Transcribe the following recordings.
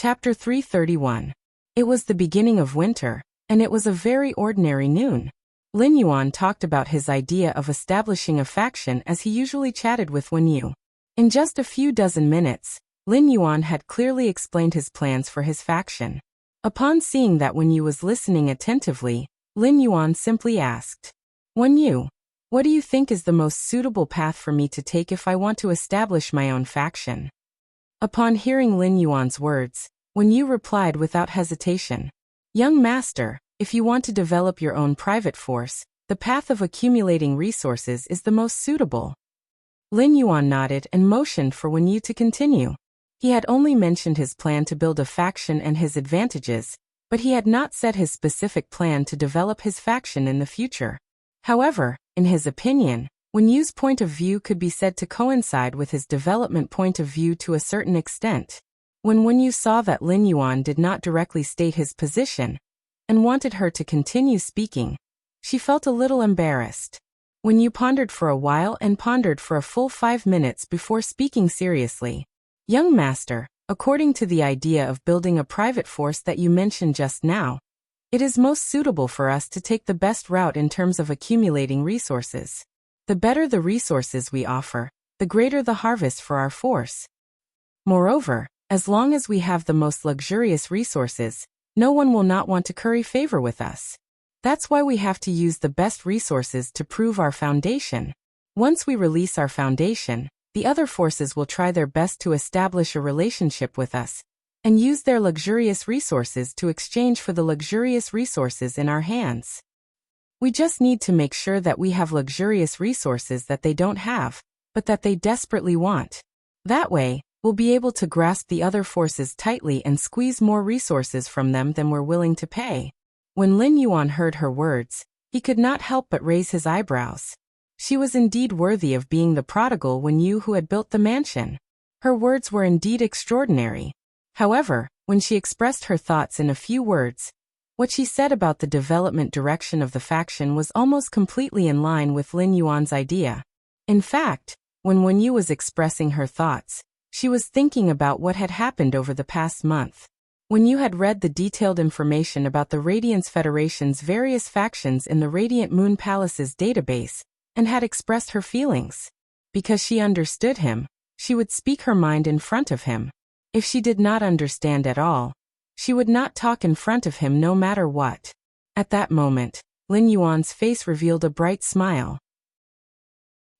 Chapter 331. It was the beginning of winter, and it was a very ordinary noon. Lin Yuan talked about his idea of establishing a faction as he usually chatted with Wen Yu. In just a few dozen minutes, Lin Yuan had clearly explained his plans for his faction. Upon seeing that Wen Yu was listening attentively, Lin Yuan simply asked, "Wen Yu, what do you think is the most suitable path for me to take if I want to establish my own faction?" Upon hearing Lin Yuan's words, Wen Yu replied without hesitation, "Young master, if you want to develop your own private force, the path of accumulating resources is the most suitable." Lin Yuan nodded and motioned for Wen Yu to continue. He had only mentioned his plan to build a faction and his advantages, but he had not set his specific plan to develop his faction in the future. However, in his opinion, Wen Yu's point of view could be said to coincide with his development point of view to a certain extent. When Wen Yu saw that Lin Yuan did not directly state his position, and wanted her to continue speaking, she felt a little embarrassed. Wen Yu pondered for a while and pondered for a full 5 minutes before speaking seriously. "Young master, according to the idea of building a private force that you mentioned just now, it is most suitable for us to take the best route in terms of accumulating resources. The better the resources we offer, the greater the harvest for our force. Moreover, as long as we have the most luxurious resources, no one will not want to curry favor with us. That's why we have to use the best resources to prove our foundation. Once we release our foundation, the other forces will try their best to establish a relationship with us, and use their luxurious resources to exchange for the luxurious resources in our hands. We just need to make sure that we have luxurious resources that they don't have, but that they desperately want. That way, we'll be able to grasp the other forces tightly and squeeze more resources from them than we're willing to pay." When Lin Yuan heard her words, he could not help but raise his eyebrows. She was indeed worthy of being the prodigal Wen Yu who had built the mansion. Her words were indeed extraordinary. However, when she expressed her thoughts in a few words, what she said about the development direction of the faction was almost completely in line with Lin Yuan's idea. In fact, when Wen Yu was expressing her thoughts, she was thinking about what had happened over the past month. Wen Yu had read the detailed information about the Radiance Federation's various factions in the Radiant Moon Palace's database, and had expressed her feelings. Because she understood him, she would speak her mind in front of him. If she did not understand at all, she would not talk in front of him no matter what. At that moment, Lin Yuan's face revealed a bright smile.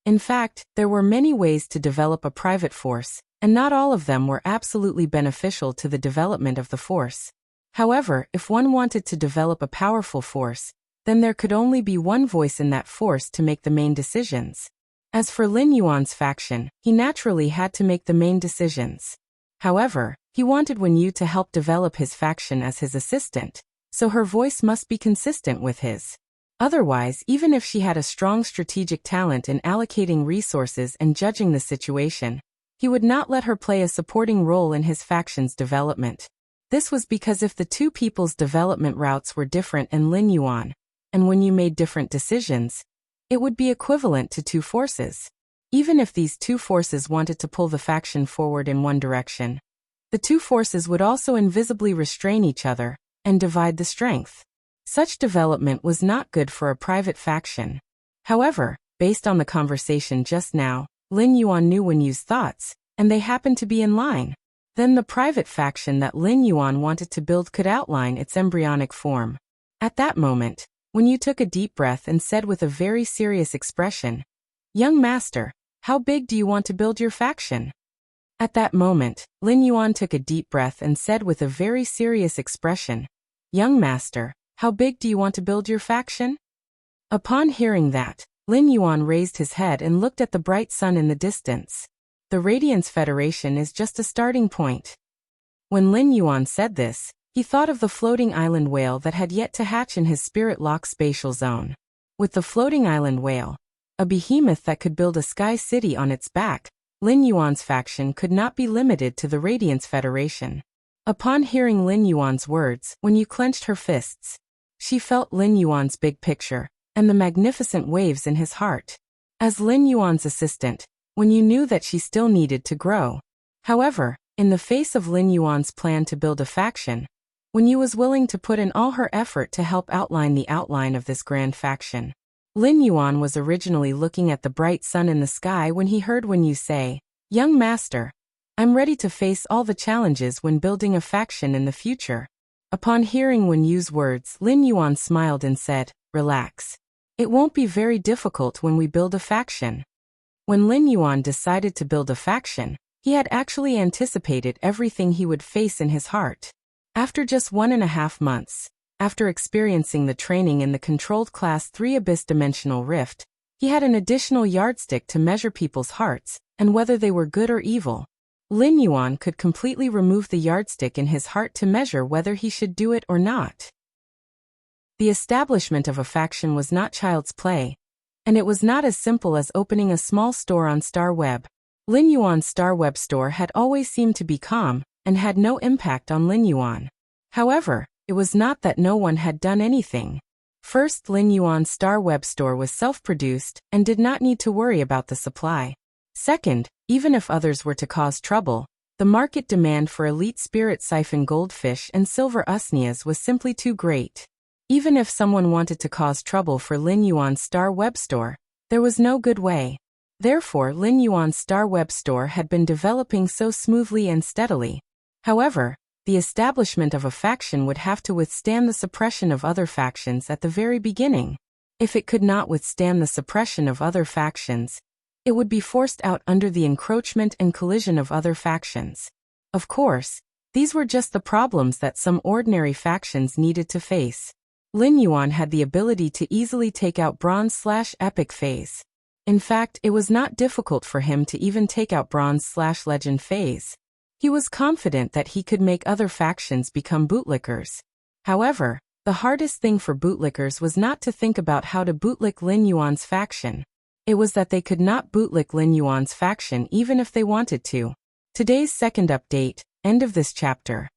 In fact, there were many ways to develop a private force, and not all of them were absolutely beneficial to the development of the force. However, if one wanted to develop a powerful force, then there could only be one voice in that force to make the main decisions. As for Lin Yuan's faction, he naturally had to make the main decisions. However, he wanted Wen Yu to help develop his faction as his assistant, so her voice must be consistent with his. Otherwise, even if she had a strong strategic talent in allocating resources and judging the situation, he would not let her play a supporting role in his faction's development. This was because if the two people's development routes were different and Lin Yuan and Wen Yu made different decisions, it would be equivalent to two forces. Even if these two forces wanted to pull the faction forward in one direction, the two forces would also invisibly restrain each other and divide the strength. Such development was not good for a private faction. However, based on the conversation just now, Lin Yuan knew Wen Yu's thoughts, and they happened to be in line. Then the private faction that Lin Yuan wanted to build could outline its embryonic form. At that moment, Wen Yu took a deep breath and said with a very serious expression, "Young master, how big do you want to build your faction?" At that moment, Lin Yuan took a deep breath and said with a very serious expression, "Young master, how big do you want to build your faction?" Upon hearing that, Lin Yuan raised his head and looked at the bright sun in the distance. The Radiance Federation is just a starting point. When Lin Yuan said this, he thought of the floating island whale that had yet to hatch in his spirit lock spatial zone. With the floating island whale, a behemoth that could build a sky city on its back, Lin Yuan's faction could not be limited to the Radiance Federation. Upon hearing Lin Yuan's words, Wen Yu clenched her fists. She felt Lin Yuan's big picture, and the magnificent waves in his heart. As Lin Yuan's assistant, Wen Yu knew that she still needed to grow. However, In the face of Lin Yuan's plan to build a faction, Wen Yu was willing to put in all her effort to help outline the outline of this grand faction. Lin Yuan was originally looking at the bright sun in the sky when he heard Wen Yu say, "Young master, I'm ready to face all the challenges when building a faction in the future." Upon hearing Wen Yu's words, Lin Yuan smiled and said, "Relax. It won't be very difficult when we build a faction." When Lin Yuan decided to build a faction, he had actually anticipated everything he would face in his heart. After just 1.5 months, after experiencing the training in the controlled Class 3 Abyss Dimensional Rift, he had an additional yardstick to measure people's hearts, and whether they were good or evil. Lin Yuan could completely remove the yardstick in his heart to measure whether he should do it or not. The establishment of a faction was not child's play, and it was not as simple as opening a small store on Star Web. Lin Yuan's Star Web store had always seemed to be calm, and had no impact on Lin Yuan. However, it was not that no one had done anything. First, Lin Yuan's Star Web store was self-produced, and did not need to worry about the supply. Second, even if others were to cause trouble, the market demand for elite spirit siphon goldfish and silver usnias was simply too great. Even if someone wanted to cause trouble for Lin Yuan's Star Web store, there was no good way. Therefore, Lin Yuan's Star Web store had been developing so smoothly and steadily. However, the establishment of a faction would have to withstand the suppression of other factions at the very beginning. If it could not withstand the suppression of other factions, it would be forced out under the encroachment and collision of other factions. Of course, these were just the problems that some ordinary factions needed to face. Lin Yuan had the ability to easily take out Bronze/Epic phase. In fact, it was not difficult for him to even take out Bronze/Legend phase. He was confident that he could make other factions become bootlickers. However, the hardest thing for bootlickers was not to think about how to bootlick Lin Yuan's faction. It was that they could not bootlick Lin Yuan's faction even if they wanted to. Today's second update, end of this chapter.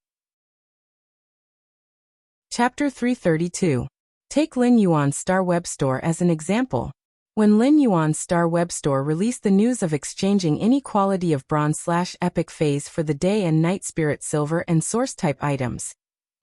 Chapter 332. Take Lin Yuan's Star Web Store as an example. When Lin Yuan's Star Web Store released the news of exchanging any quality of Bronze/Epic phase for the Day and Night Spirit Silver and Source-type items,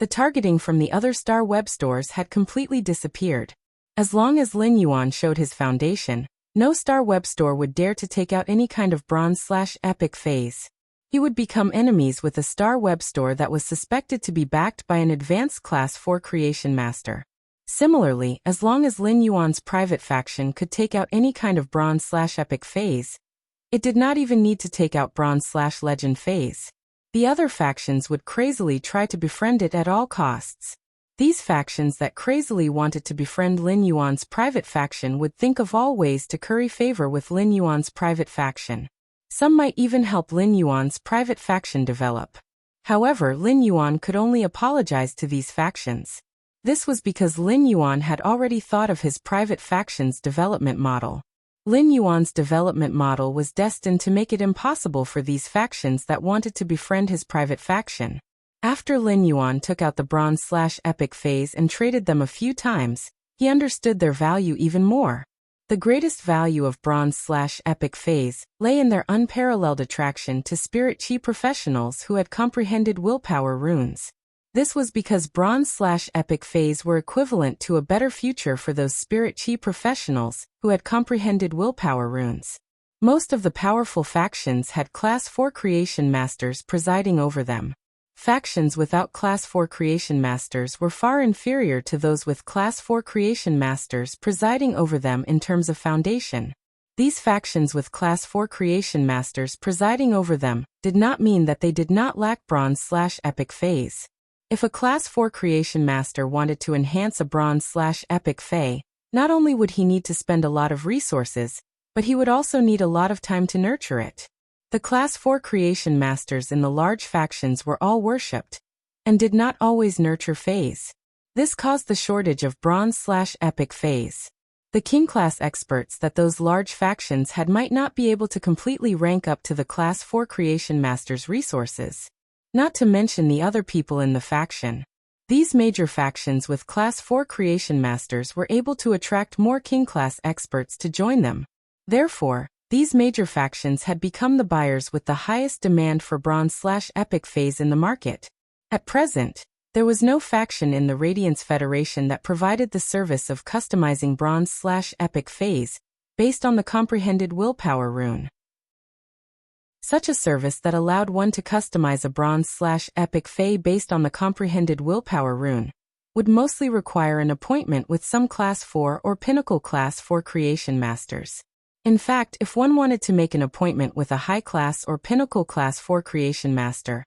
the targeting from the other Star Web stores had completely disappeared. As long as Lin Yuan showed his foundation, no Star Web store would dare to take out any kind of Bronze/Epic phase. He would become enemies with a Star Web store that was suspected to be backed by an advanced Class 4 Creation Master. Similarly, as long as Lin Yuan's private faction could take out any kind of Bronze/Epic phase, it did not even need to take out Bronze/Legend phase. The other factions would crazily try to befriend it at all costs. These factions that crazily wanted to befriend Lin Yuan's private faction would think of all ways to curry favor with Lin Yuan's private faction. Some might even help Lin Yuan's private faction develop. However, Lin Yuan could only apologize to these factions. This was because Lin Yuan had already thought of his private faction's development model. Lin Yuan's development model was destined to make it impossible for these factions that wanted to befriend his private faction. After Lin Yuan took out the Bronze/Epic phase and traded them a few times, he understood their value even more. The greatest value of Bronze/Epic phase lay in their unparalleled attraction to Spirit Chi professionals who had comprehended willpower runes. This was because Bronze/Epic phase were equivalent to a better future for those Spirit Chi professionals who had comprehended willpower runes. Most of the powerful factions had Class 4 Creation Masters presiding over them. Factions without Class 4 Creation Masters were far inferior to those with Class 4 Creation Masters presiding over them in terms of foundation. These factions with Class 4 Creation Masters presiding over them did not mean that they did not lack Bronze/Epic phase. If a Class 4 Creation Master wanted to enhance a Bronze/Epic phase, not only would he need to spend a lot of resources, but he would also need a lot of time to nurture it. The Class 4 Creation Masters in the large factions were all worshipped, and did not always nurture phase. This caused the shortage of Bronze/Epic phase. The King Class experts that those large factions had might not be able to completely rank up to the Class 4 Creation Masters' resources. Not to mention the other people in the faction. These major factions with Class 4 Creation Masters were able to attract more King Class experts to join them. Therefore, These major factions had become the buyers with the highest demand for bronze/epic phase in the market. At present, there was no faction in the Radiance Federation that provided the service of customizing bronze/epic phase based on the comprehended willpower rune. Such a service that allowed one to customize a bronze/epic phase based on the comprehended willpower rune would mostly require an appointment with some Class 4 or Pinnacle Class 4 creation masters. In fact, if one wanted to make an appointment with a high class or Pinnacle Class 4 creation master,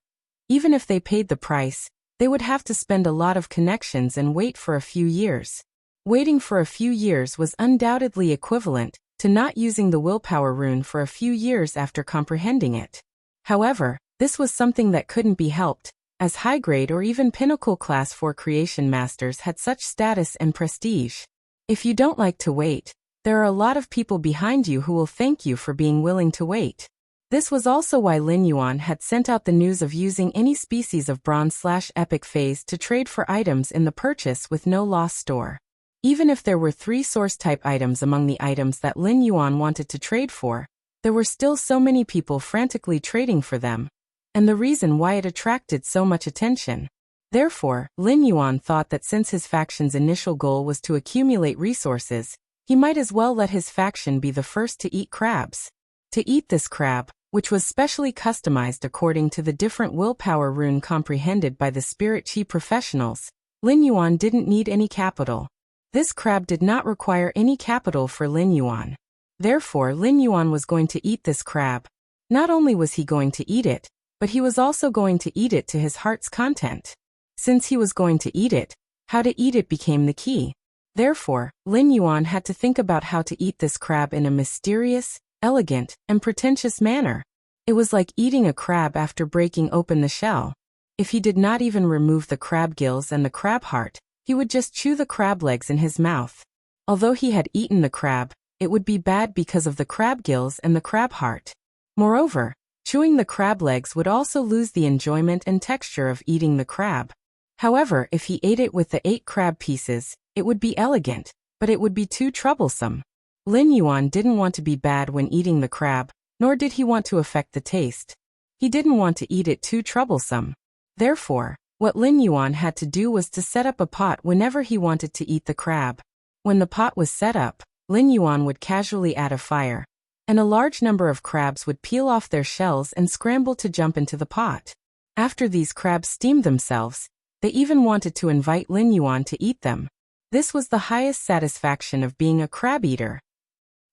even if they paid the price, they would have to spend a lot of connections and wait for a few years. Waiting for a few years was undoubtedly equivalent to not using the willpower rune for a few years after comprehending it. However, this was something that couldn't be helped, as high-grade or even Pinnacle Class 4 creation masters had such status and prestige. If you don't like to wait, there are a lot of people behind you who will thank you for being willing to wait. This was also why Lin Yuan had sent out the news of using any species of bronze/epic phase to trade for items in the purchase with no loss store. Even if there were 3 source-type items among the items that Lin Yuan wanted to trade for, there were still so many people frantically trading for them, and the reason why it attracted so much attention. Therefore, Lin Yuan thought that since his faction's initial goal was to accumulate resources, he might as well let his faction be the first to eat crabs. To eat this crab, which was specially customized according to the different willpower rune comprehended by the Spirit Chi professionals, Lin Yuan didn't need any capital. This crab did not require any capital for Lin Yuan. Therefore, Lin Yuan was going to eat this crab. Not only was he going to eat it, but he was also going to eat it to his heart's content. Since he was going to eat it, how to eat it became the key. Therefore, Lin Yuan had to think about how to eat this crab in a mysterious, elegant, and pretentious manner. It was like eating a crab after breaking open the shell. If he did not even remove the crab gills and the crab heart, he would just chew the crab legs in his mouth. Although he had eaten the crab, it would be bad because of the crab gills and the crab heart. Moreover, chewing the crab legs would also lose the enjoyment and texture of eating the crab. However, if he ate it with the 8 crab pieces, it would be elegant, but it would be too troublesome. Lin Yuan didn't want to be bad when eating the crab, nor did he want to affect the taste. He didn't want to eat it too troublesome. Therefore, what Lin Yuan had to do was to set up a pot whenever he wanted to eat the crab. When the pot was set up, Lin Yuan would casually add a fire, and a large number of crabs would peel off their shells and scramble to jump into the pot. After these crabs steamed themselves, they even wanted to invite Lin Yuan to eat them. This was the highest satisfaction of being a crab eater.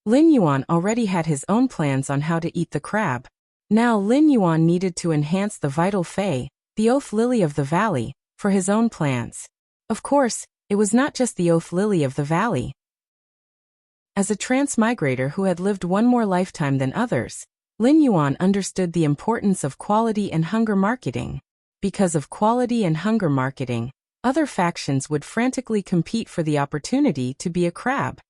Lin Yuan already had his own plans on how to eat the crab. Now Lin Yuan needed to enhance the vital fei, the Oath Lily of the Valley, for his own plans. Of course, it was not just the Oath Lily of the Valley. As a transmigrator who had lived one more lifetime than others, Lin Yuan understood the importance of quality and hunger marketing. Because of quality and hunger marketing, other factions would frantically compete for the opportunity to be a crab.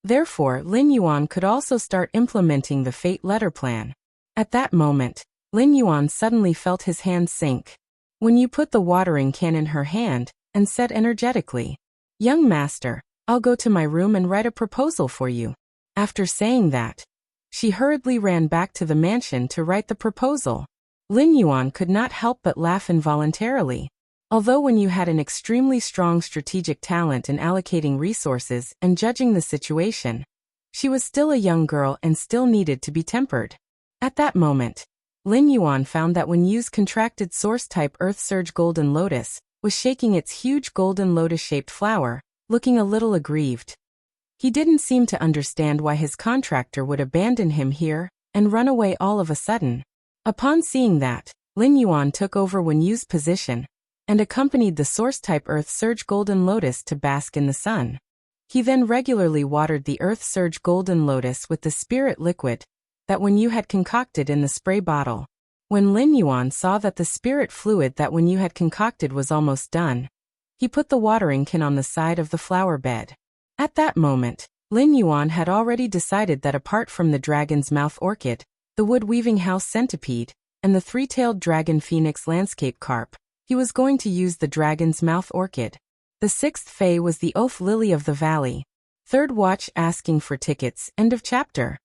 Therefore, Lin Yuan could also start implementing the Fate Letter Plan. At that moment, Lin Yuan suddenly felt his hand sink. When you put the watering can in her hand, and said energetically, "Young master, I'll go to my room and write a proposal for you." After saying that, she hurriedly ran back to the mansion to write the proposal. Lin Yuan could not help but laugh involuntarily. Although when you had an extremely strong strategic talent in allocating resources and judging the situation, she was still a young girl and still needed to be tempered. At that moment, Lin Yuan found that when Yu's contracted source-type Earth Surge Golden Lotus was shaking its huge golden lotus-shaped flower, looking a little aggrieved. He didn't seem to understand why his contractor would abandon him here and run away all of a sudden. Upon seeing that, Lin Yuan took over Wen Yu's position and accompanied the source-type Earth Surge Golden Lotus to bask in the sun. He then regularly watered the Earth Surge Golden Lotus with the spirit liquid that Wen Yu had concocted in the spray bottle. When Lin Yuan saw that the spirit fluid that Wen Yu had concocted was almost done, he put the watering can on the side of the flower bed. At that moment, Lin Yuan had already decided that apart from the dragon's mouth orchid, the wood-weaving house centipede, and the three-tailed dragon phoenix landscape carp, he was going to use the dragon's mouth orchid. The 6th Fey was the Oath Lily of the Valley. 3rd watch asking for tickets. End of chapter.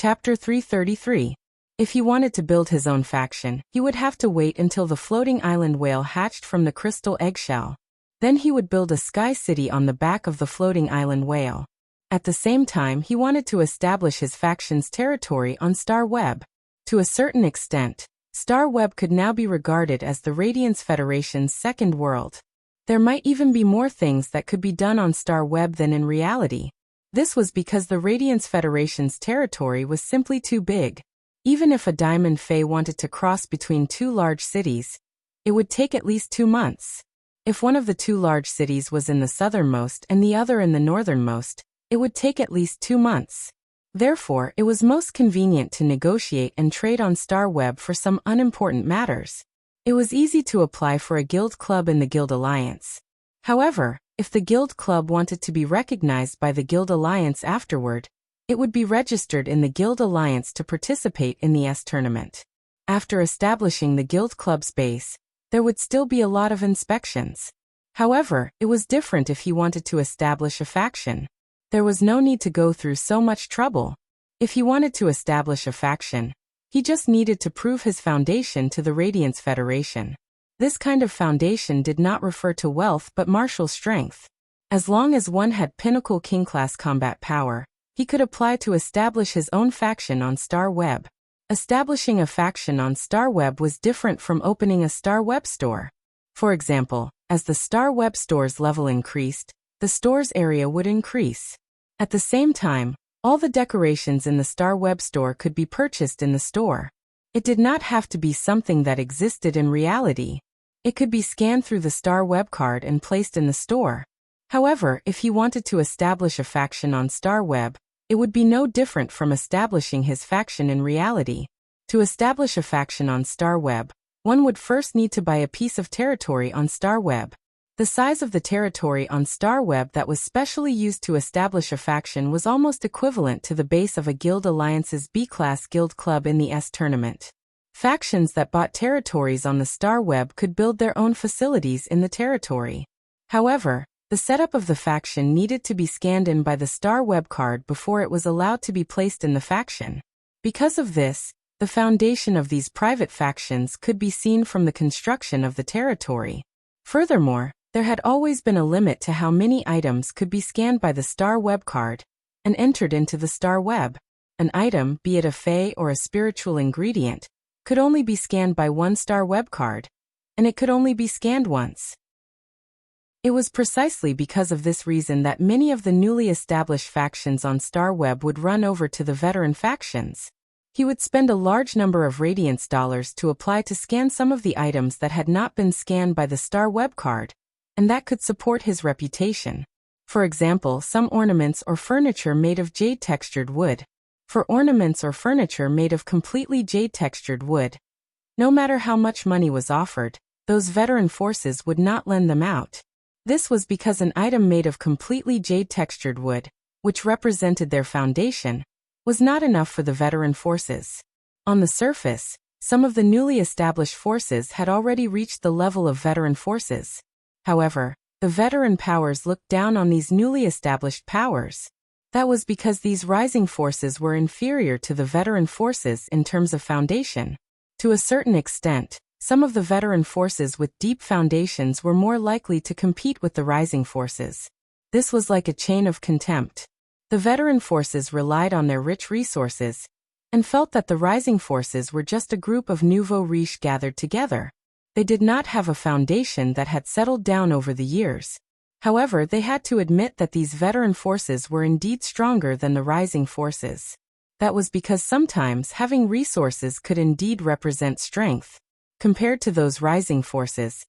Chapter 333. If he wanted to build his own faction, he would have to wait until the floating island whale hatched from the crystal eggshell. Then he would build a sky city on the back of the floating island whale. At the same time, he wanted to establish his faction's territory on Star Web. To a certain extent, Star Web could now be regarded as the Radiance Federation's second world. There might even be more things that could be done on Star Web than in reality. This was because the Radiance Federation's territory was simply too big. Even if a Diamond Fae wanted to cross between two large cities, it would take at least 2 months. If one of the two large cities was in the southernmost and the other in the northernmost, it would take at least 2 months. Therefore, it was most convenient to negotiate and trade on Star Web for some unimportant matters. It was easy to apply for a guild club in the Guild Alliance. However, if the guild club wanted to be recognized by the Guild Alliance afterward, it would be registered in the Guild Alliance to participate in the S tournament. After establishing the guild club's base, there would still be a lot of inspections. However, it was different if he wanted to establish a faction. There was no need to go through so much trouble. If he wanted to establish a faction, he just needed to prove his foundation to the Radiance Federation. This kind of foundation did not refer to wealth but martial strength. As long as one had pinnacle king-class combat power, he could apply to establish his own faction on Star Web. Establishing a faction on Star Web was different from opening a Star Web store. For example, as the Star Web store's level increased, the store's area would increase. At the same time, all the decorations in the Star Web store could be purchased in the store. It did not have to be something that existed in reality. It could be scanned through the Star Web card and placed in the store. However, if he wanted to establish a faction on Star Web, it would be no different from establishing his faction in reality. To establish a faction on Star Web, one would first need to buy a piece of territory on Star Web. The size of the territory on Star Web that was specially used to establish a faction was almost equivalent to the base of a Guild Alliance's B-class guild club in the S tournament. Factions that bought territories on the Star Web could build their own facilities in the territory. However, the setup of the faction needed to be scanned in by the Star Web card before it was allowed to be placed in the faction. Because of this, the foundation of these private factions could be seen from the construction of the territory. Furthermore, there had always been a limit to how many items could be scanned by the Star Web card and entered into the Star Web. An item, be it a Fae or a spiritual ingredient, could only be scanned by one Star Web card, and it could only be scanned once. It was precisely because of this reason that many of the newly established factions on Star Web would run over to the veteran factions. He would spend a large number of Radiance dollars to apply to scan some of the items that had not been scanned by the Star Web card, and that could support his reputation. For example, some ornaments or furniture made of jade-textured wood. For ornaments or furniture made of completely jade-textured wood, no matter how much money was offered, those veteran forces would not lend them out. This was because an item made of completely jade-textured wood, which represented their foundation, was not enough for the veteran forces. On the surface, some of the newly established forces had already reached the level of veteran forces. However, the veteran powers looked down on these newly established powers. That was because these rising forces were inferior to the veteran forces in terms of foundation. To a certain extent, some of the veteran forces with deep foundations were more likely to compete with the rising forces. This was like a chain of contempt. The veteran forces relied on their rich resources and felt that the rising forces were just a group of nouveau riche gathered together. They did not have a foundation that had settled down over the years. However, they had to admit that these veteran forces were indeed stronger than the rising forces. That was because sometimes having resources could indeed represent strength. Compared to those rising forces,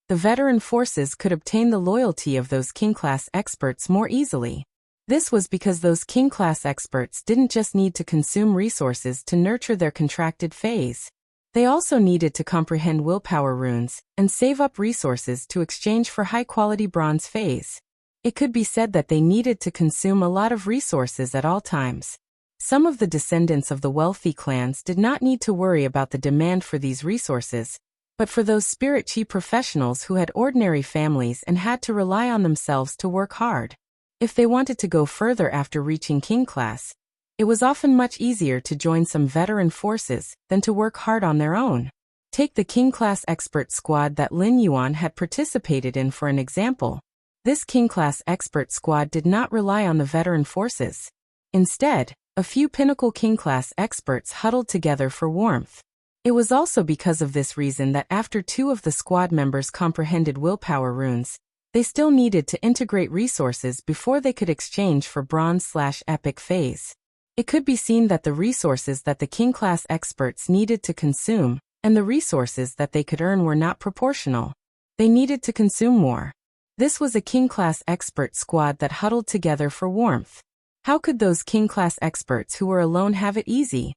the veteran forces could obtain the loyalty of those king-class experts more easily. This was because those king-class experts didn't just need to consume resources to nurture their contracted phase. They also needed to comprehend willpower runes and save up resources to exchange for high-quality bronze phase. It could be said that they needed to consume a lot of resources at all times. Some of the descendants of the wealthy clans did not need to worry about the demand for these resources, but for those spirit chi professionals who had ordinary families and had to rely on themselves to work hard. If they wanted to go further after reaching king class, It was often much easier to join some veteran forces than to work hard on their own. Take the King-class expert squad that Lin Yuan had participated in for an example. This King-class expert squad did not rely on the veteran forces. Instead, a few pinnacle King-class experts huddled together for warmth. It was also because of this reason that after 2 of the squad members comprehended willpower runes, they still needed to integrate resources before they could exchange for bronze/epic phase. It could be seen that the resources that the King-class experts needed to consume and the resources that they could earn were not proportional. They needed to consume more. This was a King-class expert squad that huddled together for warmth. How could those King-class experts who were alone have it easy?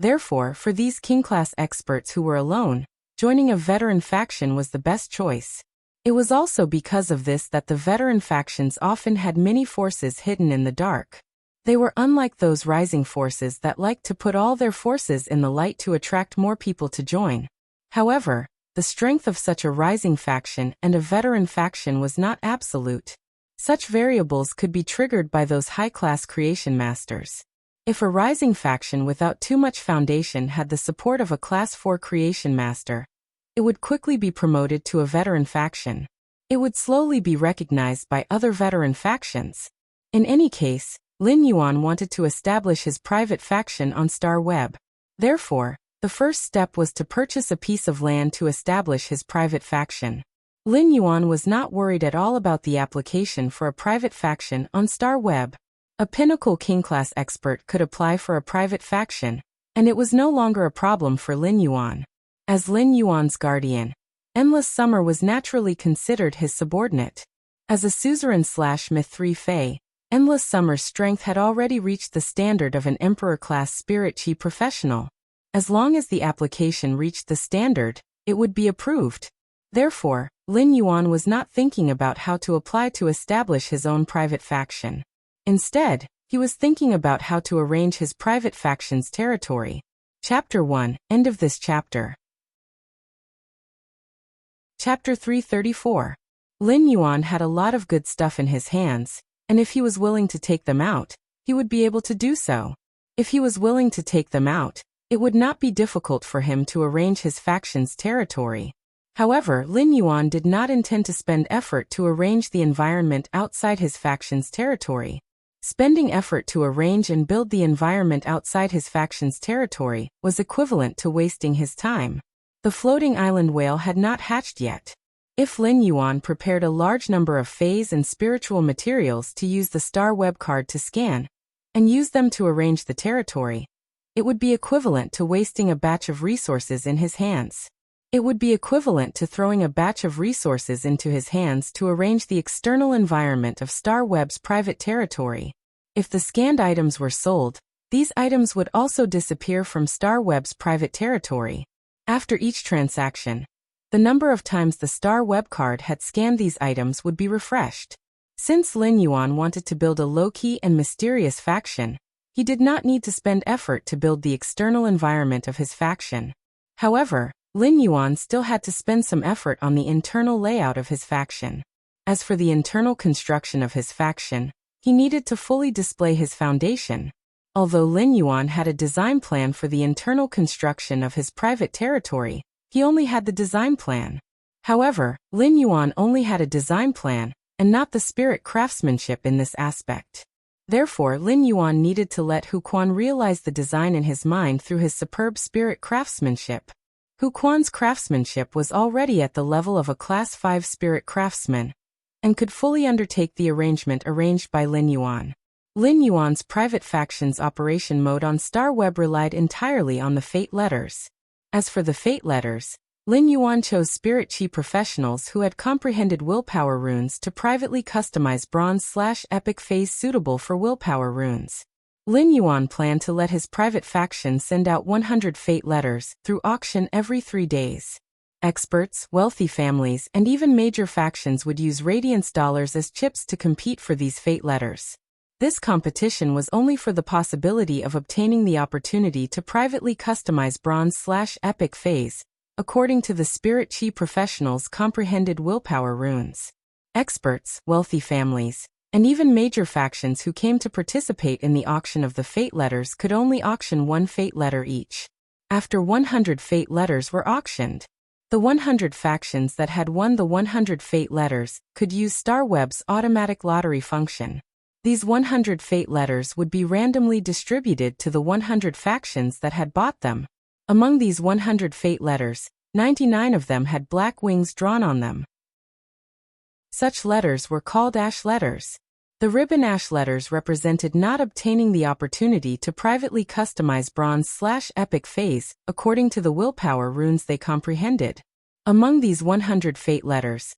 Therefore, for these King-class experts who were alone, joining a veteran faction was the best choice. It was also because of this that the veteran factions often had many forces hidden in the dark. They were unlike those rising forces that liked to put all their forces in the light to attract more people to join. However, the strength of such a rising faction and a veteran faction was not absolute. Such variables could be triggered by those high-class creation masters. If a rising faction without too much foundation had the support of a Class 4 creation master, it would quickly be promoted to a veteran faction. It would slowly be recognized by other veteran factions. In any case, Lin Yuan wanted to establish his private faction on Star Web. Therefore, the first step was to purchase a piece of land to establish his private faction. Lin Yuan was not worried at all about the application for a private faction on Star Web. A pinnacle King-class expert could apply for a private faction, and it was no longer a problem for Lin Yuan. As Lin Yuan's guardian, Endless Summer was naturally considered his subordinate. As a suzerain/myth 3 Fae, Endless Summer's strength had already reached the standard of an Emperor-class Spirit Chi professional. As long as the application reached the standard, it would be approved. Therefore, Lin Yuan was not thinking about how to apply to establish his own private faction. Instead, he was thinking about how to arrange his private faction's territory. Chapter 1, End of this chapter. Chapter 334. Lin Yuan had a lot of good stuff in his hands, and if he was willing to take them out, he would be able to do so. If he was willing to take them out, it would not be difficult for him to arrange his faction's territory. However, Lin Yuan did not intend to spend effort to arrange the environment outside his faction's territory. Spending effort to arrange and build the environment outside his faction's territory was equivalent to wasting his time. The floating island whale had not hatched yet. If Lin Yuan prepared a large number of phase and spiritual materials to use the Star Web card to scan, and use them to arrange the territory, it would be equivalent to wasting a batch of resources in his hands. It would be equivalent to throwing a batch of resources into his hands to arrange the external environment of Star Web's private territory. If the scanned items were sold, these items would also disappear from Star Web's private territory. After each transaction, the number of times the Star Web card had scanned these items would be refreshed. Since Lin Yuan wanted to build a low-key and mysterious faction, he did not need to spend effort to build the external environment of his faction. However, Lin Yuan still had to spend some effort on the internal layout of his faction. As for the internal construction of his faction, he needed to fully display his foundation. Although Lin Yuan had a design plan for the internal construction of his private territory, he only had the design plan. However, Lin Yuan only had a design plan, and not the spirit craftsmanship in this aspect. Therefore, Lin Yuan needed to let Hu Quan realize the design in his mind through his superb spirit craftsmanship. Hu Quan's craftsmanship was already at the level of a Class 5 spirit craftsman, and could fully undertake the arrangement arranged by Lin Yuan. Lin Yuan's private faction's operation mode on Star Web relied entirely on the fate letters. As for the fate letters, Lin Yuan chose Spirit Chi professionals who had comprehended willpower runes to privately customize bronze/epic phase suitable for willpower runes. Lin Yuan planned to let his private faction send out 100 fate letters through auction every 3 days. Experts, wealthy families, and even major factions would use Radiance dollars as chips to compete for these fate letters. This competition was only for the possibility of obtaining the opportunity to privately customize bronze/epic phase, according to the Spirit Chi professionals' comprehended willpower runes. Experts, wealthy families, and even major factions who came to participate in the auction of the fate letters could only auction one fate letter each. After 100 fate letters were auctioned, the 100 factions that had won the 100 fate letters could use StarWeb's automatic lottery function. These 100 fate letters would be randomly distributed to the 100 factions that had bought them. Among these 100 fate letters, 99 of them had black wings drawn on them. Such letters were called ash letters. The ribbon ash letters represented not obtaining the opportunity to privately customize bronze/epic phase according to the willpower runes they comprehended. Among these 100 fate letters,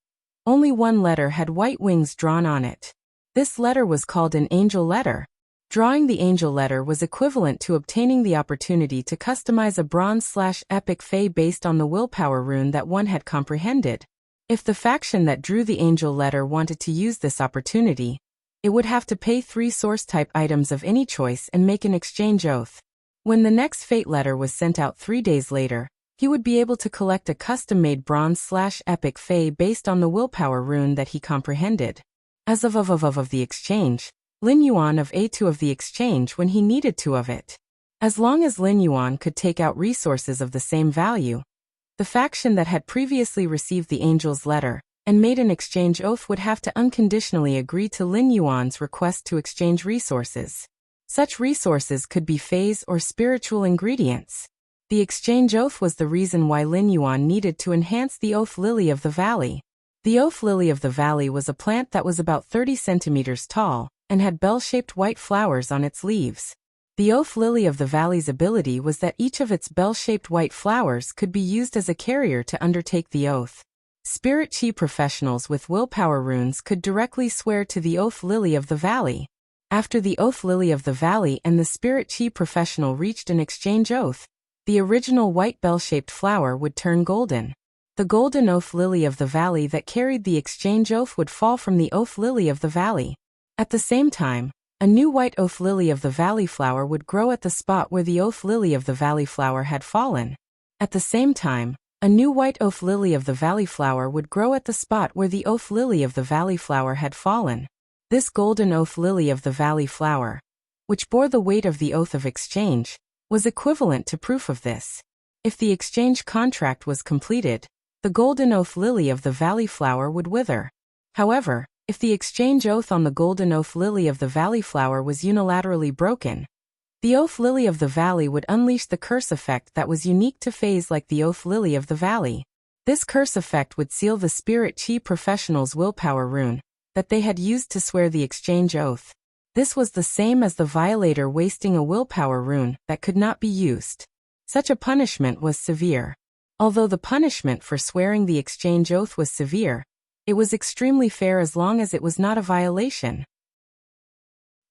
only one letter had white wings drawn on it. This letter was called an angel letter. Drawing the angel letter was equivalent to obtaining the opportunity to customize a bronze/epic phase based on the willpower rune that one had comprehended. If the faction that drew the angel letter wanted to use this opportunity, it would have to pay 3 source-type items of any choice and make an exchange oath. When the next fate letter was sent out 3 days later, he would be able to collect a custom-made bronze/epic phase based on the willpower rune that he comprehended. As of the exchange, Lin Yuan of A2 of the exchange when he needed to of it. As long as Lin Yuan could take out resources of the same value, the faction that had previously received the angel's letter and made an exchange oath would have to unconditionally agree to Lin Yuan's request to exchange resources. Such resources could be phase or spiritual ingredients. The exchange oath was the reason why Lin Yuan needed to enhance the oath lily of the valley. The oath lily of the valley was a plant that was about 30 centimeters tall and had bell-shaped white flowers on its leaves. The oath lily of the valley's ability was that each of its bell-shaped white flowers could be used as a carrier to undertake the oath. Spirit Chi professionals with willpower runes could directly swear to the oath lily of the valley. After the oath lily of the valley and the Spirit Chi professional reached an exchange oath, the original white bell-shaped flower would turn golden. The golden oath lily of the valley that carried the exchange oath would fall from the oath lily of the valley. At the same time, a new white oath lily of the valley flower would grow at the spot where the oath lily of the valley flower had fallen. At the same time, a new white oath lily of the valley flower would grow at the spot where the oath lily of the valley flower had fallen. This golden oath lily of the valley flower, which bore the weight of the oath of exchange, was equivalent to proof of this. If the exchange contract was completed, the golden oath lily of the valley flower would wither. However, if the exchange oath on the golden oath lily of the valley flower was unilaterally broken, the oath lily of the valley would unleash the curse effect that was unique to phase like the oath lily of the valley. This curse effect would seal the Spirit Chi professional's willpower rune that they had used to swear the exchange oath. This was the same as the violator wasting a willpower rune that could not be used. Such a punishment was severe. Although the punishment for swearing the exchange oath was severe, it was extremely fair as long as it was not a violation.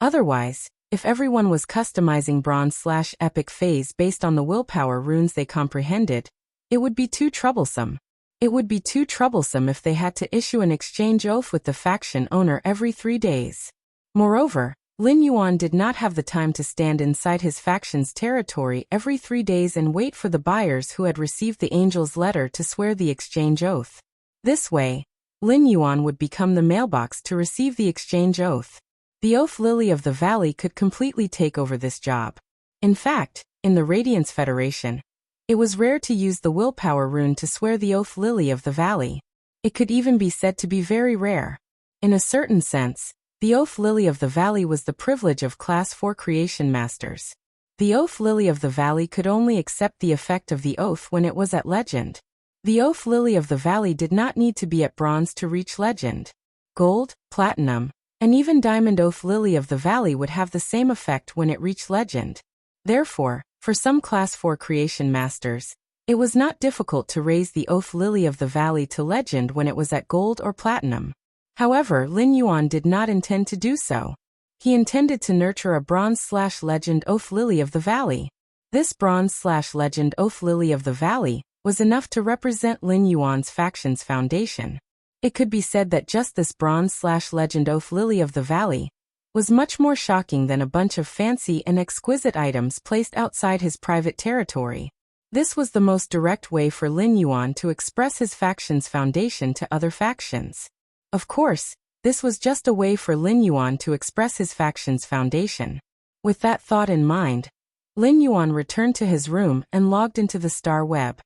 Otherwise, if everyone was customizing bronze/epic phase based on the willpower runes they comprehended, it would be too troublesome. It would be too troublesome if they had to issue an exchange oath with the faction owner every 3 days. Moreover, Lin Yuan did not have the time to stand inside his faction's territory every 3 days and wait for the buyers who had received the angel's letter to swear the exchange oath. This way, Lin Yuan would become the mailbox to receive the exchange oath. The oath lily of the valley could completely take over this job. In fact, in the Radiance Federation, it was rare to use the willpower rune to swear the oath lily of the valley. It could even be said to be very rare. In a certain sense, the oath lily of the valley was the privilege of Class 4 creation masters. The oath lily of the valley could only accept the effect of the oath when it was at legend. The oath lily of the valley did not need to be at bronze to reach legend. Gold, platinum, and even diamond oath lily of the valley would have the same effect when it reached legend. Therefore, for some Class 4 creation masters, it was not difficult to raise the oath lily of the valley to legend when it was at gold or platinum. However, Lin Yuan did not intend to do so. He intended to nurture a bronze/legend oath lily of the valley. This bronze/legend oath lily of the valley was enough to represent Lin Yuan's faction's foundation. It could be said that just this bronze/legend oath lily of the valley was much more shocking than a bunch of fancy and exquisite items placed outside his private territory. This was the most direct way for Lin Yuan to express his faction's foundation to other factions. Of course, This was just a way for Lin Yuan to express his faction's foundation. With that thought in mind, Lin Yuan returned to his room and logged into the star web.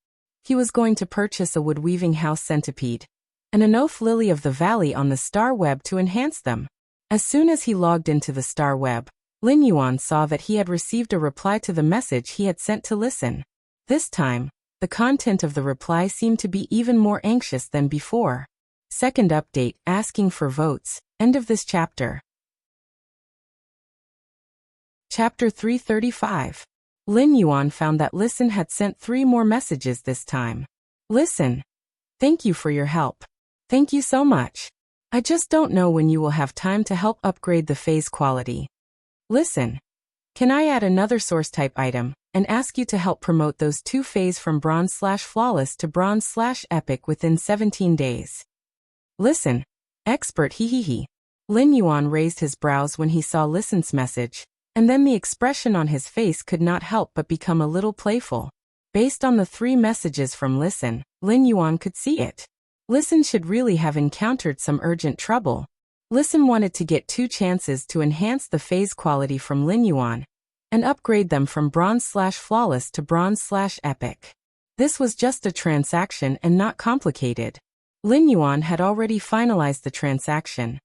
He was going to purchase a wood-weaving house centipede and an oaf lily of the valley on the star web to enhance them. As soon as he logged into the star web, Lin Yuan saw that he had received a reply to the message he had sent to Listen. This time, the content of the reply seemed to be even more anxious than before. Second update, asking for votes. End of this chapter. Chapter 335. Lin Yuan found that Listen had sent 3 more messages this time. Listen. Thank you for your help. Thank you so much. I just don't know when you will have time to help upgrade the phase quality. Listen. Can I add another source type item and ask you to help promote those 2 phase from bronze/flawless to bronze/epic within 17 days? Listen. Expert hehehe. Lin Yuan raised his brows when he saw Listen's message, and then the expression on his face could not help but become a little playful. Based on the 3 messages from Listen, Lin Yuan could see it. Listen should really have encountered some urgent trouble. Listen wanted to get 2 chances to enhance the phase quality from Lin Yuan and upgrade them from bronze/flawless to bronze/epic. This was just a transaction and not complicated. Lin Yuan had already finalized the transaction,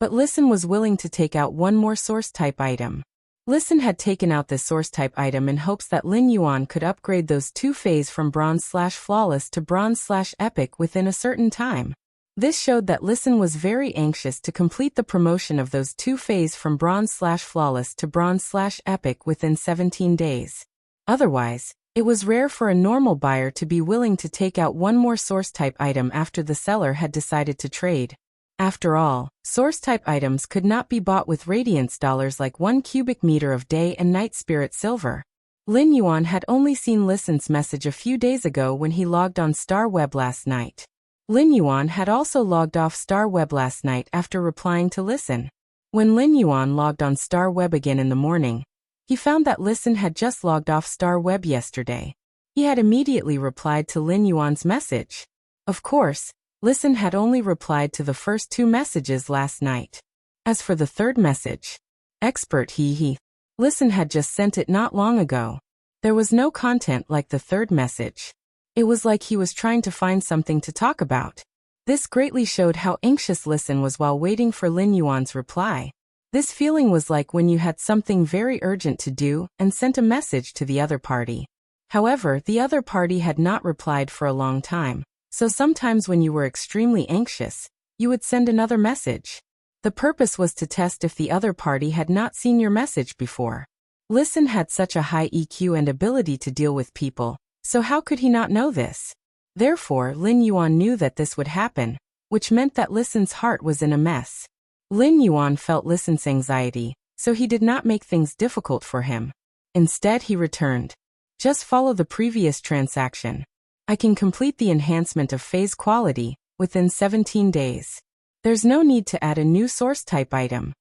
but Listen was willing to take out 1 more source type item. Listen had taken out this source type item in hopes that Lin Yuan could upgrade those 2 phase from bronze/flawless to bronze/epic within a certain time. This showed that Listen was very anxious to complete the promotion of those 2 phase from bronze/flawless to bronze/epic within 17 days. Otherwise, it was rare for a normal buyer to be willing to take out 1 more source type item after the seller had decided to trade. After all, source-type items could not be bought with radiance dollars like 1 cubic meter of day and night spirit silver. Lin Yuan had only seen Listen's message a few days ago when he logged on Star Web last night. Lin Yuan had also logged off Star Web last night after replying to Listen. When Lin Yuan logged on Star Web again in the morning, he found that Listen had just logged off Star Web yesterday. He had immediately replied to Lin Yuan's message. Of course, Listen had only replied to the first 2 messages last night. As for the 3rd message, expert hehe. Listen had just sent it not long ago. There was no content like the 3rd message. It was like he was trying to find something to talk about. This greatly showed how anxious Listen was while waiting for Lin Yuan's reply. This feeling was like when you had something very urgent to do and sent a message to the other party. However, the other party had not replied for a long time. So sometimes when you were extremely anxious, you would send another message. The purpose was to test if the other party had not seen your message before. Listen had such a high EQ and ability to deal with people, so how could he not know this? Therefore, Lin Yuan knew that this would happen, which meant that Listen's heart was in a mess. Lin Yuan felt Listen's anxiety, so he did not make things difficult for him. Instead, he returned. Just follow the previous transaction. I can complete the enhancement of phase quality within 17 days. There's no need to add a new source type item.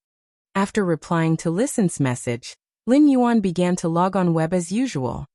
After replying to Listen's message, Lin Yuan began to log on web as usual.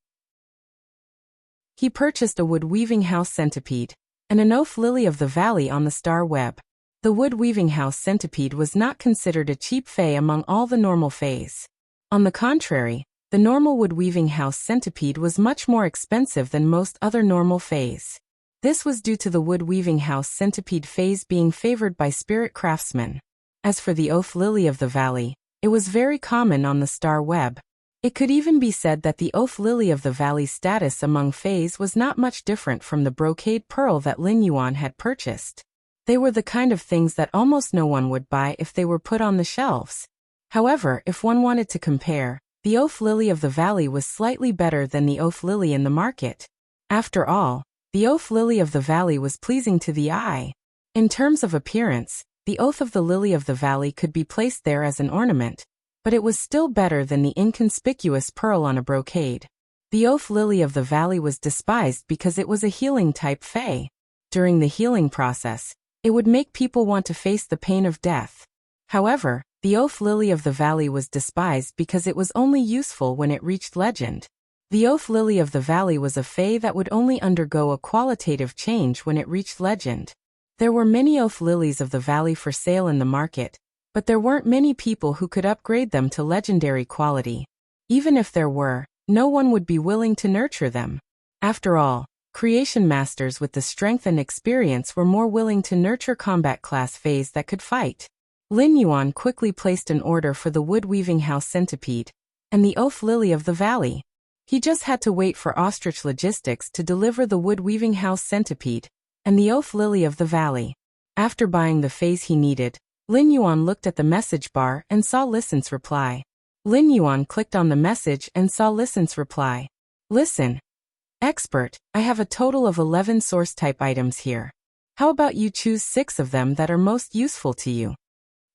He purchased a wood-weaving house centipede and an oaf lily of the valley on the star web. The wood-weaving house centipede was not considered a cheap fae among all the normal faes. On the contrary, the normal wood-weaving house centipede was much more expensive than most other normal faes. This was due to the wood-weaving house centipede faes being favored by spirit craftsmen. As for the oaf lily of the valley, it was very common on the star web. It could even be said that the oaf lily of the valley's status among faes was not much different from the brocade pearl that Lin Yuan had purchased. They were the kind of things that almost no one would buy if they were put on the shelves. However, if one wanted to compare, the oaf lily of the valley was slightly better than the oaf lily in the market. After all, the oaf lily of the valley was pleasing to the eye. In terms of appearance, the oaf of the lily of the valley could be placed there as an ornament, but it was still better than the inconspicuous pearl on a brocade. The oaf lily of the valley was despised because it was a healing type fae. During the healing process, it would make people want to face the pain of death. However, the oaf lily of the valley was despised because it was only useful when it reached legend. The oaf lily of the valley was a fae that would only undergo a qualitative change when it reached legend. There were many oath lilies of the valley for sale in the market, but there weren't many people who could upgrade them to legendary quality. Even if there were, no one would be willing to nurture them. After all, creation masters with the strength and experience were more willing to nurture combat class phase that could fight. Lin Yuan quickly placed an order for the wood weaving house centipede and the oath lily of the valley. He just had to wait for ostrich logistics to deliver the wood weaving house centipede and the oath lily of the valley. After buying the phase he needed, Lin Yuan looked at the message bar and saw Listen's reply. Lin Yuan clicked on the message and saw Listen's reply. Listen. Expert, I have a total of 11 source type items here. How about you choose 6 of them that are most useful to you?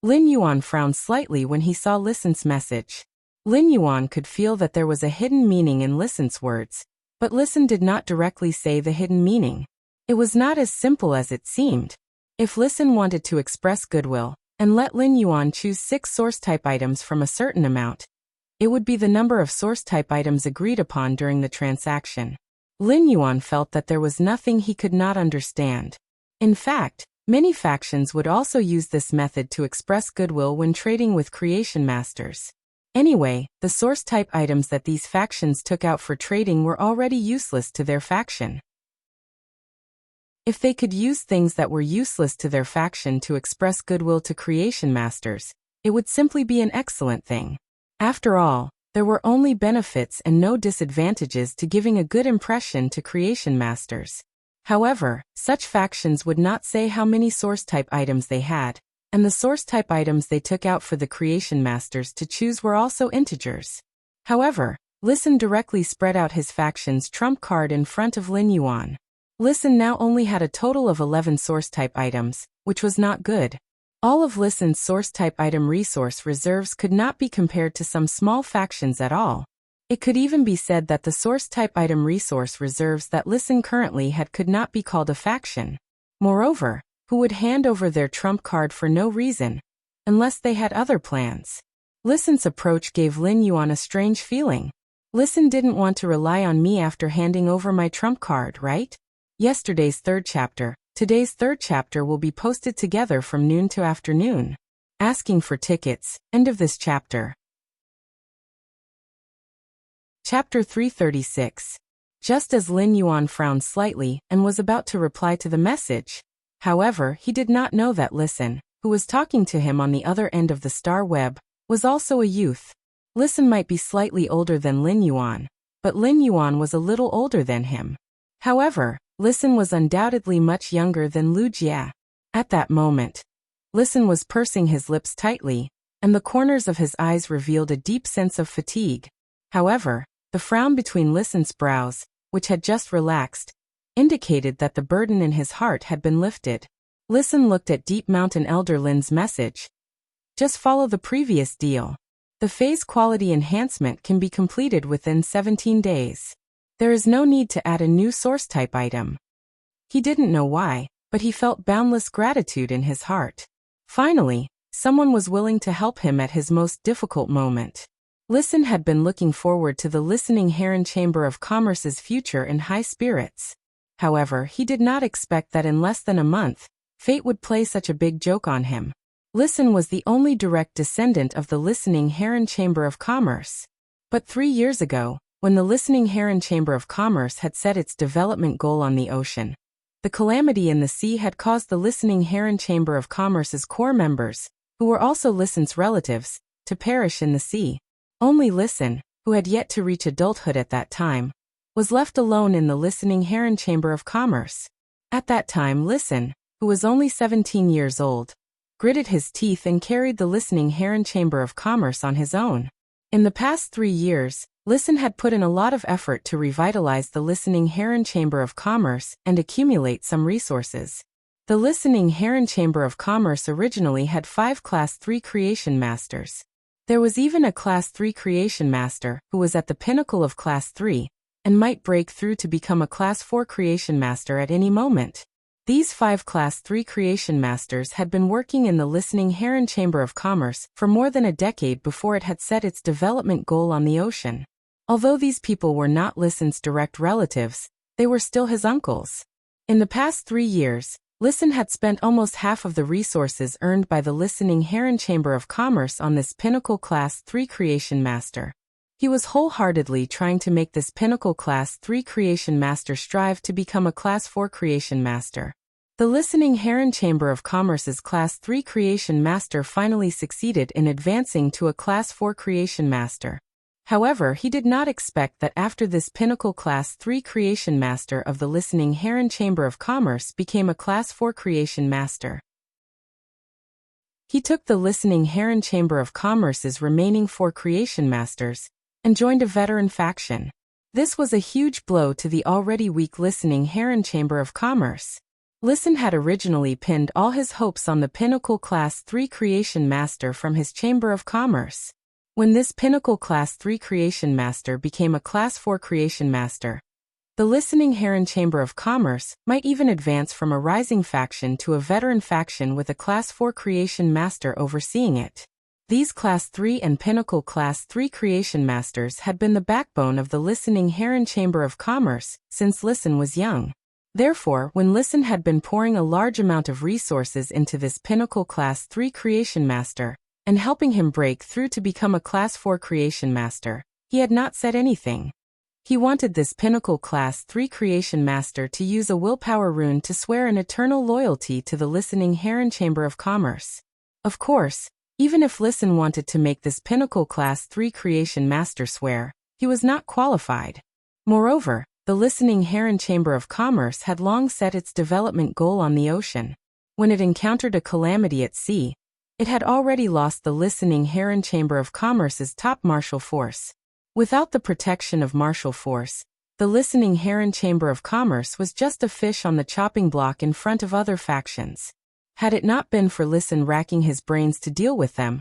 Lin Yuan frowned slightly when he saw Listen's message. Lin Yuan could feel that there was a hidden meaning in Listen's words, but Listen did not directly say the hidden meaning. It was not as simple as it seemed. If Listen wanted to express goodwill and let Lin Yuan choose 6 source type items from a certain amount, it would be the number of source type items agreed upon during the transaction. Lin Yuan felt that there was nothing he could not understand. In fact, many factions would also use this method to express goodwill when trading with creation masters. Anyway, the source type items that these factions took out for trading were already useless to their faction. If they could use things that were useless to their faction to express goodwill to creation masters, it would simply be an excellent thing. After all, there were only benefits and no disadvantages to giving a good impression to creation masters. However, such factions would not say how many source type items they had, and the source type items they took out for the creation masters to choose were also integers. However, Listen directly spread out his faction's trump card in front of Lin Yuan. Listen now only had a total of 11 source type items, which was not good. All of Listen's source type item resource reserves could not be compared to some small factions at all. It could even be said that the source type item resource reserves that Listen currently had could not be called a faction. Moreover, who would hand over their trump card for no reason, unless they had other plans? Listen's approach gave Lin Yuan a strange feeling. Listen didn't want to rely on me after handing over my trump card, right? Yesterday's 3rd chapter, today's 3rd chapter will be posted together from noon to afternoon. Asking for tickets, end of this chapter. Chapter 336. Just as Lin Yuan frowned slightly and was about to reply to the message. However, he did not know that Listen, who was talking to him on the other end of the star web, was also a youth. Listen might be slightly older than Lin Yuan, but Lin Yuan was a little older than him. However, Listen was undoubtedly much younger than Wuxia. At that moment, Listen was pursing his lips tightly, and the corners of his eyes revealed a deep sense of fatigue. However, the frown between Listen's brows, which had just relaxed, indicated that the burden in his heart had been lifted. Listen looked at Deep Mountain Elder Lin's message. Just follow the previous deal. The phase quality enhancement can be completed within 17 days. There is no need to add a new source type item. He didn't know why, but he felt boundless gratitude in his heart. Finally, someone was willing to help him at his most difficult moment. Listen had been looking forward to the Listening Heron Chamber of Commerce's future in high spirits. However, he did not expect that in less than a month, fate would play such a big joke on him. Listen was the only direct descendant of the Listening Heron Chamber of Commerce. But 3 years ago, when the Listening Heron Chamber of Commerce had set its development goal on the ocean, the calamity in the sea had caused the Listening Heron Chamber of Commerce's core members, who were also Listen's relatives, to perish in the sea. Only Listen, who had yet to reach adulthood at that time, was left alone in the Listening Heron Chamber of Commerce. At that time, Listen, who was only 17 years old, gritted his teeth and carried the Listening Heron Chamber of Commerce on his own. In the past 3 years, Listen had put in a lot of effort to revitalize the Listening Heron Chamber of Commerce and accumulate some resources. The Listening Heron Chamber of Commerce originally had 5 Class 3 Creation Masters. There was even a Class 3 Creation Master who was at the pinnacle of Class 3 and might break through to become a Class 4 Creation Master at any moment. These 5 Class 3 Creation Masters had been working in the Listening Heron Chamber of Commerce for more than a decade before it had set its development goal on the ocean. Although these people were not Listen's direct relatives, they were still his uncles. In the past 3 years, Listen had spent almost half of the resources earned by the Listening Heron Chamber of Commerce on this Pinnacle Class 3 Creation Master. He was wholeheartedly trying to make this Pinnacle Class 3 Creation Master strive to become a Class 4 Creation Master. The Listening Heron Chamber of Commerce's Class 3 Creation Master finally succeeded in advancing to a Class 4 Creation Master. However, he did not expect that after this Pinnacle Class 3 Creation Master of the Listening Heron Chamber of Commerce became a Class 4 Creation Master. He took the Listening Heron Chamber of Commerce's remaining 4 Creation Masters and joined a veteran faction. This was a huge blow to the already weak Listening Heron Chamber of Commerce. Listen had originally pinned all his hopes on the Pinnacle Class 3 Creation Master from his Chamber of Commerce. When this Pinnacle Class 3 Creation Master became a Class 4 Creation Master, the Listening Heron Chamber of Commerce might even advance from a rising faction to a veteran faction with a Class 4 Creation Master overseeing it. These Class 3 and Pinnacle Class 3 Creation Masters had been the backbone of the Listening Heron Chamber of Commerce since Listen was young. Therefore, when Listen had been pouring a large amount of resources into this Pinnacle Class 3 Creation Master, and helping him break through to become a Class 4 Creation Master, he had not said anything. He wanted this Pinnacle Class 3 Creation Master to use a willpower rune to swear an eternal loyalty to the Listening Heron Chamber of Commerce. Of course, even if Listen wanted to make this Pinnacle Class 3 Creation Master swear, he was not qualified. Moreover, the Listening Heron Chamber of Commerce had long set its development goal on the ocean. When it encountered a calamity at sea, it had already lost the Listening Heron Chamber of Commerce's top martial force. Without the protection of martial force, the Listening Heron Chamber of Commerce was just a fish on the chopping block in front of other factions. Had it not been for Listen racking his brains to deal with them,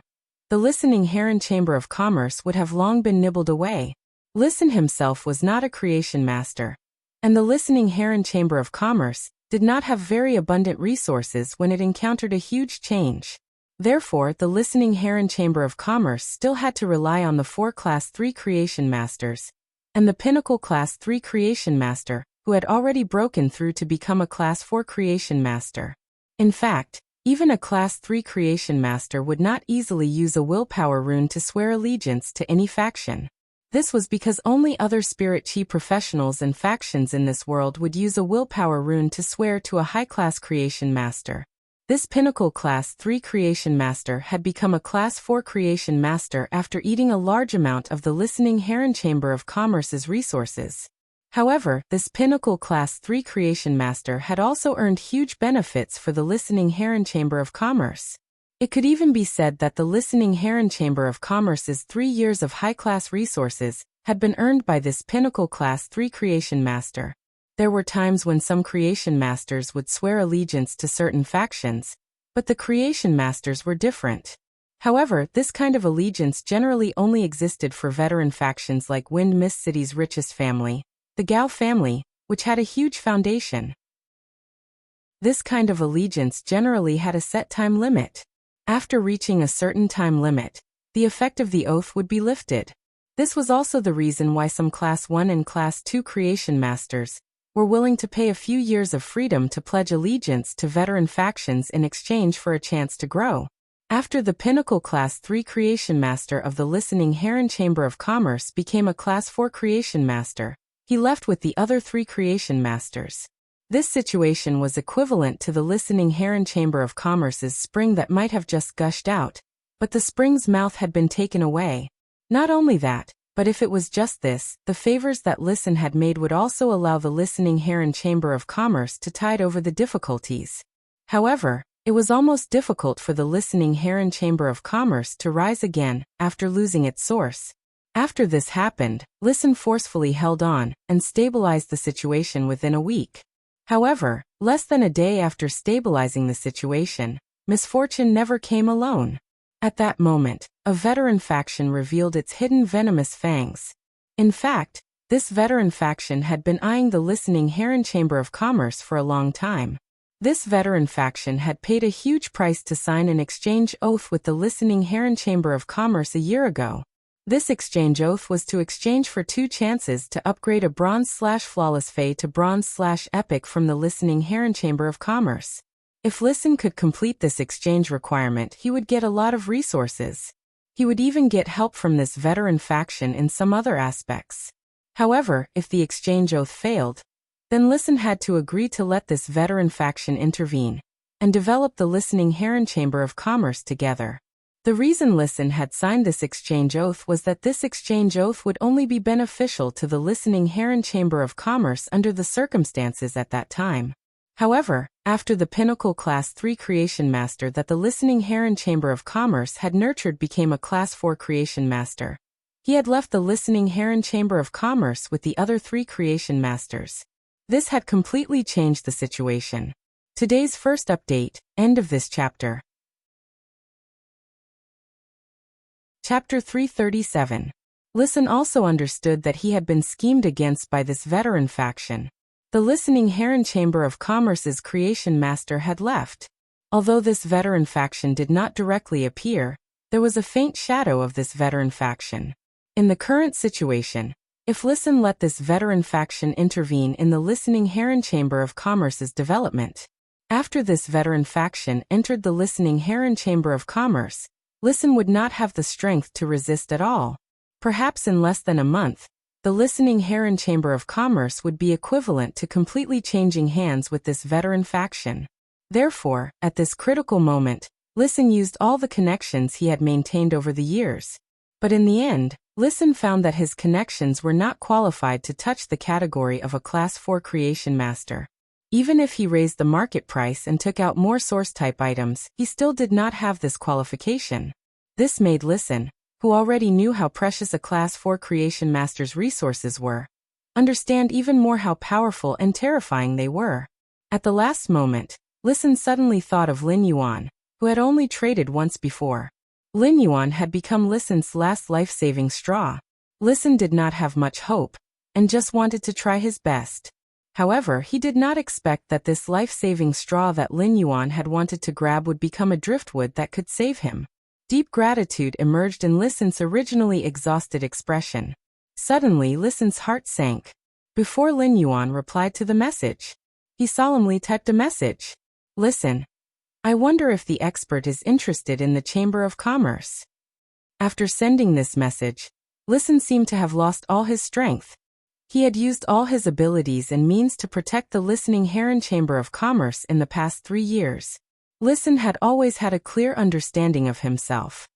the Listening Heron Chamber of Commerce would have long been nibbled away. Listen himself was not a creation master, and the Listening Heron Chamber of Commerce did not have very abundant resources when it encountered a huge change. Therefore, the Listening Heron Chamber of Commerce still had to rely on the 4 Class 3 Creation Masters, and the Pinnacle Class 3 Creation Master, who had already broken through to become a Class 4 Creation Master. In fact, even a Class 3 Creation Master would not easily use a willpower rune to swear allegiance to any faction. This was because only other Spirit Chi professionals and factions in this world would use a willpower rune to swear to a high-class Creation Master. This Pinnacle Class 3 Creation Master had become a Class 4 Creation Master after eating a large amount of the Listening Heron Chamber of Commerce's resources. However, this Pinnacle Class 3 Creation Master had also earned huge benefits for the Listening Heron Chamber of Commerce. It could even be said that the Listening Heron Chamber of Commerce's 3 years of high-class resources had been earned by this Pinnacle Class 3 Creation Master. There were times when some Creation Masters would swear allegiance to certain factions, but the Creation Masters were different. However, this kind of allegiance generally only existed for veteran factions like Wind Mist City's richest family, the Gao family, which had a huge foundation. This kind of allegiance generally had a set time limit. After reaching a certain time limit, the effect of the oath would be lifted. This was also the reason why some Class 1 and Class 2 Creation Masters were willing to pay a few years of freedom to pledge allegiance to veteran factions in exchange for a chance to grow. After the Pinnacle Class 3 Creation Master of the Listening Heron Chamber of Commerce became a Class 4 Creation Master, he left with the other 3 Creation Masters. This situation was equivalent to the Listening Heron Chamber of Commerce's spring that might have just gushed out, but the spring's mouth had been taken away. Not only that, but if it was just this, the favors that Listen had made would also allow the Listening Heron Chamber of Commerce to tide over the difficulties. However, it was almost difficult for the Listening Heron Chamber of Commerce to rise again after losing its source. After this happened, Listen forcefully held on and stabilized the situation within a week. However, less than a day after stabilizing the situation, misfortune never came alone. At that moment, a veteran faction revealed its hidden venomous fangs. In fact, this veteran faction had been eyeing the Listening Heron Chamber of Commerce for a long time. This veteran faction had paid a huge price to sign an exchange oath with the Listening Heron Chamber of Commerce a year ago. This exchange oath was to exchange for 2 chances to upgrade a Bronze/Flawless Fae to Bronze/Epic from the Listening Heron Chamber of Commerce. If Listen could complete this exchange requirement, he would get a lot of resources. He would even get help from this veteran faction in some other aspects. However, if the exchange oath failed, then Listen had to agree to let this veteran faction intervene and develop the Listening Heron Chamber of Commerce together. The reason Listen had signed this exchange oath was that this exchange oath would only be beneficial to the Listening Heron Chamber of Commerce under the circumstances at that time. However, after the Pinnacle Class 3 Creation Master that the Listening Heron Chamber of Commerce had nurtured became a Class 4 Creation Master, he had left the Listening Heron Chamber of Commerce with the other 3 Creation Masters. This had completely changed the situation. Today's first update, end of this chapter. Chapter 337. Listen also understood that he had been schemed against by this veteran faction. The Listening Heron Chamber of Commerce's Creation Master had left. Although this veteran faction did not directly appear, there was a faint shadow of this veteran faction. In the current situation, if Listen let this veteran faction intervene in the Listening Heron Chamber of Commerce's development, after this veteran faction entered the Listening Heron Chamber of Commerce, Listen would not have the strength to resist at all. Perhaps in less than a month, the Listening Heron Chamber of Commerce would be equivalent to completely changing hands with this veteran faction. Therefore, at this critical moment, Listen used all the connections he had maintained over the years. But in the end, Listen found that his connections were not qualified to touch the category of a Class 4 Creation Master. Even if he raised the market price and took out more source-type items, he still did not have this qualification. This made Listen, who already knew how precious a Class 4 Creation Master's resources were, understand even more how powerful and terrifying they were. At the last moment, Listen suddenly thought of Lin Yuan, who had only traded once before. Lin Yuan had become Listen's last life-saving straw. Listen did not have much hope, and just wanted to try his best. However, he did not expect that this life-saving straw that Lin Yuan had wanted to grab would become a driftwood that could save him. Deep gratitude emerged in Listen's originally exhausted expression. Suddenly, Listen's heart sank. Before Lin Yuan replied to the message, he solemnly typed a message. Listen. I wonder if the expert is interested in the Chamber of Commerce. After sending this message, Listen seemed to have lost all his strength. He had used all his abilities and means to protect the Listening Heron Chamber of Commerce in the past 3 years. Listen had always had a clear understanding of himself.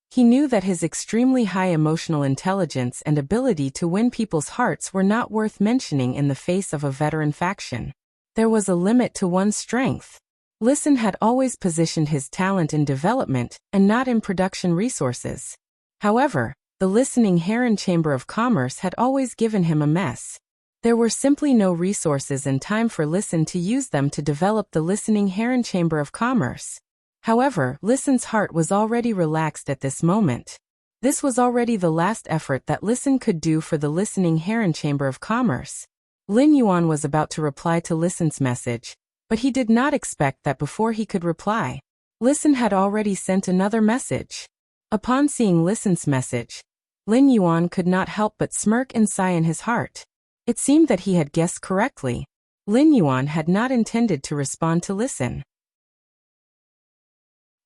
He knew that his extremely high emotional intelligence and ability to win people's hearts were not worth mentioning in the face of a veteran faction. There was a limit to one's strength. Listen had always positioned his talent in development and not in production resources. However, the Listening Heron Chamber of Commerce had always given him a mess. There were simply no resources and time for Listen to use them to develop the Listening Heron Chamber of Commerce. However, Listen's heart was already relaxed at this moment. This was already the last effort that Listen could do for the Listening Heron Chamber of Commerce. Lin Yuan was about to reply to Listen's message, but he did not expect that before he could reply, Listen had already sent another message. Upon seeing Listen's message, Lin Yuan could not help but smirk and sigh in his heart. It seemed that he had guessed correctly. Lin Yuan had not intended to respond to Listen.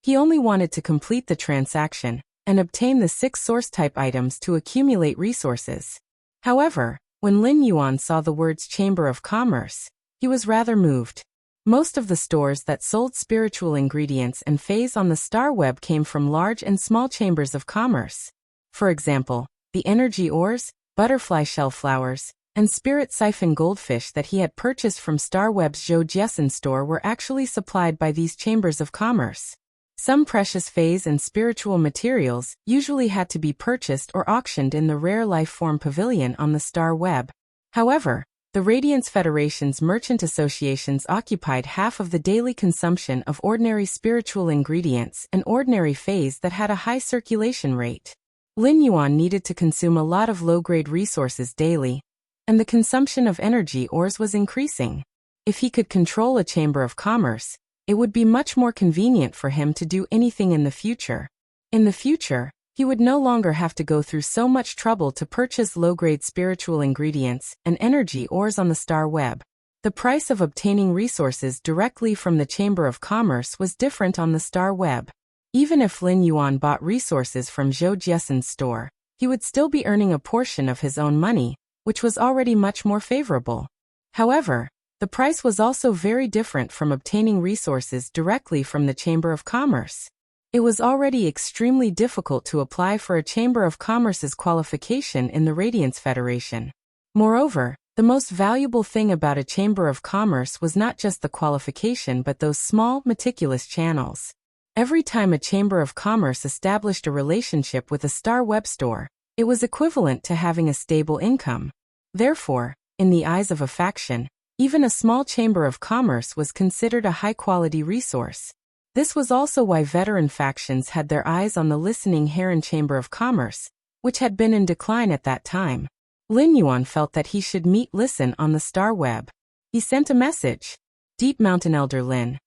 He only wanted to complete the transaction and obtain the 6 source-type items to accumulate resources. However, when Lin Yuan saw the words Chamber of Commerce, he was rather moved. Most of the stores that sold spiritual ingredients and phase on the star web came from large and small chambers of commerce. For example, the energy ores, butterfly shell flowers, and spirit siphon goldfish that he had purchased from Starweb's Zhou Jiasen store were actually supplied by these chambers of commerce. Some precious phase and spiritual materials usually had to be purchased or auctioned in the Rare Life Form Pavilion on the Star Web. However, the Radiance Federation's merchant associations occupied half of the daily consumption of ordinary spiritual ingredients and ordinary phase that had a high circulation rate. Lin Yuan needed to consume a lot of low-grade resources daily, and the consumption of energy ores was increasing. If he could control a chamber of commerce, it would be much more convenient for him to do anything in the future. In the future, he would no longer have to go through so much trouble to purchase low-grade spiritual ingredients and energy ores on the Star Web. The price of obtaining resources directly from the Chamber of Commerce was different on the Star Web. Even if Lin Yuan bought resources from Zhou Jiasen's store, he would still be earning a portion of his own money, which was already much more favorable. However, the price was also very different from obtaining resources directly from the Chamber of Commerce. It was already extremely difficult to apply for a Chamber of Commerce's qualification in the Radiance Federation. Moreover, the most valuable thing about a Chamber of Commerce was not just the qualification but those small, meticulous channels. Every time a Chamber of Commerce established a relationship with a Star Web store, it was equivalent to having a stable income. Therefore, in the eyes of a faction, even a small Chamber of Commerce was considered a high-quality resource. This was also why veteran factions had their eyes on the Listening Heron Chamber of Commerce, which had been in decline at that time. Lin Yuan felt that he should meet Listen on the Star Web. He sent a message. Deep Mountain Elder Lin.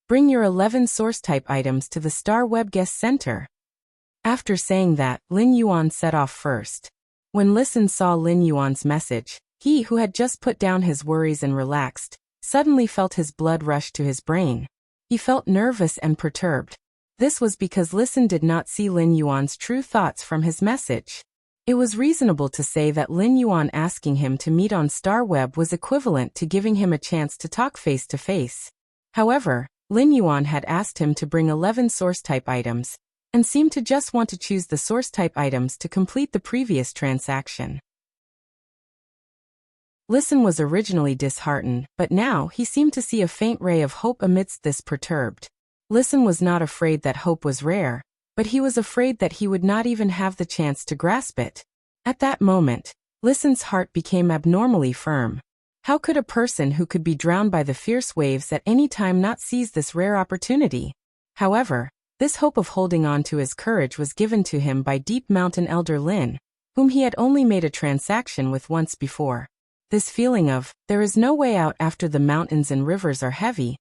Bring your 11 source-type items to the Star Web Guest Center. After saying that, Lin Yuan set off first. When Listen saw Lin Yuan's message, he who had just put down his worries and relaxed, suddenly felt his blood rush to his brain. He felt nervous and perturbed. This was because Listen did not see Lin Yuan's true thoughts from his message. It was reasonable to say that Lin Yuan asking him to meet on Star Web was equivalent to giving him a chance to talk face to face. However, Lin Yuan had asked him to bring 11 source-type items, and seemed to just want to choose the source-type items to complete the previous transaction. Listen was originally disheartened, but now he seemed to see a faint ray of hope amidst this perturbed. Listen was not afraid that hope was rare, but he was afraid that he would not even have the chance to grasp it. At that moment, Listen's heart became abnormally firm. How could a person who could be drowned by the fierce waves at any time not seize this rare opportunity? However, this hope of holding on to his courage was given to him by Deep Mountain Elder Lin, whom he had only made a transaction with once before. This feeling of, there is no way out after the mountains and rivers are heavy,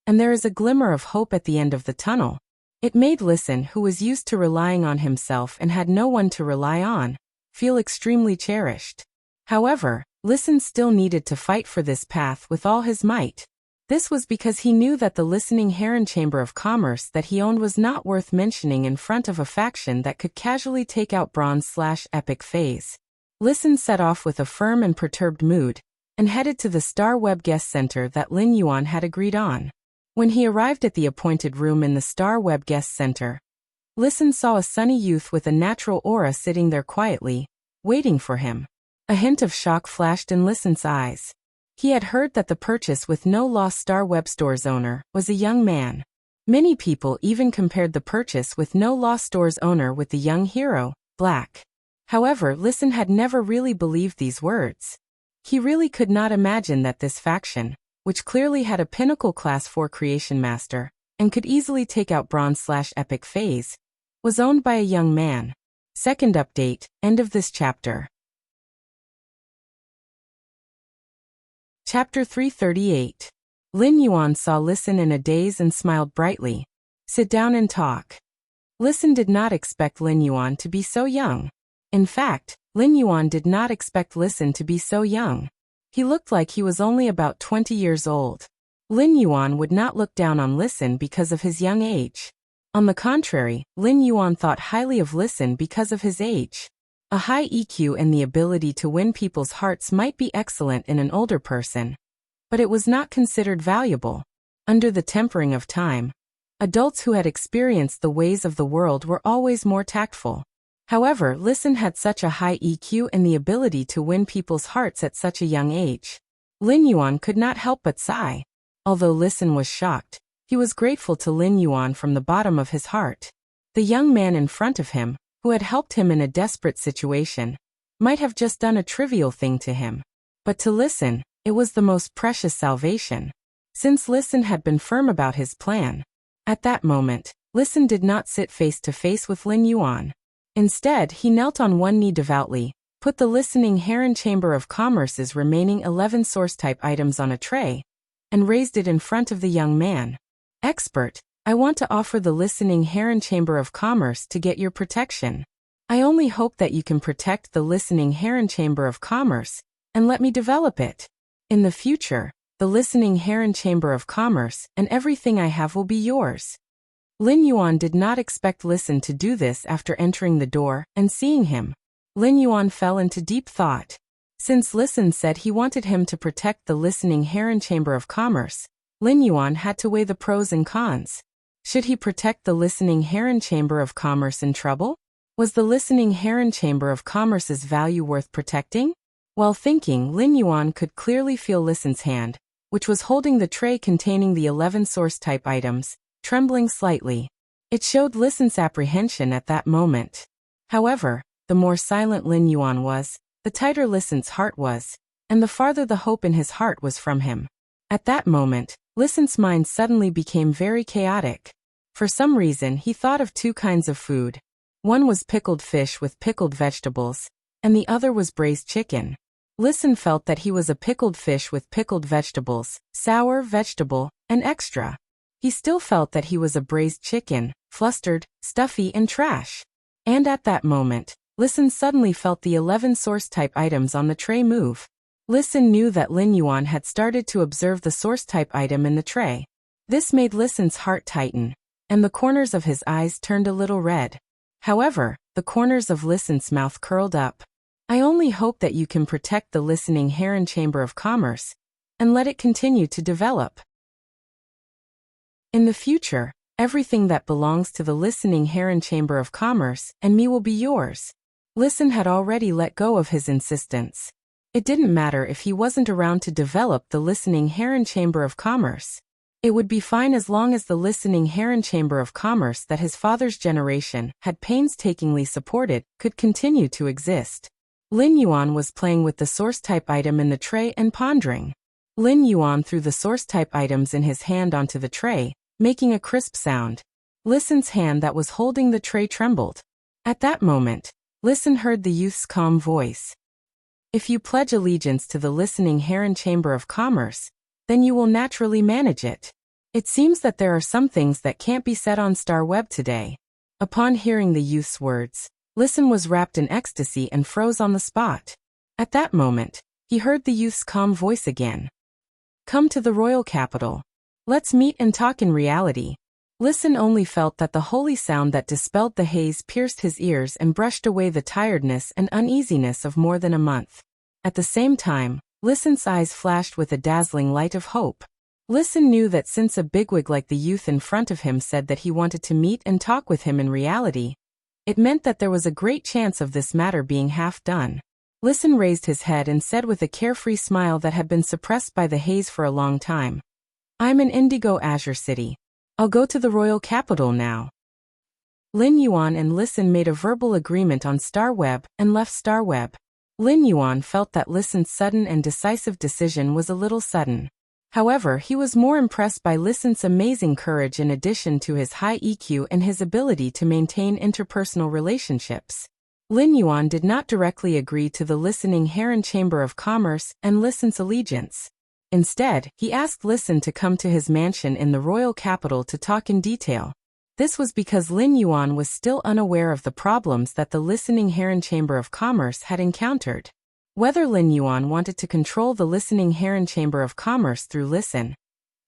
and there is a glimmer of hope at the end of the tunnel. It made Listen, who was used to relying on himself and had no one to rely on, feel extremely cherished. However, Listen still needed to fight for this path with all his might. This was because he knew that the Listening Heron Chamber of Commerce that he owned was not worth mentioning in front of a faction that could casually take out Bronze/Epic Phase. Listen set off with a firm and perturbed mood, and headed to the Star Web Guest Center that Lin Yuan had agreed on. When he arrived at the appointed room in the Star Web Guest Center, Listen saw a sunny youth with a natural aura sitting there quietly, waiting for him. A hint of shock flashed in Listen's eyes. He had heard that the purchase with no loss Star Web Store's owner was a young man. Many people even compared the purchase with no loss Store's owner with the young hero, Black. However, Listen had never really believed these words. He really could not imagine that this faction, which clearly had a pinnacle class 4 creation master, and could easily take out Bronze/Epic Phase, was owned by a young man. Second update, end of this chapter. Chapter 338. Lin Yuan saw Listen in a daze and smiled brightly. Sit down and talk. Listen did not expect Lin Yuan to be so young. In fact, Lin Yuan did not expect Listen to be so young. He looked like he was only about 20 years old. Lin Yuan would not look down on Listen because of his young age. On the contrary, Lin Yuan thought highly of Listen because of his age. A high EQ and the ability to win people's hearts might be excellent in an older person, but it was not considered valuable. Under the tempering of time, adults who had experienced the ways of the world were always more tactful. However, Listen had such a high EQ and the ability to win people's hearts at such a young age. Lin Yuan could not help but sigh. Although Listen was shocked, he was grateful to Lin Yuan from the bottom of his heart. The young man in front of him, who had helped him in a desperate situation, might have just done a trivial thing to him. But to Listen, it was the most precious salvation. Since Listen had been firm about his plan, at that moment, Listen did not sit face to face with Lin Yuan. Instead, he knelt on one knee devoutly, put the Listening Heron Chamber of Commerce's remaining 11 source-type items on a tray, and raised it in front of the young man. Expert, I want to offer the Listening Heron Chamber of Commerce to get your protection. I only hope that you can protect the Listening Heron Chamber of Commerce, and let me develop it. In the future, the listening heron chamber of commerce, and everything I have will be yours." Lin Yuan did not expect Listen to do this after entering the door and seeing him. Lin Yuan fell into deep thought. Since Listen said he wanted him to protect the listening heron chamber of commerce, Lin Yuan had to weigh the pros and cons. Should he protect the listening heron chamber of commerce in trouble? Was the listening heron chamber of commerce's value worth protecting? While thinking, Lin Yuan could clearly feel Listen's hand, which was holding the tray containing the 11 source-type items, trembling slightly. It showed Listen's apprehension at that moment. However, the more silent Lin Yuan was, the tighter Listen's heart was, and the farther the hope in his heart was from him. At that moment, Listen's mind suddenly became very chaotic. For some reason, he thought of two kinds of food. One was pickled fish with pickled vegetables, and the other was braised chicken. Listen felt that he was a pickled fish with pickled vegetables, sour vegetable, and extra. He still felt that he was a braised chicken, flustered, stuffy, and trash. And at that moment, Listen suddenly felt the 11 source-type items on the tray move. Listen knew that Lin Yuan had started to observe the source-type item in the tray. This made Listen's heart tighten, and the corners of his eyes turned a little red. However, the corners of Listen's mouth curled up. "I only hope that you can protect the listening heron chamber of commerce, and let it continue to develop. In the future, everything that belongs to the listening heron chamber of commerce and me will be yours." Listen had already let go of his insistence. It didn't matter if he wasn't around to develop the listening heron chamber of commerce. It would be fine as long as the listening heron chamber of commerce that his father's generation had painstakingly supported could continue to exist. Lin Yuan was playing with the source-type item in the tray and pondering. Lin Yuan threw the source-type items in his hand onto the tray, making a crisp sound. Listen's hand that was holding the tray trembled. At that moment, Listen heard the youth's calm voice. "If you pledge allegiance to the listening heron chamber of commerce, then you will naturally manage it. It seems that there are some things that can't be said on Star Web today." Upon hearing the youth's words, Listen was wrapped in ecstasy and froze on the spot. At that moment, he heard the youth's calm voice again. "Come to the royal capital. Let's meet and talk in reality." Listen only felt that the holy sound that dispelled the haze pierced his ears and brushed away the tiredness and uneasiness of more than a month. At the same time, Listen's eyes flashed with a dazzling light of hope. Listen knew that since a bigwig like the youth in front of him said that he wanted to meet and talk with him in reality, it meant that there was a great chance of this matter being half done. Listen raised his head and said with a carefree smile that had been suppressed by the haze for a long time, "I'm in Indigo Azure City. I'll go to the royal capital now." Lin Yuan and Listen made a verbal agreement on Star Web and left Star Web. Lin Yuan felt that Listen's sudden and decisive decision was a little sudden. However, he was more impressed by Listen's amazing courage in addition to his high EQ and his ability to maintain interpersonal relationships. Lin Yuan did not directly agree to the listening heron chamber of commerce and Listen's allegiance. Instead, he asked Listen to come to his mansion in the royal capital to talk in detail. This was because Lin Yuan was still unaware of the problems that the listening heron chamber of commerce had encountered. Whether Lin Yuan wanted to control the listening heron chamber of commerce through Listen,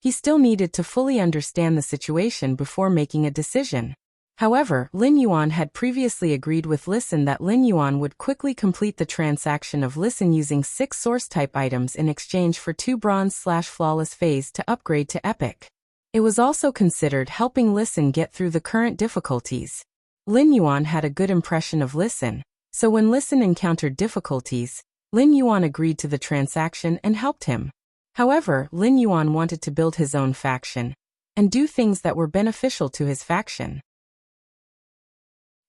he still needed to fully understand the situation before making a decision. However, Lin Yuan had previously agreed with Listen that Lin Yuan would quickly complete the transaction of Listen using 6 source-type items in exchange for 2 bronze/flawless phase to upgrade to epic. It was also considered helping Listen get through the current difficulties. Lin Yuan had a good impression of Listen, so when Listen encountered difficulties, Lin Yuan agreed to the transaction and helped him. However, Lin Yuan wanted to build his own faction and do things that were beneficial to his faction.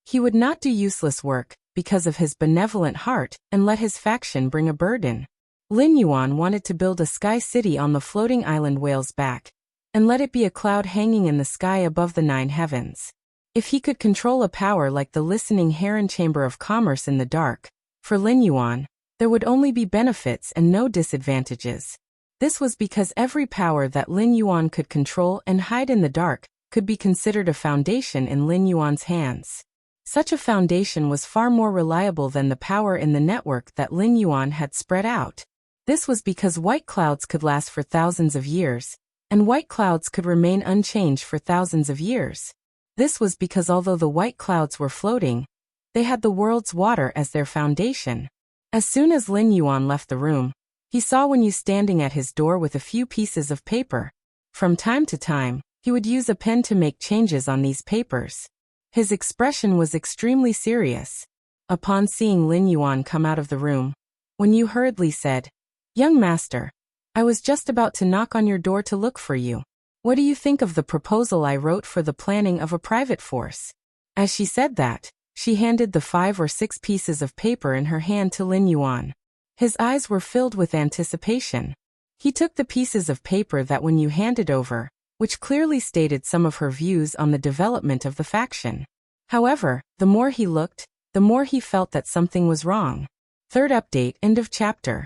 He would not do useless work because of his benevolent heart and let his faction bring a burden. Lin Yuan wanted to build a sky city on the floating island Whale's Back and let it be a cloud hanging in the sky above the 9 heavens. If he could control a power like the listening heron chamber of commerce in the dark, for Lin Yuan, there would only be benefits and no disadvantages. This was because every power that Lin Yuan could control and hide in the dark could be considered a foundation in Lin Yuan's hands. Such a foundation was far more reliable than the power in the network that Lin Yuan had spread out. This was because white clouds could last for thousands of years, and white clouds could remain unchanged for thousands of years. This was because although the white clouds were floating, they had the world's water as their foundation. As soon as Lin Yuan left the room, he saw Wen Yu standing at his door with a few pieces of paper. From time to time, he would use a pen to make changes on these papers. His expression was extremely serious. Upon seeing Lin Yuan come out of the room, Wen Yu hurriedly said, "Young master, I was just about to knock on your door to look for you. What do you think of the proposal I wrote for the planning of a private force?" As she said that, she handed the 5 or 6 pieces of paper in her hand to Lin Yuan. His eyes were filled with anticipation. He took the pieces of paper that Wen Yu handed over, which clearly stated some of her views on the development of the faction. However, the more he looked, the more he felt that something was wrong. Third update, end of chapter.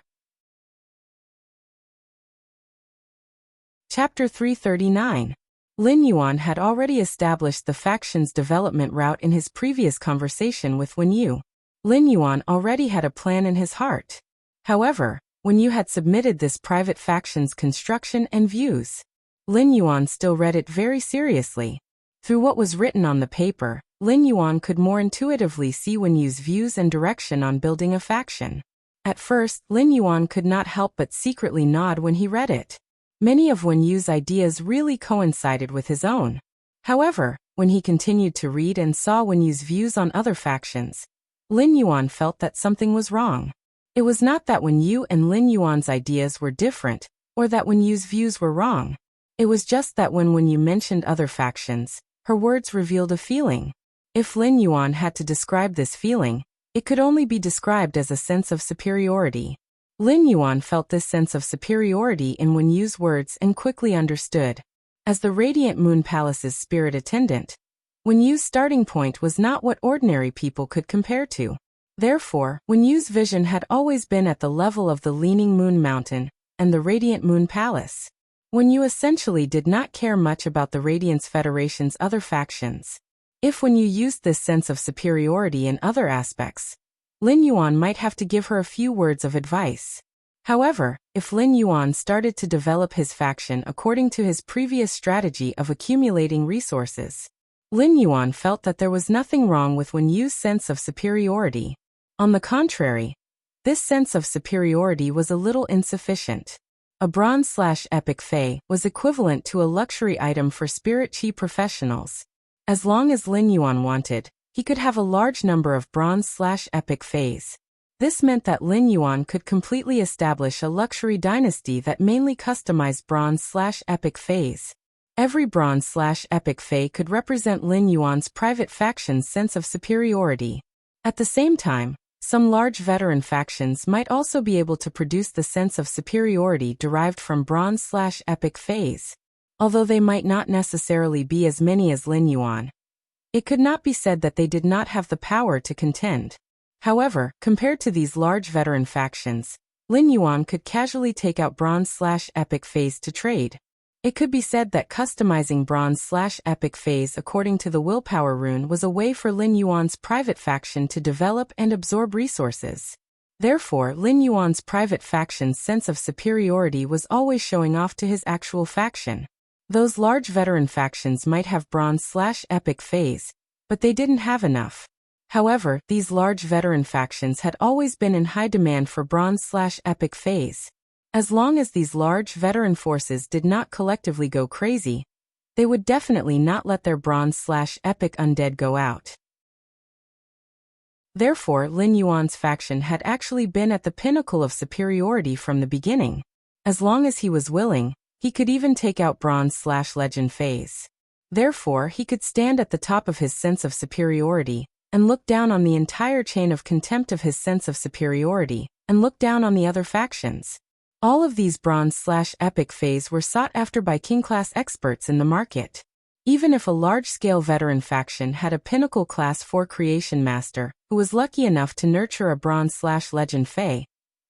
Chapter 339. Lin Yuan had already established the faction's development route in his previous conversation with Wen Yu. Lin Yuan already had a plan in his heart. However, Wen Yu had submitted this private faction's construction and views. Lin Yuan still read it very seriously. Through what was written on the paper, Lin Yuan could more intuitively see Wen Yu's views and direction on building a faction. At first, Lin Yuan could not help but secretly nod when he read it. Many of Wen Yu's ideas really coincided with his own. However, when he continued to read and saw Wen Yu's views on other factions, Lin Yuan felt that something was wrong. It was not that Wen Yu and Lin Yuan's ideas were different, or that Wen Yu's views were wrong. It was just that when Wen Yu mentioned other factions, her words revealed a feeling. If Lin Yuan had to describe this feeling, it could only be described as a sense of superiority. Lin Yuan felt this sense of superiority in Wen Yu's words and quickly understood. As the Radiant Moon Palace's spirit attendant, Wen Yu's starting point was not what ordinary people could compare to. Therefore, Wen Yu's vision had always been at the level of the Leaning Moon Mountain and the Radiant Moon Palace. Wen Yu essentially did not care much about the Radiance Federation's other factions. If Wen Yu used this sense of superiority in other aspects, Lin Yuan might have to give her a few words of advice. However, if Lin Yuan started to develop his faction according to his previous strategy of accumulating resources, Lin Yuan felt that there was nothing wrong with Wen Yu's sense of superiority. On the contrary, this sense of superiority was a little insufficient. A bronze/epic Fei was equivalent to a luxury item for spirit chi professionals. As long as Lin Yuan wanted, he could have a large number of bronze/epic Feis. This meant that Lin Yuan could completely establish a luxury dynasty that mainly customized bronze/epic Feis. Every bronze/epic Fei could represent Lin Yuan's private faction's sense of superiority. At the same time, some large veteran factions might also be able to produce the sense of superiority derived from bronze/epic Feis. Although they might not necessarily be as many as Lin Yuan, it could not be said that they did not have the power to contend. However, compared to these large veteran factions, Lin Yuan could casually take out bronze/epic Feis to trade. It could be said that customizing bronze/epic Feis according to the willpower rune was a way for Lin Yuan's private faction to develop and absorb resources. Therefore, Lin Yuan's private faction's sense of superiority was always showing off to his actual faction. Those large veteran factions might have bronze/epic Feis, but they didn't have enough. However, these large veteran factions had always been in high demand for bronze/epic Feis. As long as these large veteran forces did not collectively go crazy, they would definitely not let their bronze/epic undead go out. Therefore, Lin Yuan's faction had actually been at the pinnacle of superiority from the beginning. As long as he was willing, he could even take out bronze/legend Feis. Therefore, he could stand at the top of his sense of superiority, and look down on the entire chain of contempt of his sense of superiority, and look down on the other factions. All of these bronze/epic Feis were sought after by king-class experts in the market. Even if a large-scale veteran faction had a pinnacle class 4 creation master, who was lucky enough to nurture a bronze/legend Fei,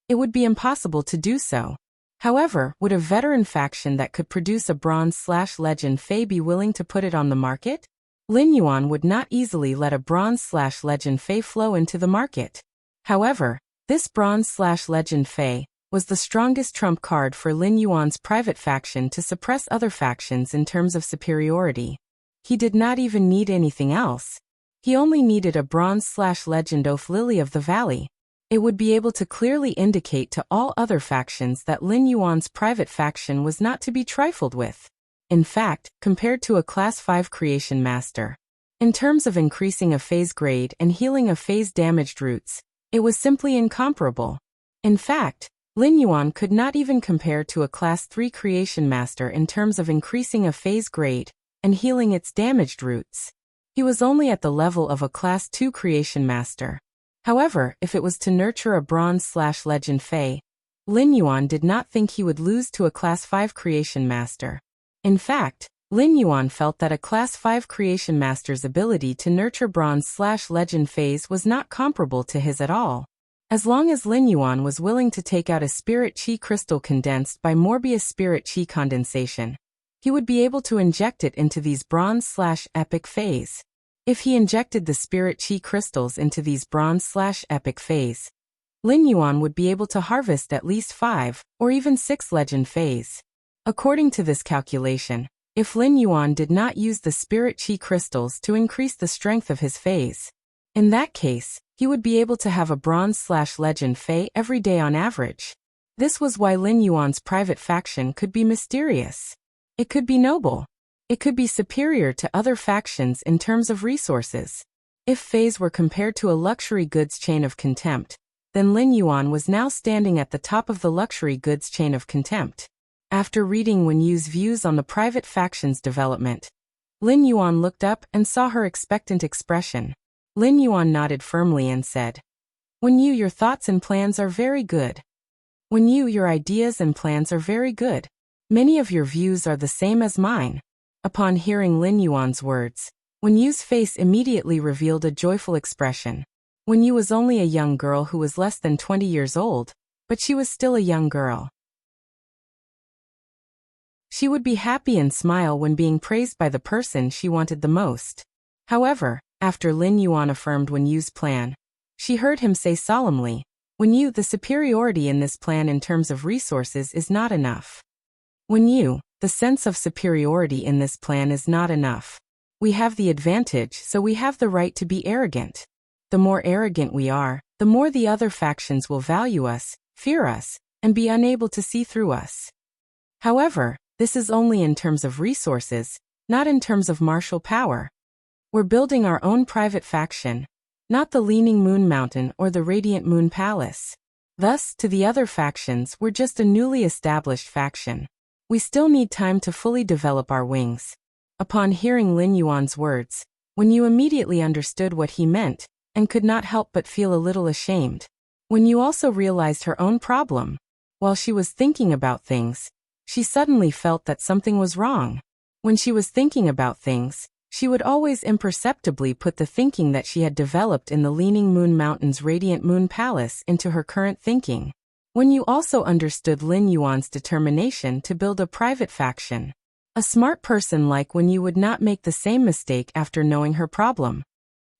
it would be impossible to do so. However, would a veteran faction that could produce a bronze/legend Fei be willing to put it on the market? Lin Yuan would not easily let a bronze/legend Fei flow into the market. However, this bronze/legend Fei, was the strongest trump card for Lin Yuan's private faction to suppress other factions in terms of superiority. He did not even need anything else. He only needed a bronze/legend oath Lily of the Valley. It would be able to clearly indicate to all other factions that Lin Yuan's private faction was not to be trifled with. In fact, compared to a Class 5 Creation Master, in terms of increasing a phase grade and healing a phase damaged roots, it was simply incomparable. In fact, Lin Yuan could not even compare to a Class 3 Creation Master in terms of increasing a phase grade and healing its damaged roots. He was only at the level of a Class 2 Creation Master. However, if it was to nurture a bronze/legend Fae, Lin Yuan did not think he would lose to a Class 5 Creation Master. In fact, Lin Yuan felt that a Class 5 Creation Master's ability to nurture bronze/legend phase was not comparable to his at all. As long as Lin Yuan was willing to take out a spirit chi crystal condensed by Morbius spirit chi condensation, he would be able to inject it into these bronze/epic phase. If he injected the spirit chi crystals into these bronze/epic phase, Lin Yuan would be able to harvest at least 5 or even 6 legend phase. According to this calculation, if Lin Yuan did not use the spirit chi crystals to increase the strength of his phase, in that case, he would be able to have a bronze/legend Fae every day on average. This was why Lin Yuan's private faction could be mysterious. It could be noble. It could be superior to other factions in terms of resources. If phase were compared to a luxury goods chain of contempt, then Lin Yuan was now standing at the top of the luxury goods chain of contempt. After reading Wen Yu's views on the private faction's development, Lin Yuan looked up and saw her expectant expression. Lin Yuan nodded firmly and said, "Wen Yu, your thoughts and plans are very good. Wen Yu, your ideas and plans are very good. Many of your views are the same as mine." Upon hearing Lin Yuan's words, Wen Yu's face immediately revealed a joyful expression. Wen Yu was only a young girl who was less than 20 years old, but she was still a young girl. She would be happy and smile when being praised by the person she wanted the most. However, after Lin Yuan affirmed Wen Yu's plan, she heard him say solemnly, "Wen Yu, the superiority in this plan in terms of resources is not enough. Wen Yu, the sense of superiority in this plan is not enough. We have the advantage, so we have the right to be arrogant. The more arrogant we are, the more the other factions will value us, fear us, and be unable to see through us. However, this is only in terms of resources, not in terms of martial power. We're building our own private faction, not the Leaning Moon Mountain or the Radiant Moon Palace. Thus, to the other factions, we're just a newly established faction. We still need time to fully develop our wings." Upon hearing Lin Yuan's words, Wen Yu immediately understood what he meant, and could not help but feel a little ashamed. Wen Yu also realized her own problem. While she was thinking about things, she suddenly felt that something was wrong. When she was thinking about things, she would always imperceptibly put the thinking that she had developed in the Leaning Moon Mountain's Radiant Moon Palace into her current thinking. Wen Yu also understood Lin Yuan's determination to build a private faction. A smart person like Wen Yu would not make the same mistake after knowing her problem.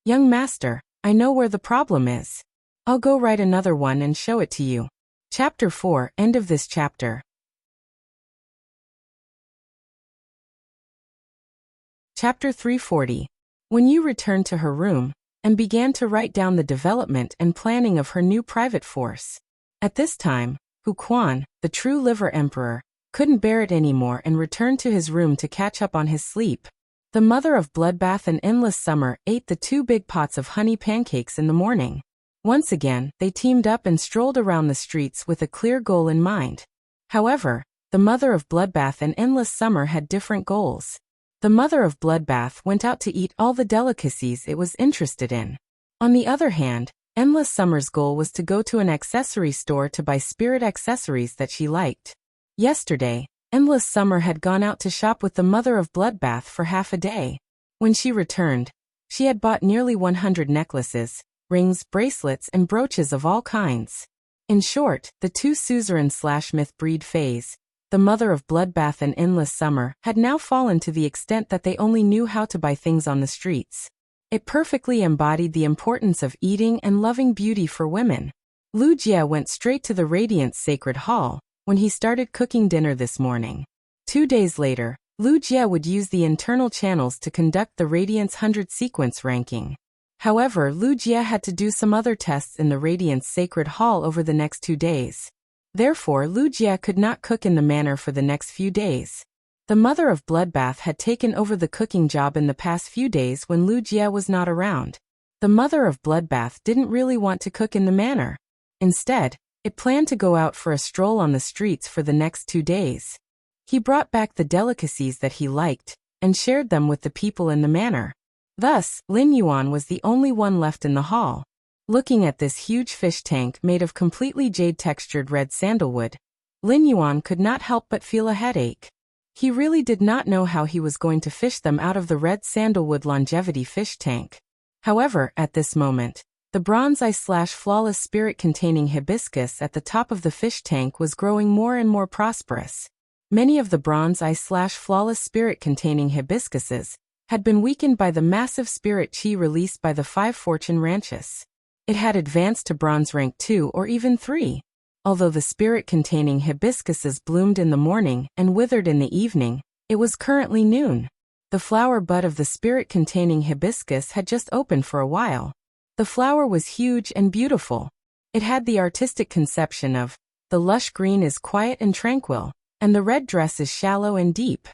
"Young master, I know where the problem is. I'll go write another one and show it to you." Chapter 4, end of this chapter. Chapter 340. Wen Yu returned to her room and began to write down the development and planning of her new private force. At this time, Hu Quan, the true liver emperor, couldn't bear it anymore and returned to his room to catch up on his sleep. The mother of Bloodbath and Endless Summer ate the 2 big pots of honey pancakes in the morning. Once again, they teamed up and strolled around the streets with a clear goal in mind. However, the mother of Bloodbath and Endless Summer had different goals. The mother of Bloodbath went out to eat all the delicacies it was interested in. On the other hand, Endless Summer's goal was to go to an accessory store to buy spirit accessories that she liked. Yesterday, Endless Summer had gone out to shop with the mother of Bloodbath for half a day. When she returned, she had bought nearly 100 necklaces, rings, bracelets, and brooches of all kinds. In short, the 2 suzerain/myth breed phase, the mother of Bloodbath and Endless Summer, had now fallen to the extent that they only knew how to buy things on the streets. It perfectly embodied the importance of eating and loving beauty for women. Wuxia went straight to the Radiant's sacred hall when he started cooking dinner this morning. 2 days later, Wuxia would use the internal channels to conduct the Radiant's 100 sequence ranking. However, Wuxia had to do some other tests in the Radiant's sacred hall over the next 2 days. Therefore, Wuxia could not cook in the manor for the next few days. The mother of Bloodbath had taken over the cooking job in the past few days when Wuxia was not around. The mother of Bloodbath didn't really want to cook in the manor. Instead, it planned to go out for a stroll on the streets for the next 2 days. He brought back the delicacies that he liked and shared them with the people in the manor. Thus, Lin Yuan was the only one left in the hall. Looking at this huge fish tank made of completely jade-textured red sandalwood, Lin Yuan could not help but feel a headache. He really did not know how he was going to fish them out of the red sandalwood longevity fish tank. However, at this moment, the bronze eye/flawless spirit containing hibiscus at the top of the fish tank was growing more and more prosperous. Many of the bronze eye/flawless spirit containing hibiscuses had been weakened by the massive spirit chi released by the 5 fortune ranches. It had advanced to bronze rank 2 or even 3. Although the spirit-containing hibiscuses bloomed in the morning and withered in the evening, it was currently noon. The flower bud of the spirit-containing hibiscus had just opened for a while. The flower was huge and beautiful. It had the artistic conception of, the lush green is quiet and tranquil, and the red dress is shallow and deep.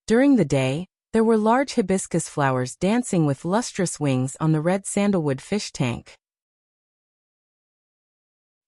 During the day, there were large hibiscus flowers dancing with lustrous wings on the red sandalwood fish tank.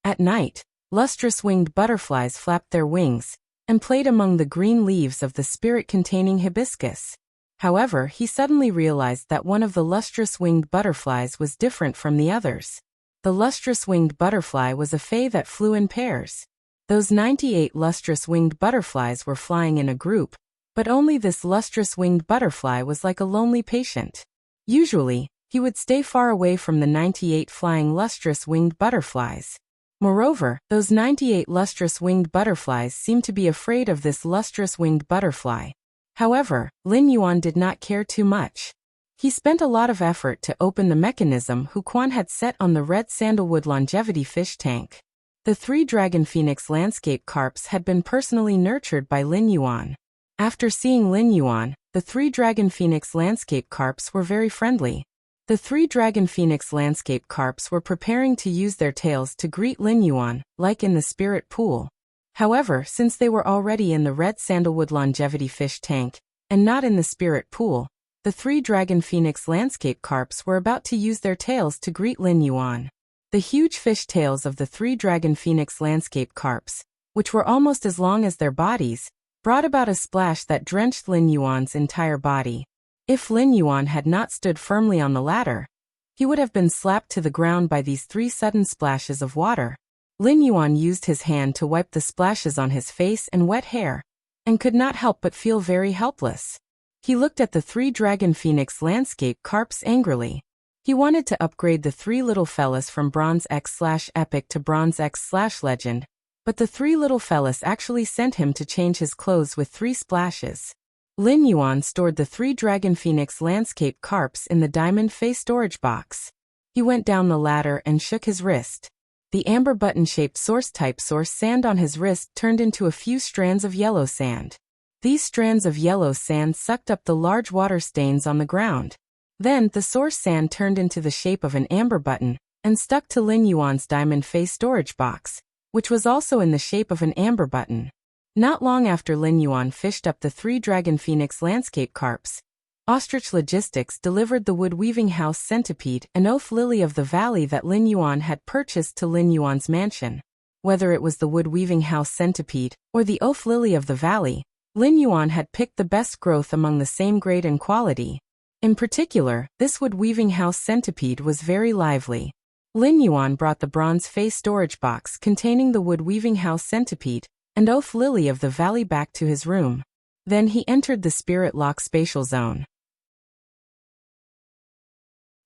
At night, lustrous-winged butterflies flapped their wings and played among the green leaves of the spirit-containing hibiscus. However, he suddenly realized that one of the lustrous-winged butterflies was different from the others. The lustrous-winged butterfly was a fae that flew in pairs. Those 98 lustrous-winged butterflies were flying in a group, but only this lustrous-winged butterfly was like a lonely patient. Usually, he would stay far away from the 98 flying lustrous-winged butterflies. Moreover, those 98 lustrous-winged butterflies seemed to be afraid of this lustrous-winged butterfly. However, Lin Yuan did not care too much. He spent a lot of effort to open the mechanism Hu Quan had set on the red sandalwood longevity fish tank. The 3 dragon phoenix landscape carps had been personally nurtured by Lin Yuan. After seeing Lin Yuan, the 3 dragon phoenix landscape carps were very friendly. The 3 dragon phoenix landscape carps were preparing to use their tails to greet Lin Yuan, like in the spirit pool. However, since they were already in the red sandalwood longevity fish tank, and not in the spirit pool, the 3 dragon phoenix landscape carps were about to use their tails to greet Lin Yuan. The huge fish tails of the 3 dragon phoenix landscape carps, which were almost as long as their bodies, brought about a splash that drenched Lin Yuan's entire body. If Lin Yuan had not stood firmly on the ladder, he would have been slapped to the ground by these 3 sudden splashes of water. Lin Yuan used his hand to wipe the splashes on his face and wet hair, and could not help but feel very helpless. He looked at the 3 dragon phoenix landscape carps angrily. He wanted to upgrade the 3 little fellas from Bronze X/Epic to Bronze X/Legend, but the 3 little fellas actually sent him to change his clothes with 3 splashes. Lin Yuan stored the 3 dragon phoenix landscape carps in the diamond face storage box. He went down the ladder and shook his wrist. The amber button-shaped source-type source sand on his wrist turned into a few strands of yellow sand. These strands of yellow sand sucked up the large water stains on the ground. Then, the source sand turned into the shape of an amber button and stuck to Lin Yuan's diamond face storage box, which was also in the shape of an amber button. Not long after Lin Yuan fished up the 3 dragon phoenix landscape carps, Ostrich Logistics delivered the wood weaving house centipede and oath lily of the valley that Lin Yuan had purchased to Lin Yuan's mansion. Whether it was the wood weaving house centipede or the oath lily of the valley, Lin Yuan had picked the best growth among the same grade and quality. In particular, this wood weaving house centipede was very lively. Lin Yuan brought the bronze face storage box containing the wood weaving house centipede and oath lily of the valley back to his room. Then he entered the Spirit Lock spatial zone.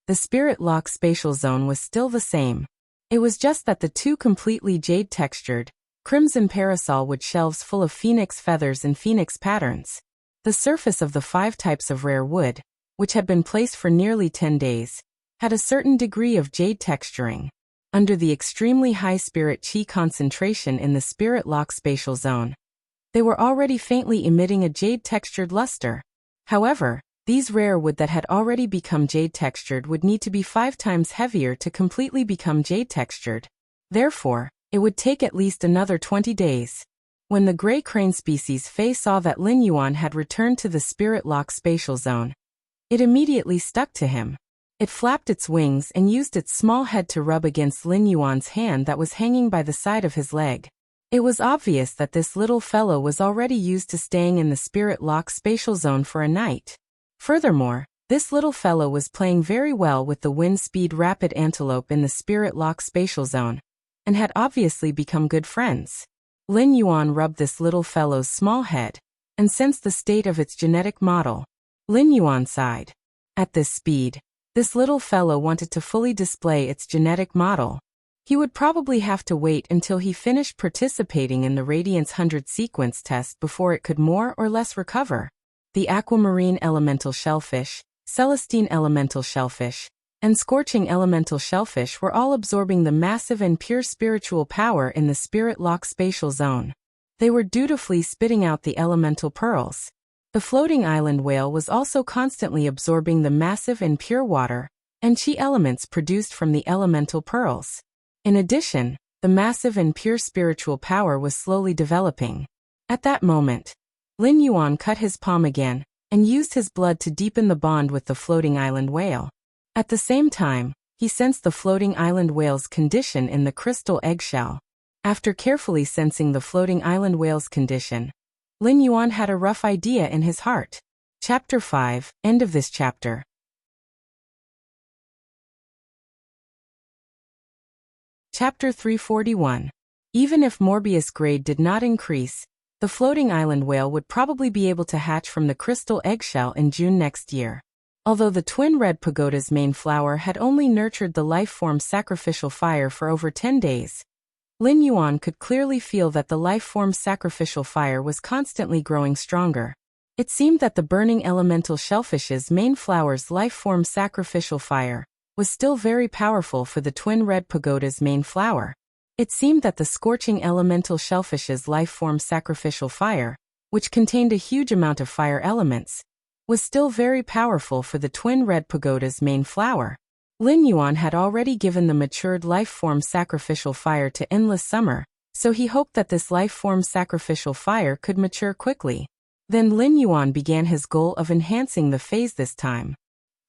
The Spirit Lock spatial zone was still the same. It was just that the 2 completely jade-textured, crimson parasol wood shelves full of phoenix feathers and phoenix patterns. The surface of the 5 types of rare wood, which had been placed for nearly 10 days, had a certain degree of jade texturing. under the extremely high spirit chi concentration in the spirit lock spatial zone. They were already faintly emitting a jade-textured luster. However, these rare wood that had already become jade-textured would need to be 5 times heavier to completely become jade-textured. Therefore, it would take at least another 20 days. When the gray crane species Fei saw that Lin Yuan had returned to the spirit lock spatial zone, it immediately stuck to him. It flapped its wings and used its small head to rub against Lin Yuan's hand that was hanging by the side of his leg. It was obvious that this little fellow was already used to staying in the spirit lock spatial zone for a night. Furthermore, this little fellow was playing very well with the wind speed rapid antelope in the spirit lock spatial zone, and had obviously become good friends. Lin Yuan rubbed this little fellow's small head, and sensed the state of its genetic model. Lin Yuan sighed. At this speed, this little fellow wanted to fully display its genetic model. He would probably have to wait until he finished participating in the Radiance 100 sequence test before it could more or less recover. The aquamarine elemental shellfish, celestine elemental shellfish, and scorching elemental shellfish were all absorbing the massive and pure spiritual power in the spirit lock spatial zone. They were dutifully spitting out the elemental pearls. The floating island whale was also constantly absorbing the massive and pure water and chi elements produced from the elemental pearls. In addition, the massive and pure spiritual power was slowly developing. At that moment, Lin Yuan cut his palm again and used his blood to deepen the bond with the floating island whale. At the same time, he sensed the floating island whale's condition in the crystal eggshell. After carefully sensing the floating island whale's condition, Lin Yuan had a rough idea in his heart. Chapter 5, end of this chapter. Chapter 341. Even if Morbius grade did not increase, the floating island whale would probably be able to hatch from the crystal eggshell in June next year. Although the twin red pagoda's main flower had only nurtured the life form sacrificial fire for over 10 days, Lin Yuan could clearly feel that the life form sacrificial fire was constantly growing stronger. It seemed that the burning elemental shellfish's main flower's life form sacrificial fire was still very powerful for the twin red pagoda's main flower. It seemed that the scorching elemental shellfish's life form sacrificial fire, which contained a huge amount of fire elements, was still very powerful for the twin red pagoda's main flower. Lin Yuan had already given the matured life form sacrificial fire to Endless Summer, so he hoped that this life form sacrificial fire could mature quickly. Then Lin Yuan began his goal of enhancing the phase this time.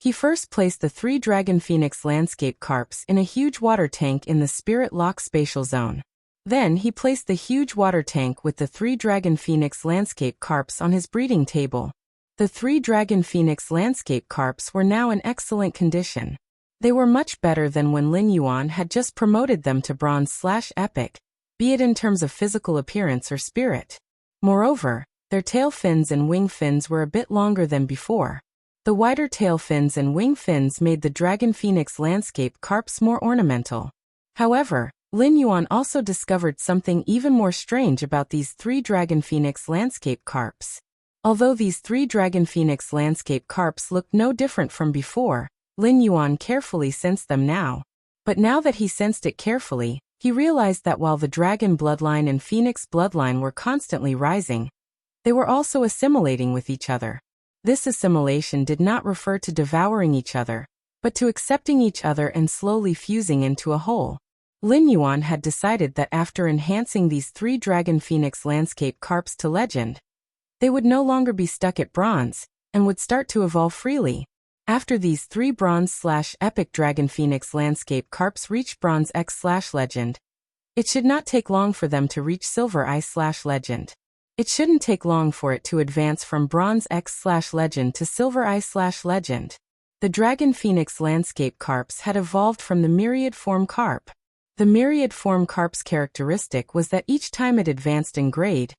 He first placed the 3 Dragon Phoenix landscape carps in a huge water tank in the Spirit Lock spatial zone. Then he placed the huge water tank with the 3 Dragon Phoenix landscape carps on his breeding table. The 3 Dragon Phoenix landscape carps were now in excellent condition. They were much better than when Lin Yuan had just promoted them to bronze/epic, be it in terms of physical appearance or spirit. Moreover, their tail fins and wing fins were a bit longer than before. The wider tail fins and wing fins made the Dragon Phoenix landscape carps more ornamental. However, Lin Yuan also discovered something even more strange about these 3 Dragon Phoenix landscape carps. Although these 3 Dragon Phoenix landscape carps looked no different from before, Lin Yuan carefully sensed them now. But now that he sensed it carefully, he realized that while the Dragon bloodline and Phoenix bloodline were constantly rising, they were also assimilating with each other. This assimilation did not refer to devouring each other, but to accepting each other and slowly fusing into a whole. Lin Yuan had decided that after enhancing these 3 Dragon Phoenix landscape carps to legend, they would no longer be stuck at bronze, and would start to evolve freely. After these 3 bronze/epic Dragon Phoenix landscape carps reached bronze X/legend, it should not take long for them to reach silver I/legend. It shouldn't take long for it to advance from bronze X/legend to silver I/legend. The Dragon Phoenix landscape carps had evolved from the myriad form carp. The myriad form carp's characteristic was that each time it advanced in grade,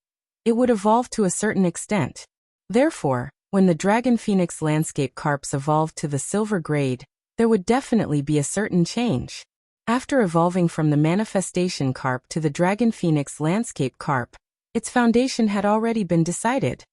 it would evolve to a certain extent. Therefore, when the Dragon Phoenix landscape carps evolved to the silver grade, there would definitely be a certain change. After evolving from the manifestation carp to the Dragon Phoenix landscape carp, its foundation had already been decided.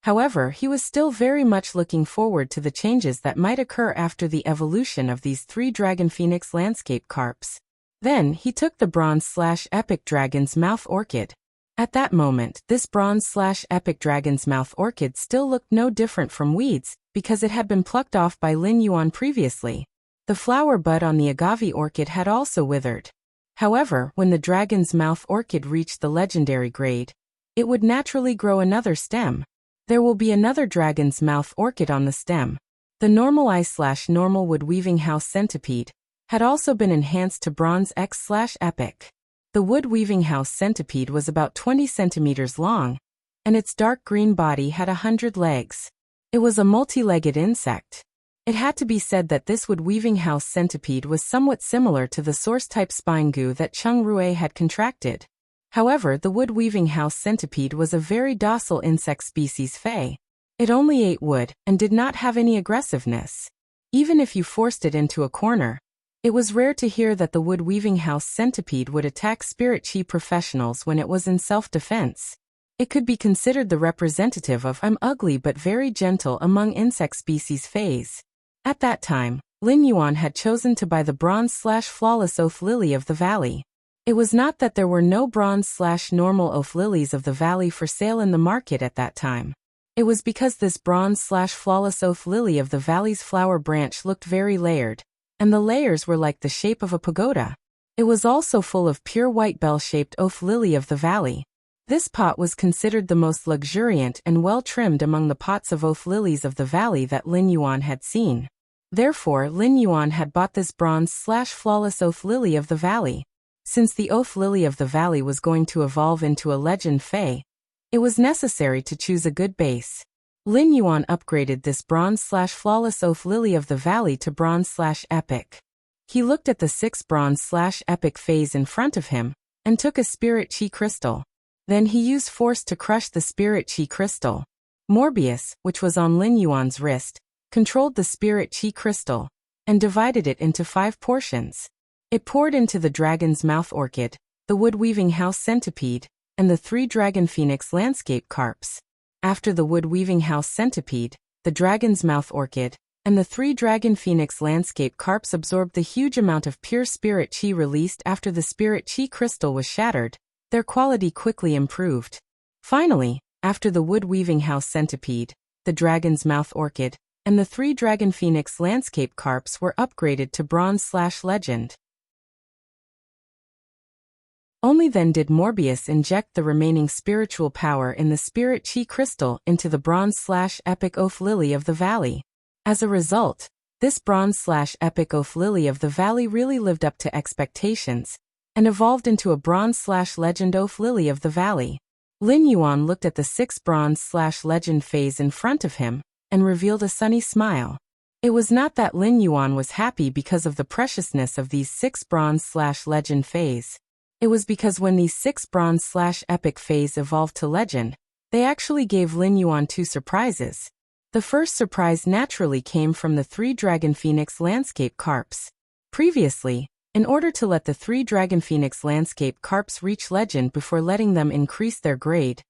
However, he was still very much looking forward to the changes that might occur after the evolution of these 3 Dragon Phoenix landscape carps. Then, he took the bronze/epic dragon's mouth orchid. At that moment, this bronze/epic dragon's mouth orchid still looked no different from weeds, because it had been plucked off by Lin Yuan previously. The flower bud on the agave orchid had also withered. However, when the dragon's mouth orchid reached the legendary grade, it would naturally grow another stem. There will be another dragon's mouth orchid on the stem. The normal eye/normal wood weaving house centipede had also been enhanced to bronze X/epic. The wood weaving house centipede was about 20 centimeters long, and its dark green body had 100 legs. It was a multi-legged insect. It had to be said that this wood weaving house centipede was somewhat similar to the source-type spine goo that Cheng Rui had contracted. However, the wood weaving house centipede was a very docile insect species Fei. It only ate wood and did not have any aggressiveness. Even if you forced it into a corner, it was rare to hear that the wood weaving house centipede would attack spirit chi professionals when it was in self-defense. It could be considered the representative of I'm ugly but very gentle among insect species Feis. At that time, Lin Yuan had chosen to buy the bronze/flawless oath lily of the valley. It was not that there were no bronze/normal oath lilies of the valley for sale in the market at that time. It was because this bronze/flawless oath lily of the valley's flower branch looked very layered, and the layers were like the shape of a pagoda. It was also full of pure white bell-shaped oath lily of the valley. This pot was considered the most luxuriant and well-trimmed among the pots of oath lilies of the valley that Lin Yuan had seen. Therefore, Lin Yuan had bought this bronze/flawless oath lily of the valley. Since the oath lily of the valley was going to evolve into a legend Fei, it was necessary to choose a good base. Lin Yuan upgraded this bronze/flawless oath lily of the valley to bronze/epic. He looked at the 6 bronze/epic Feis in front of him, and took a spirit chi crystal. Then he used force to crush the spirit chi crystal. Morbius, which was on Lin Yuan's wrist, controlled the spirit chi crystal, and divided it into 5 portions. It poured into the dragon's mouth orchid, the wood weaving house centipede, and the 3 dragon phoenix landscape carps. After the wood weaving house centipede, the dragon's mouth orchid, and the 3 dragon phoenix landscape carps absorbed the huge amount of pure spirit chi released after the spirit chi crystal was shattered. Their quality quickly improved. Finally, after the wood weaving house centipede, the dragon's mouth orchid, and the 3 dragon phoenix landscape carps were upgraded to bronze/legend. Only then did Morbius inject the remaining spiritual power in the spirit chi crystal into the bronze/epic oath lily of the valley. As a result, this bronze/epic oath lily of the valley really lived up to expectations, and evolved into a bronze/legend oath lily of the valley. Lin Yuan looked at the 6 bronze/legend Feis in front of him, and revealed a sunny smile. It was not that Lin Yuan was happy because of the preciousness of these 6 bronze/legend Feis. It was because when these 6 bronze/epic Feis evolved to legend, they actually gave Lin Yuan 2 surprises. The first surprise naturally came from the 3 dragon phoenix landscape carps. Previously, in order to let the 3 dragon phoenix landscape carps reach legend before letting them increase their grade,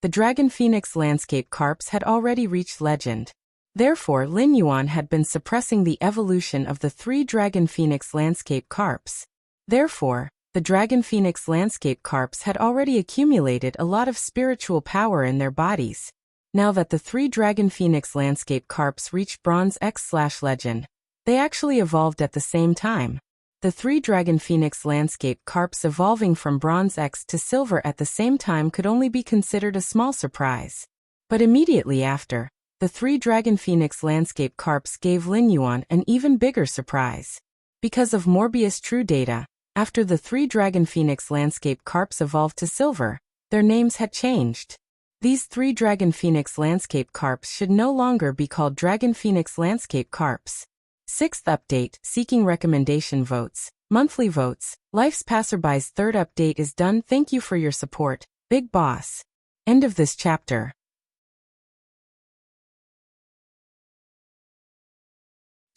the dragon phoenix landscape carps had already reached legend. Therefore, Lin Yuan had been suppressing the evolution of the 3 dragon phoenix landscape carps. Therefore, the dragon phoenix landscape carps had already accumulated a lot of spiritual power in their bodies. Now that the 3 dragon phoenix landscape carps reached bronze X/legend, they actually evolved at the same time. The 3 dragon phoenix landscape carps evolving from bronze X to silver at the same time could only be considered a small surprise. But immediately after, the 3 dragon phoenix landscape carps gave Lin Yuan an even bigger surprise. Because of Morbius true data, after the 3 dragon phoenix landscape carps evolved to silver, their names had changed. These 3 dragon phoenix landscape carps should no longer be called dragon phoenix landscape carps. 6th update, seeking recommendation votes, monthly votes, Life's Passerby's 3rd update is done. Thank you for your support, Big Boss. End of this chapter.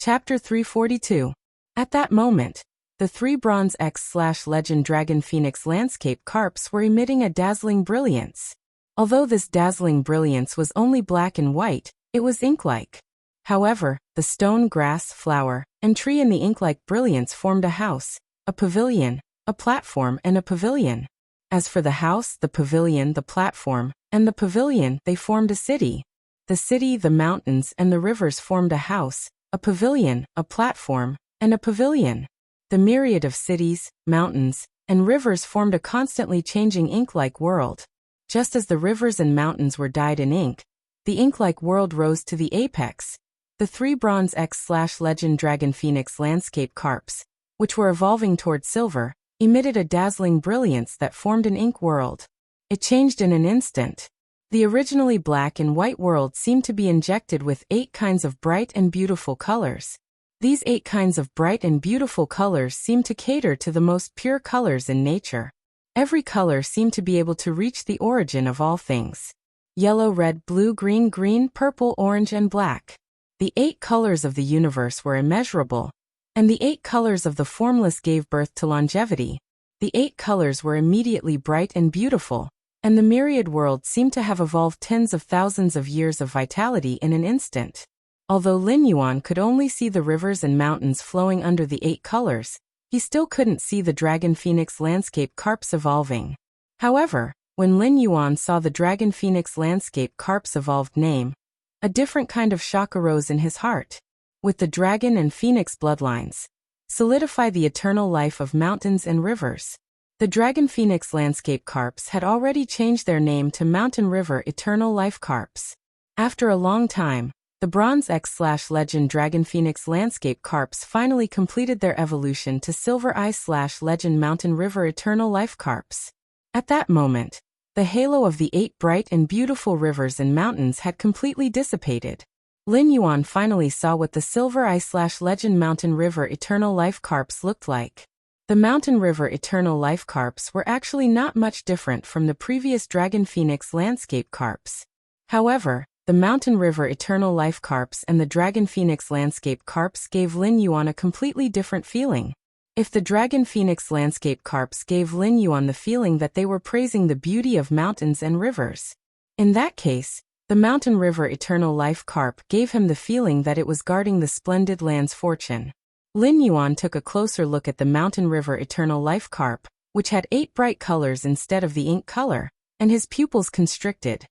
Chapter 342. At that moment, the 3 bronze X/legend dragon phoenix landscape carps were emitting a dazzling brilliance. Although this dazzling brilliance was only black and white, it was ink-like. However, the stone, grass, flower, and tree in the ink-like brilliance formed a house, a pavilion, a platform, and a pavilion. As for the house, the pavilion, the platform, and the pavilion, they formed a city. The city, the mountains, and the rivers formed a house, a pavilion, a platform, and a pavilion. The myriad of cities, mountains, and rivers formed a constantly changing ink-like world. Just as the rivers and mountains were dyed in ink, the ink-like world rose to the apex. The three Bronze X/Legend Dragon Phoenix landscape carps, which were evolving toward silver, emitted a dazzling brilliance that formed an ink world. It changed in an instant. The originally black and white world seemed to be injected with 8 kinds of bright and beautiful colors. These 8 kinds of bright and beautiful colors seemed to cater to the most pure colors in nature. Every color seemed to be able to reach the origin of all things. Yellow, red, blue, green, purple, orange, and black. The 8 colors of the universe were immeasurable, and the 8 colors of the formless gave birth to longevity. The 8 colors were immediately bright and beautiful, and the myriad world seemed to have evolved tens of thousands of years of vitality in an instant. Although Lin Yuan could only see the rivers and mountains flowing under the 8 colors, he still couldn't see the Dragon Phoenix landscape carps evolving. However, when Lin Yuan saw the Dragon Phoenix landscape carps evolved name, a different kind of shock arose in his heart. With the dragon and phoenix bloodlines, solidify the eternal life of mountains and rivers. The Dragon Phoenix landscape carps had already changed their name to Mountain River Eternal Life Carps. After a long time, the Bronze X/Legend Dragon Phoenix landscape carps finally completed their evolution to Silver I/Legend Mountain River Eternal Life Carps. At that moment, the halo of the 8 bright and beautiful rivers and mountains had completely dissipated. Lin Yuan finally saw what the Silver I/Legend Mountain River Eternal Life Carps looked like. The Mountain River Eternal Life Carps were actually not much different from the previous Dragon Phoenix landscape carps. However, the Mountain River Eternal Life Carps and the Dragon Phoenix landscape carps gave Lin Yuan a completely different feeling. If the Dragon Phoenix landscape carps gave Lin Yuan the feeling that they were praising the beauty of mountains and rivers, in that case, the Mountain River Eternal Life Carp gave him the feeling that it was guarding the splendid land's fortune. Lin Yuan took a closer look at the Mountain River Eternal Life Carp, which had 8 bright colors instead of the ink color, and his pupils constricted.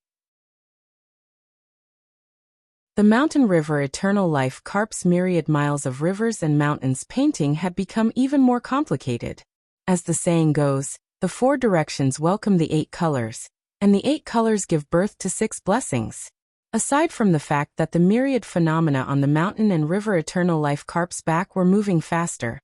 The Mountain River Eternal Life Carp's myriad miles of rivers and mountains painting had become even more complicated. As the saying goes, the 4 directions welcome the 8 colors, and the 8 colors give birth to 6 blessings. Aside from the fact that the myriad phenomena on the Mountain and River Eternal Life Carp's back were moving faster,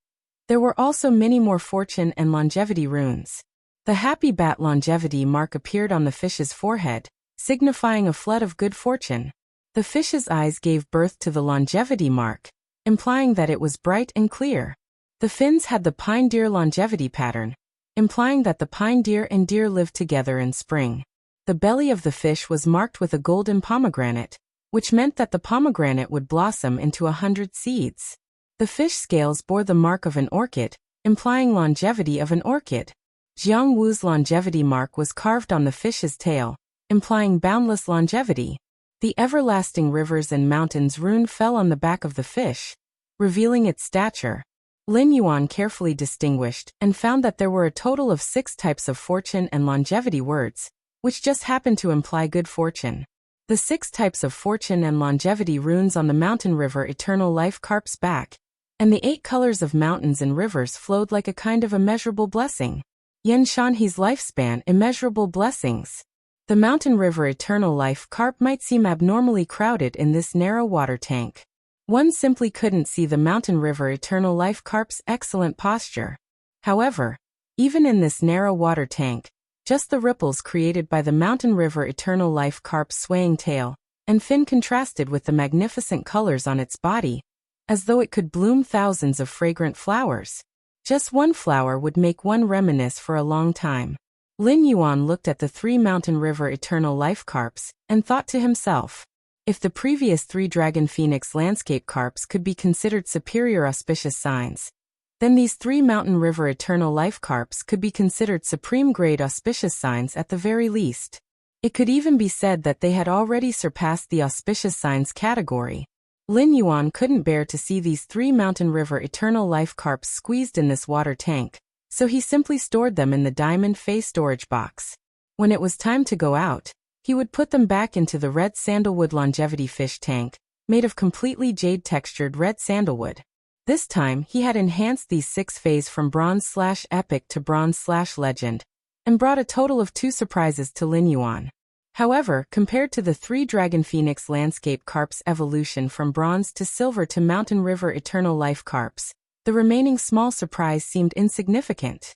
there were also many more fortune and longevity runes. The Happy Bat longevity mark appeared on the fish's forehead, signifying a flood of good fortune. The fish's eyes gave birth to the longevity mark, implying that it was bright and clear. The fins had the pine deer longevity pattern, implying that the pine deer and deer lived together in spring. The belly of the fish was marked with a golden pomegranate, which meant that the pomegranate would blossom into 100 seeds. The fish scales bore the mark of an orchid, implying longevity of an orchid. Jiang Wu's longevity mark was carved on the fish's tail, implying boundless longevity. The everlasting rivers and mountains rune fell on the back of the fish, revealing its stature. Lin Yuan carefully distinguished and found that there were a total of 6 types of fortune and longevity words, which just happened to imply good fortune. The 6 types of fortune and longevity runes on the Mountain River Eternal Life Carp's back, and the 8 colors of mountains and rivers flowed like a kind of immeasurable blessing. Yan Shanhe's lifespan, immeasurable blessings. The Mountain River Eternal Life Carp might seem abnormally crowded in this narrow water tank. One simply couldn't see the Mountain River Eternal Life Carp's excellent posture. However, even in this narrow water tank, just the ripples created by the Mountain River Eternal Life Carp's swaying tail and fin contrasted with the magnificent colors on its body, as though it could bloom thousands of fragrant flowers. Just one flower would make one reminisce for a long time. Lin Yuan looked at the 3 Mountain River Eternal Life Carps and thought to himself, if the previous 3 Dragon Phoenix landscape carps could be considered superior auspicious signs, then these 3 Mountain River Eternal Life Carps could be considered supreme grade auspicious signs at the very least. It could even be said that they had already surpassed the auspicious signs category. Lin Yuan couldn't bear to see these 3 Mountain River Eternal Life carps squeezed in this water tank, so he simply stored them in the diamond face storage box. When it was time to go out, he would put them back into the red sandalwood longevity fish tank, made of completely jade-textured red sandalwood. This time, he had enhanced these 6 phase from bronze/epic to bronze/legend, and brought a total of 2 surprises to Lin Yuan. However, compared to the 3 Dragon Phoenix Landscape Carps evolution from bronze to silver to Mountain River Eternal Life Carps, the remaining small surprise seemed insignificant.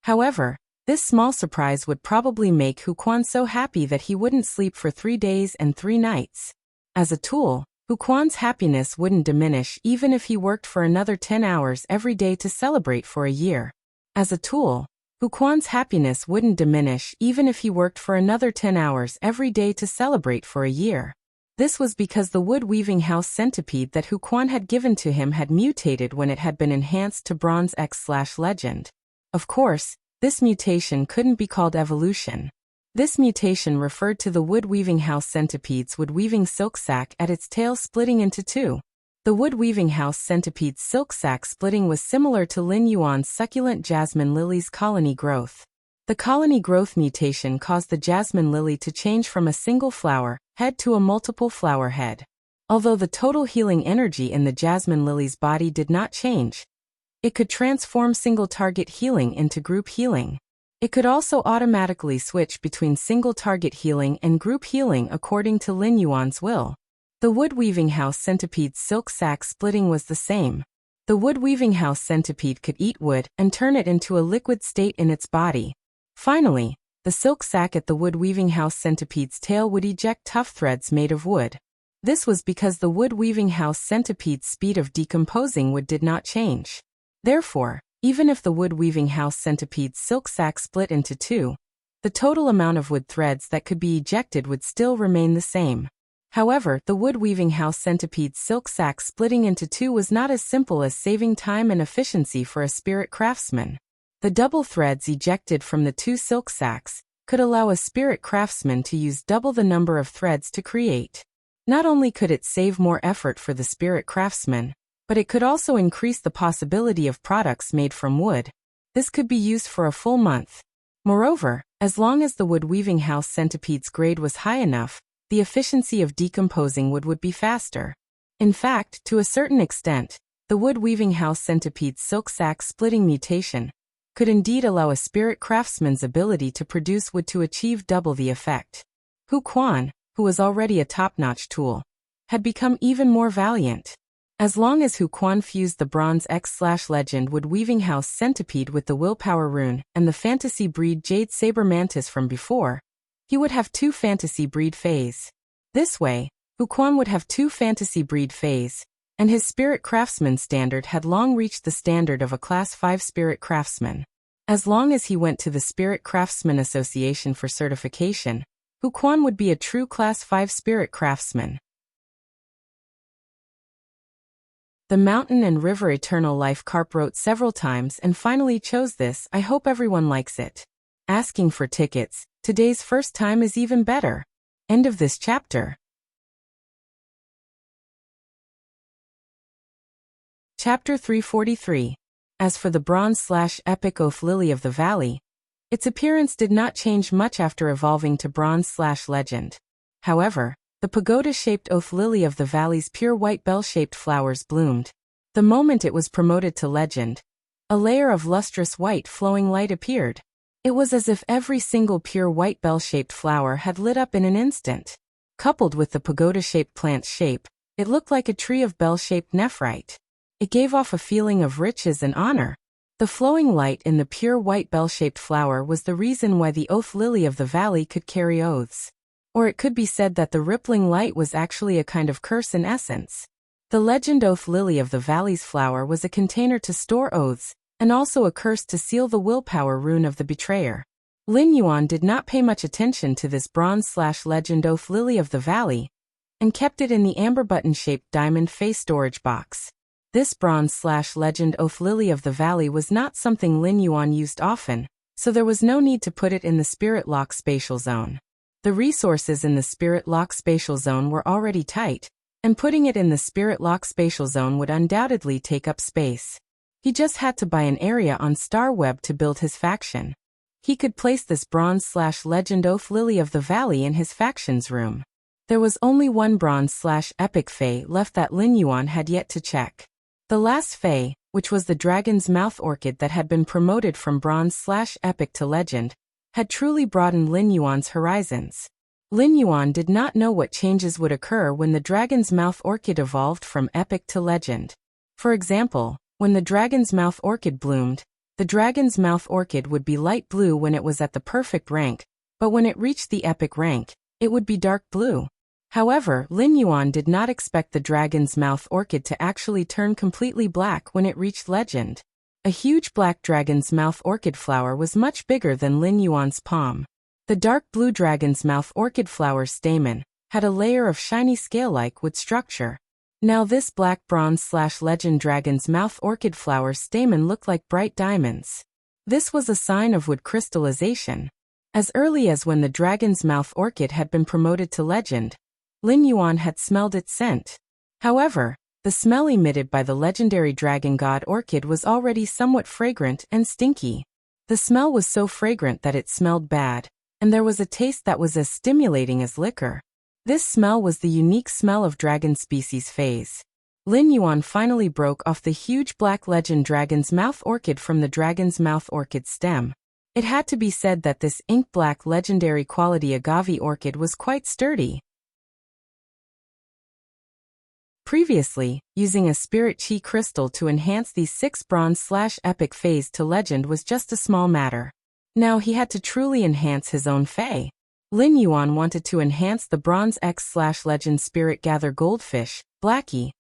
However, this small surprise would probably make Hu Quan so happy that he wouldn't sleep for 3 days and 3 nights. As a tool, Hu Quan's happiness wouldn't diminish even if he worked for another 10 hours every day to celebrate for a year. As a tool, Hu Quan's happiness wouldn't diminish even if he worked for another 10 hours every day to celebrate for a year. This was because the wood-weaving house centipede that Hu Quan had given to him had mutated when it had been enhanced to bronze X/legend. Of course, this mutation couldn't be called evolution. This mutation referred to the wood-weaving house centipede's wood-weaving silk sac at its tail splitting into 2. The wood-weaving house centipede's silk sac splitting was similar to Lin Yuan's succulent jasmine lily's colony growth. The colony growth mutation caused the jasmine lily to change from a single flower head to a multiple flower head. Although the total healing energy in the jasmine lily's body did not change, it could transform single target healing into group healing. It could also automatically switch between single target healing and group healing according to Lin Yuan's will. The wood-weaving house centipede's silk sac splitting was the same. The wood-weaving house centipede could eat wood and turn it into a liquid state in its body. Finally, the silk sac at the wood-weaving house centipede's tail would eject tough threads made of wood. This was because the wood-weaving house centipede's speed of decomposing wood did not change. Therefore, even if the wood-weaving house centipede's silk sac split into 2, the total amount of wood threads that could be ejected would still remain the same. However, the wood-weaving house centipede's silk sac splitting into 2 was not as simple as saving time and efficiency for a spirit craftsman. The double threads ejected from the 2 silk sacs could allow a spirit craftsman to use double the number of threads to create. Not only could it save more effort for the spirit craftsman, but it could also increase the possibility of products made from wood. This could be used for a full month. Moreover, as long as the wood-weaving house centipede's grade was high enough, the efficiency of decomposing wood would be faster. In fact, to a certain extent, the wood-weaving house centipede's silk sac splitting mutation could indeed allow a spirit craftsman's ability to produce wood to achieve double the effect. Hu Quan, who was already a top-notch tool, had become even more valiant. As long as Hu Quan fused the bronze X/legend wood-weaving house centipede with the willpower rune and the fantasy breed jade saber mantis from before, he would have 2 fantasy breed phase. This way, Hu Quan would have 2 fantasy breed phase, and his spirit craftsman standard had long reached the standard of a Class 5 spirit craftsman. As long as he went to the Spirit Craftsman Association for certification, Hu Quan would be a true Class 5 spirit craftsman. The Mountain and River Eternal Life carp wrote several times and finally chose this. I hope everyone likes it. Asking for tickets, today's first time is even better. End of this chapter. Chapter 343. As for the bronze/epic oath lily of the valley, its appearance did not change much after evolving to bronze/legend. However, the pagoda-shaped oath lily of the valley's pure white bell-shaped flowers bloomed. The moment it was promoted to legend, a layer of lustrous white flowing light appeared. It was as if every single pure white bell-shaped flower had lit up in an instant. Coupled with the pagoda-shaped plant's shape, it looked like a tree of bell-shaped nephrite. It gave off a feeling of riches and honor. The flowing light in the pure white bell-shaped flower was the reason why the oath lily of the valley could carry oaths. Or it could be said that the rippling light was actually a kind of curse in essence. The legend oath lily of the valley's flower was a container to store oaths, and also a curse to seal the willpower rune of the betrayer. Lin Yuan did not pay much attention to this bronze/legend oath lily of the valley, and kept it in the amber button-shaped diamond face storage box. This bronze/legend oath lily of the valley was not something Lin Yuan used often, so there was no need to put it in the Spirit Lock spatial zone. The resources in the Spirit Lock spatial zone were already tight, and putting it in the Spirit Lock spatial zone would undoubtedly take up space. He just had to buy an area on StarWeb to build his faction. He could place this bronze/legend Oath Lily of the Valley in his faction's room. There was only one bronze/epic Fae left that Lin Yuan had yet to check. The last Fae, which was the Dragon's Mouth Orchid that had been promoted from bronze/epic to legend, had truly broadened Lin Yuan's horizons. Lin Yuan did not know what changes would occur when the Dragon's Mouth Orchid evolved from epic to legend. For example, when the Dragon's Mouth Orchid bloomed, the Dragon's Mouth Orchid would be light blue when it was at the perfect rank, but when it reached the epic rank, it would be dark blue. However, Lin Yuan did not expect the Dragon's Mouth Orchid to actually turn completely black when it reached legend. A huge black Dragon's Mouth Orchid flower was much bigger than Lin Yuan's palm. The dark blue Dragon's Mouth Orchid flower's stamen had a layer of shiny scale-like wood structure. Now this black bronze/legend Dragon's Mouth Orchid flower's stamen looked like bright diamonds. This was a sign of wood crystallization. As early as when the Dragon's Mouth Orchid had been promoted to legend, Lin Yuan had smelled its scent. However, the smell emitted by the legendary Dragon God Orchid was already somewhat fragrant and stinky. The smell was so fragrant that it smelled bad, and there was a taste that was as stimulating as liquor. This smell was the unique smell of dragon species phase. Lin Yuan finally broke off the huge black legend Dragon's Mouth Orchid from the Dragon's Mouth Orchid stem. It had to be said that this ink black legendary quality agave orchid was quite sturdy. Previously, using a spirit chi crystal to enhance these 6 bronze/epic phase to legend was just a small matter. Now he had to truly enhance his own fae. Lin Yuan wanted to enhance the bronze X/legend spirit gather goldfish, Blackie,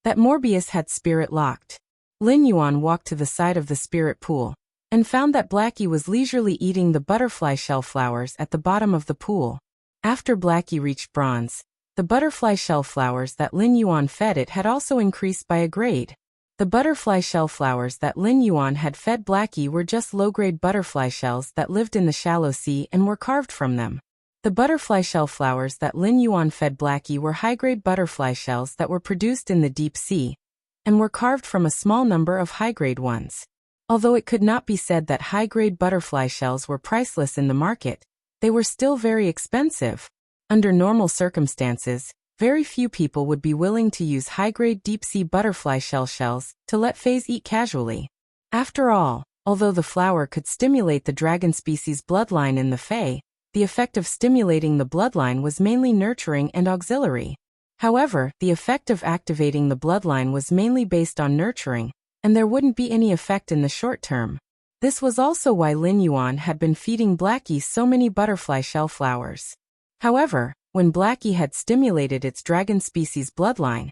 that Morbius had spirit locked. Lin Yuan walked to the side of the spirit pool, and found that Blackie was leisurely eating the butterfly shell flowers at the bottom of the pool. After Blackie reached bronze, the butterfly shell flowers that Lin Yuan fed it had also increased by a grade. The butterfly shell flowers that Lin Yuan had fed Blackie were just low-grade butterfly shells that lived in the shallow sea and were carved from them. The butterfly shell flowers that Lin Yuan fed Blackie were high-grade butterfly shells that were produced in the deep sea, and were carved from a small number of high-grade ones. Although it could not be said that high-grade butterfly shells were priceless in the market, they were still very expensive. Under normal circumstances, very few people would be willing to use high-grade deep-sea butterfly shells to let fays eat casually. After all, although the flower could stimulate the dragon species bloodline in the fae, the effect of stimulating the bloodline was mainly nurturing and auxiliary. However, the effect of activating the bloodline was mainly based on nurturing, and there wouldn't be any effect in the short term. This was also why Lin Yuan had been feeding Blackie so many butterfly shell flowers. However, when Blackie had stimulated its dragon species bloodline,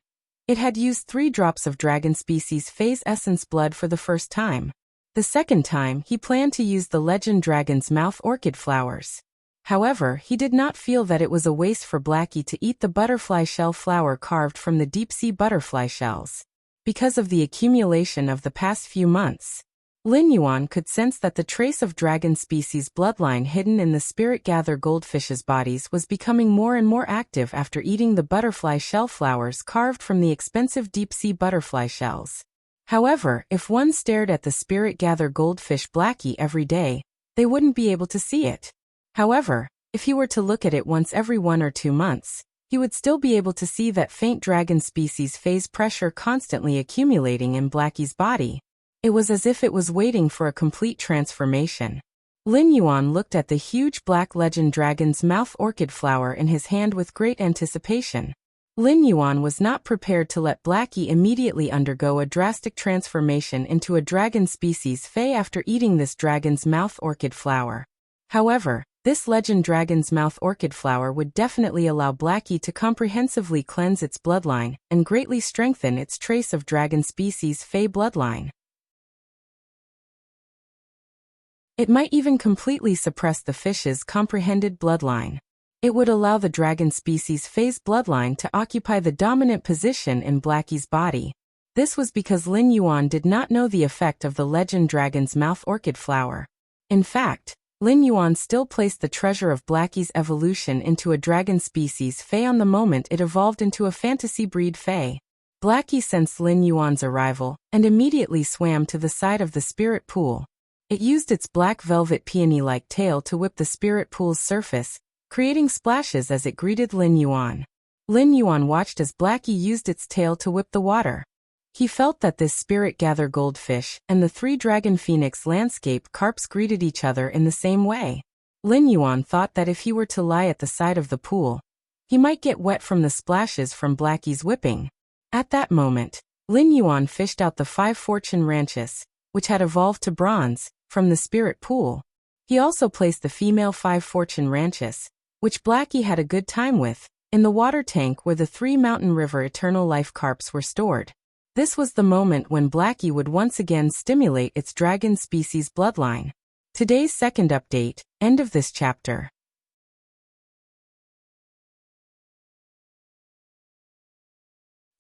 it had used 3 drops of dragon species phase essence blood for the first time. The second time, he planned to use the legend Dragon's Mouth Orchid flowers. However, he did not feel that it was a waste for Blackie to eat the butterfly shell flower carved from the deep-sea butterfly shells. Because of the accumulation of the past few months, Lin Yuan could sense that the trace of dragon species bloodline hidden in the spirit gather goldfish's bodies was becoming more and more active after eating the butterfly shell flowers carved from the expensive deep-sea butterfly shells. However, if one stared at the spirit gather goldfish Blackie every day, they wouldn't be able to see it. However, if he were to look at it once every 1 or 2 months, he would still be able to see that faint dragon species phase pressure constantly accumulating in Blackie's body. It was as if it was waiting for a complete transformation. Lin Yuan looked at the huge black legend Dragon's Mouth Orchid flower in his hand with great anticipation. Lin Yuan was not prepared to let Blackie immediately undergo a drastic transformation into a dragon species fae after eating this Dragon's Mouth Orchid flower. However, this legend Dragon's Mouth Orchid flower would definitely allow Blackie to comprehensively cleanse its bloodline and greatly strengthen its trace of dragon species fae bloodline. It might even completely suppress the fish's comprehended bloodline. It would allow the dragon species phase bloodline to occupy the dominant position in Blackie's body. This was because Lin Yuan did not know the effect of the legend Dragon's Mouth Orchid flower. In fact, Lin Yuan still placed the treasure of Blackie's evolution into a dragon species Fae on the moment it evolved into a fantasy breed Fae. Blackie sensed Lin Yuan's arrival and immediately swam to the side of the spirit pool. It used its black velvet peony-like tail to whip the spirit pool's surface, creating splashes as it greeted Lin Yuan. Lin Yuan watched as Blackie used its tail to whip the water. He felt that this spirit-gather goldfish and the three dragon phoenix landscape carps greeted each other in the same way. Lin Yuan thought that if he were to lie at the side of the pool, he might get wet from the splashes from Blackie's whipping. At that moment, Lin Yuan fished out the 5 fortune ranches, which had evolved to bronze, from the spirit pool. He also placed the female 5 fortune ranches, which Blackie had a good time with, in the water tank where the 3 Mountain River Eternal Life carps were stored. This was the moment when Blackie would once again stimulate its dragon species bloodline. Today's second update, end of this chapter.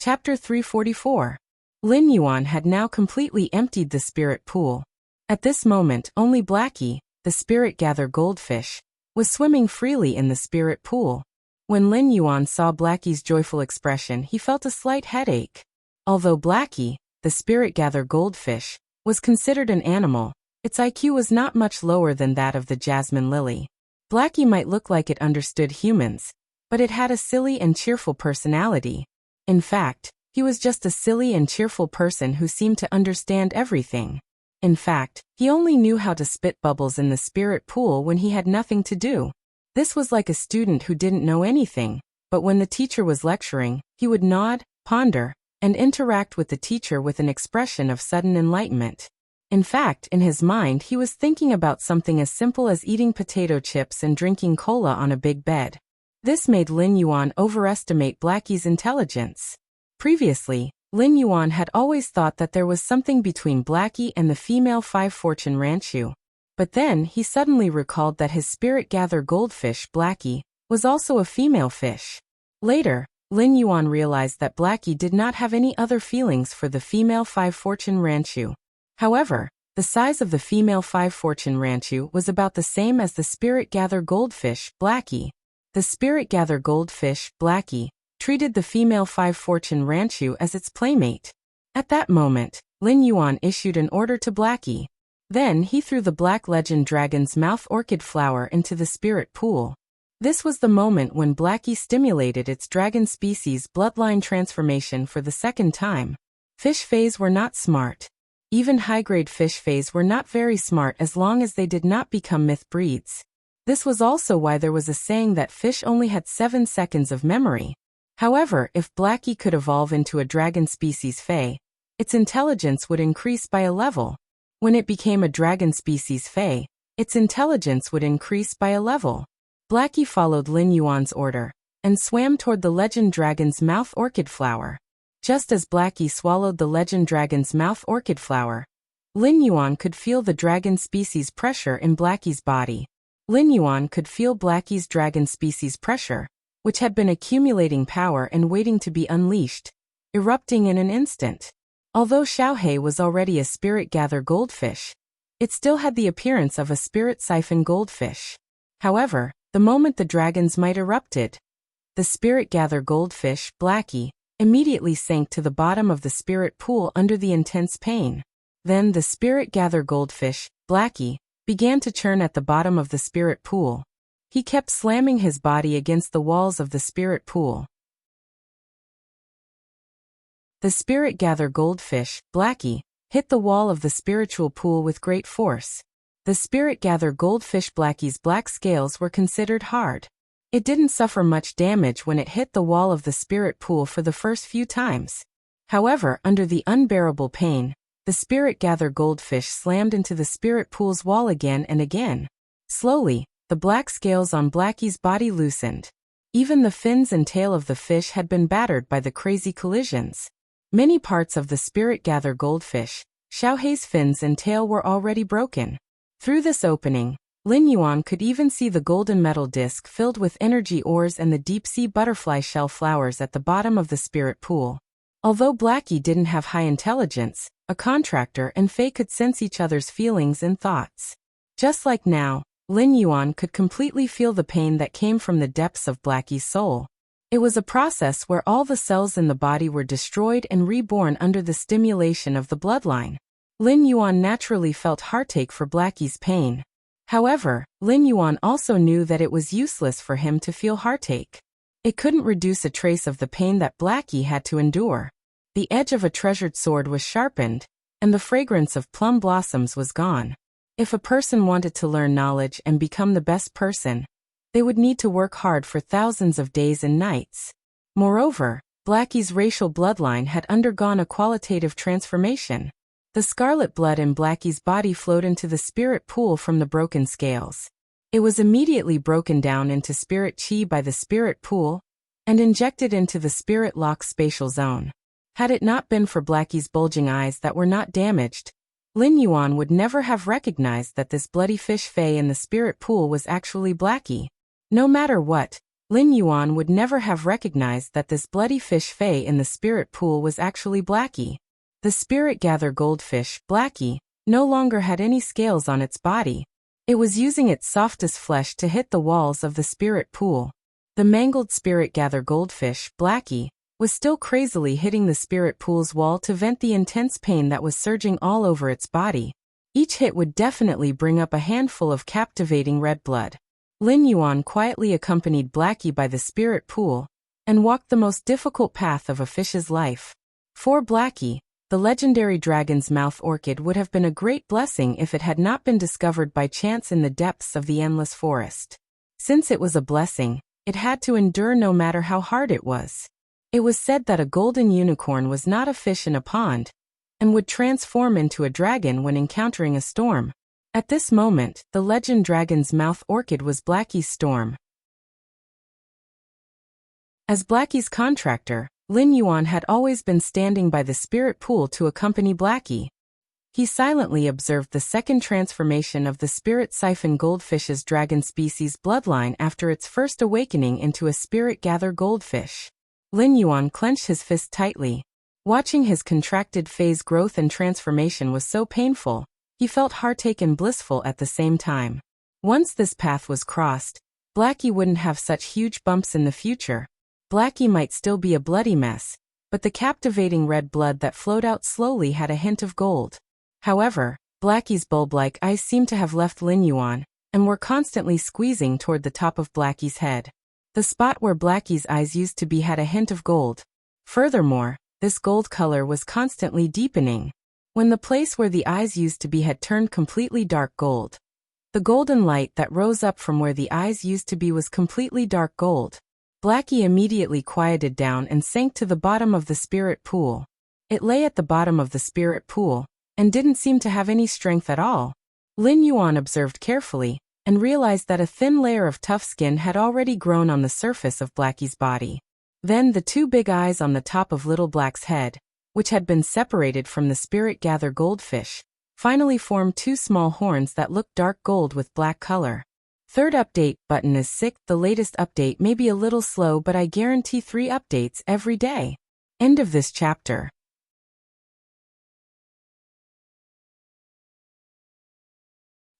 Chapter 344. Lin Yuan had now completely emptied the spirit pool. At this moment, only Blackie, the spirit-gather goldfish, was swimming freely in the spirit pool. When Lin Yuan saw Blackie's joyful expression, he felt a slight headache. Although Blackie, the spirit-gather goldfish, was considered an animal, its IQ was not much lower than that of the jasmine lily. Blackie might look like it understood humans, but it had a silly and cheerful personality. In fact, he was just a silly and cheerful person who seemed to understand everything. In fact, he only knew how to spit bubbles in the spirit pool when he had nothing to do. This was like a student who didn't know anything, but when the teacher was lecturing, he would nod, ponder, and interact with the teacher with an expression of sudden enlightenment. In fact, in his mind he was thinking about something as simple as eating potato chips and drinking cola on a big bed. This made Lin Yuan overestimate Blackie's intelligence. Previously, Lin Yuan had always thought that there was something between Blackie and the female 5 fortune ranchu. But then he suddenly recalled that his spirit-gather goldfish Blackie was also a female fish. Later, Lin Yuan realized that Blackie did not have any other feelings for the female 5 fortune ranchu. However, the size of the female 5 fortune ranchu was about the same as the spirit-gather goldfish Blackie. The spirit-gather goldfish Blackie treated the female 5 fortune ranchu as its playmate. At that moment, Lin Yuan issued an order to Blackie. Then he threw the Black Legend Dragon's Mouth Orchid flower into the spirit pool. This was the moment when Blackie stimulated its dragon species bloodline transformation for the second time. Fish fays were not smart. Even high-grade fish fays were not very smart as long as they did not become myth breeds. This was also why there was a saying that fish only had 7 seconds of memory. However, if Blackie could evolve into a dragon species Fae, its intelligence would increase by a level. When it became a dragon species Fae, its intelligence would increase by a level. Blackie followed Lin Yuan's order and swam toward the legend dragon's mouth orchid flower. Just as Blackie swallowed the legend dragon's mouth orchid flower, Lin Yuan could feel the dragon species pressure in Blackie's body. Lin Yuan could feel Blackie's dragon species pressure, which had been accumulating power and waiting to be unleashed, erupting in an instant. Although Xiaohei was already a spirit-gather goldfish, it still had the appearance of a spirit siphon goldfish. However, the moment the dragon's might erupted, the spirit-gather goldfish, Blackie, immediately sank to the bottom of the spirit pool under the intense pain. Then the spirit-gather goldfish, Blackie, began to churn at the bottom of the spirit pool. He kept slamming his body against the walls of the spirit pool. The spirit-gather goldfish, Blackie, hit the wall of the spiritual pool with great force. The spirit-gather goldfish Blackie's black scales were considered hard. It didn't suffer much damage when it hit the wall of the spirit pool for the first few times. However, under the unbearable pain, the spirit-gather goldfish slammed into the spirit pool's wall again and again. Slowly, the black scales on Blackie's body loosened. Even the fins and tail of the fish had been battered by the crazy collisions. Many parts of the spirit-gather goldfish, Xiaohei's fins and tail were already broken. Through this opening, Lin Yuan could even see the golden metal disc filled with energy ores and the deep-sea butterfly shell flowers at the bottom of the spirit pool. Although Blackie didn't have high intelligence, a contractor and Faye could sense each other's feelings and thoughts. Just like now, Lin Yuan could completely feel the pain that came from the depths of Blackie's soul. It was a process where all the cells in the body were destroyed and reborn under the stimulation of the bloodline. Lin Yuan naturally felt heartache for Blackie's pain. However, Lin Yuan also knew that it was useless for him to feel heartache. It couldn't reduce a trace of the pain that Blackie had to endure. The edge of a treasured sword was sharpened, and the fragrance of plum blossoms was gone. If a person wanted to learn knowledge and become the best person, they would need to work hard for thousands of days and nights. Moreover, Blackie's racial bloodline had undergone a qualitative transformation. The scarlet blood in Blackie's body flowed into the spirit pool from the broken scales. It was immediately broken down into spirit chi by the spirit pool and injected into the spirit lock spatial zone. Had it not been for Blackie's bulging eyes that were not damaged, Lin Yuan would never have recognized that this bloody fish fey in the spirit pool was actually Blackie. No matter what, Lin Yuan would never have recognized that this bloody fish fey in the spirit pool was actually Blackie. The spirit gather goldfish, Blackie, no longer had any scales on its body. It was using its softest flesh to hit the walls of the spirit pool. The mangled spirit gather goldfish, Blackie, was still crazily hitting the spirit pool's wall to vent the intense pain that was surging all over its body. Each hit would definitely bring up a handful of captivating red blood. Lin Yuan quietly accompanied Blackie by the spirit pool and walked the most difficult path of a fish's life. For Blackie, the legendary dragon's mouth orchid would have been a great blessing if it had not been discovered by chance in the depths of the endless forest. Since it was a blessing, it had to endure no matter how hard it was. It was said that a golden unicorn was not a fish in a pond and would transform into a dragon when encountering a storm. At this moment, the legend dragon's mouth orchid was Blackie's storm. As Blackie's contractor, Lin Yuan had always been standing by the spirit pool to accompany Blackie. He silently observed the second transformation of the spirit siphon goldfish's dragon species bloodline after its first awakening into a spirit gather goldfish. Lin Yuan clenched his fist tightly. Watching his contracted phase growth and transformation was so painful, he felt heartache and blissful at the same time. Once this path was crossed, Blackie wouldn't have such huge bumps in the future. Blackie might still be a bloody mess, but the captivating red blood that flowed out slowly had a hint of gold. However, Blackie's bulb-like eyes seemed to have left Lin Yuan and were constantly squeezing toward the top of Blackie's head. The spot where Blackie's eyes used to be had a hint of gold. Furthermore, this gold color was constantly deepening. When the place where the eyes used to be had turned completely dark gold. The golden light that rose up from where the eyes used to be was completely dark gold. Blackie immediately quieted down and sank to the bottom of the spirit pool. It lay at the bottom of the spirit pool and didn't seem to have any strength at all. Lin Yuan observed carefully and realized that a thin layer of tough skin had already grown on the surface of Blackie's body. Then the two big eyes on the top of Little Black's head, which had been separated from the spirit gather goldfish, finally formed two small horns that looked dark gold with black color. Third update button is sick. The latest update may be a little slow, but I guarantee 3 updates every day. End of this chapter.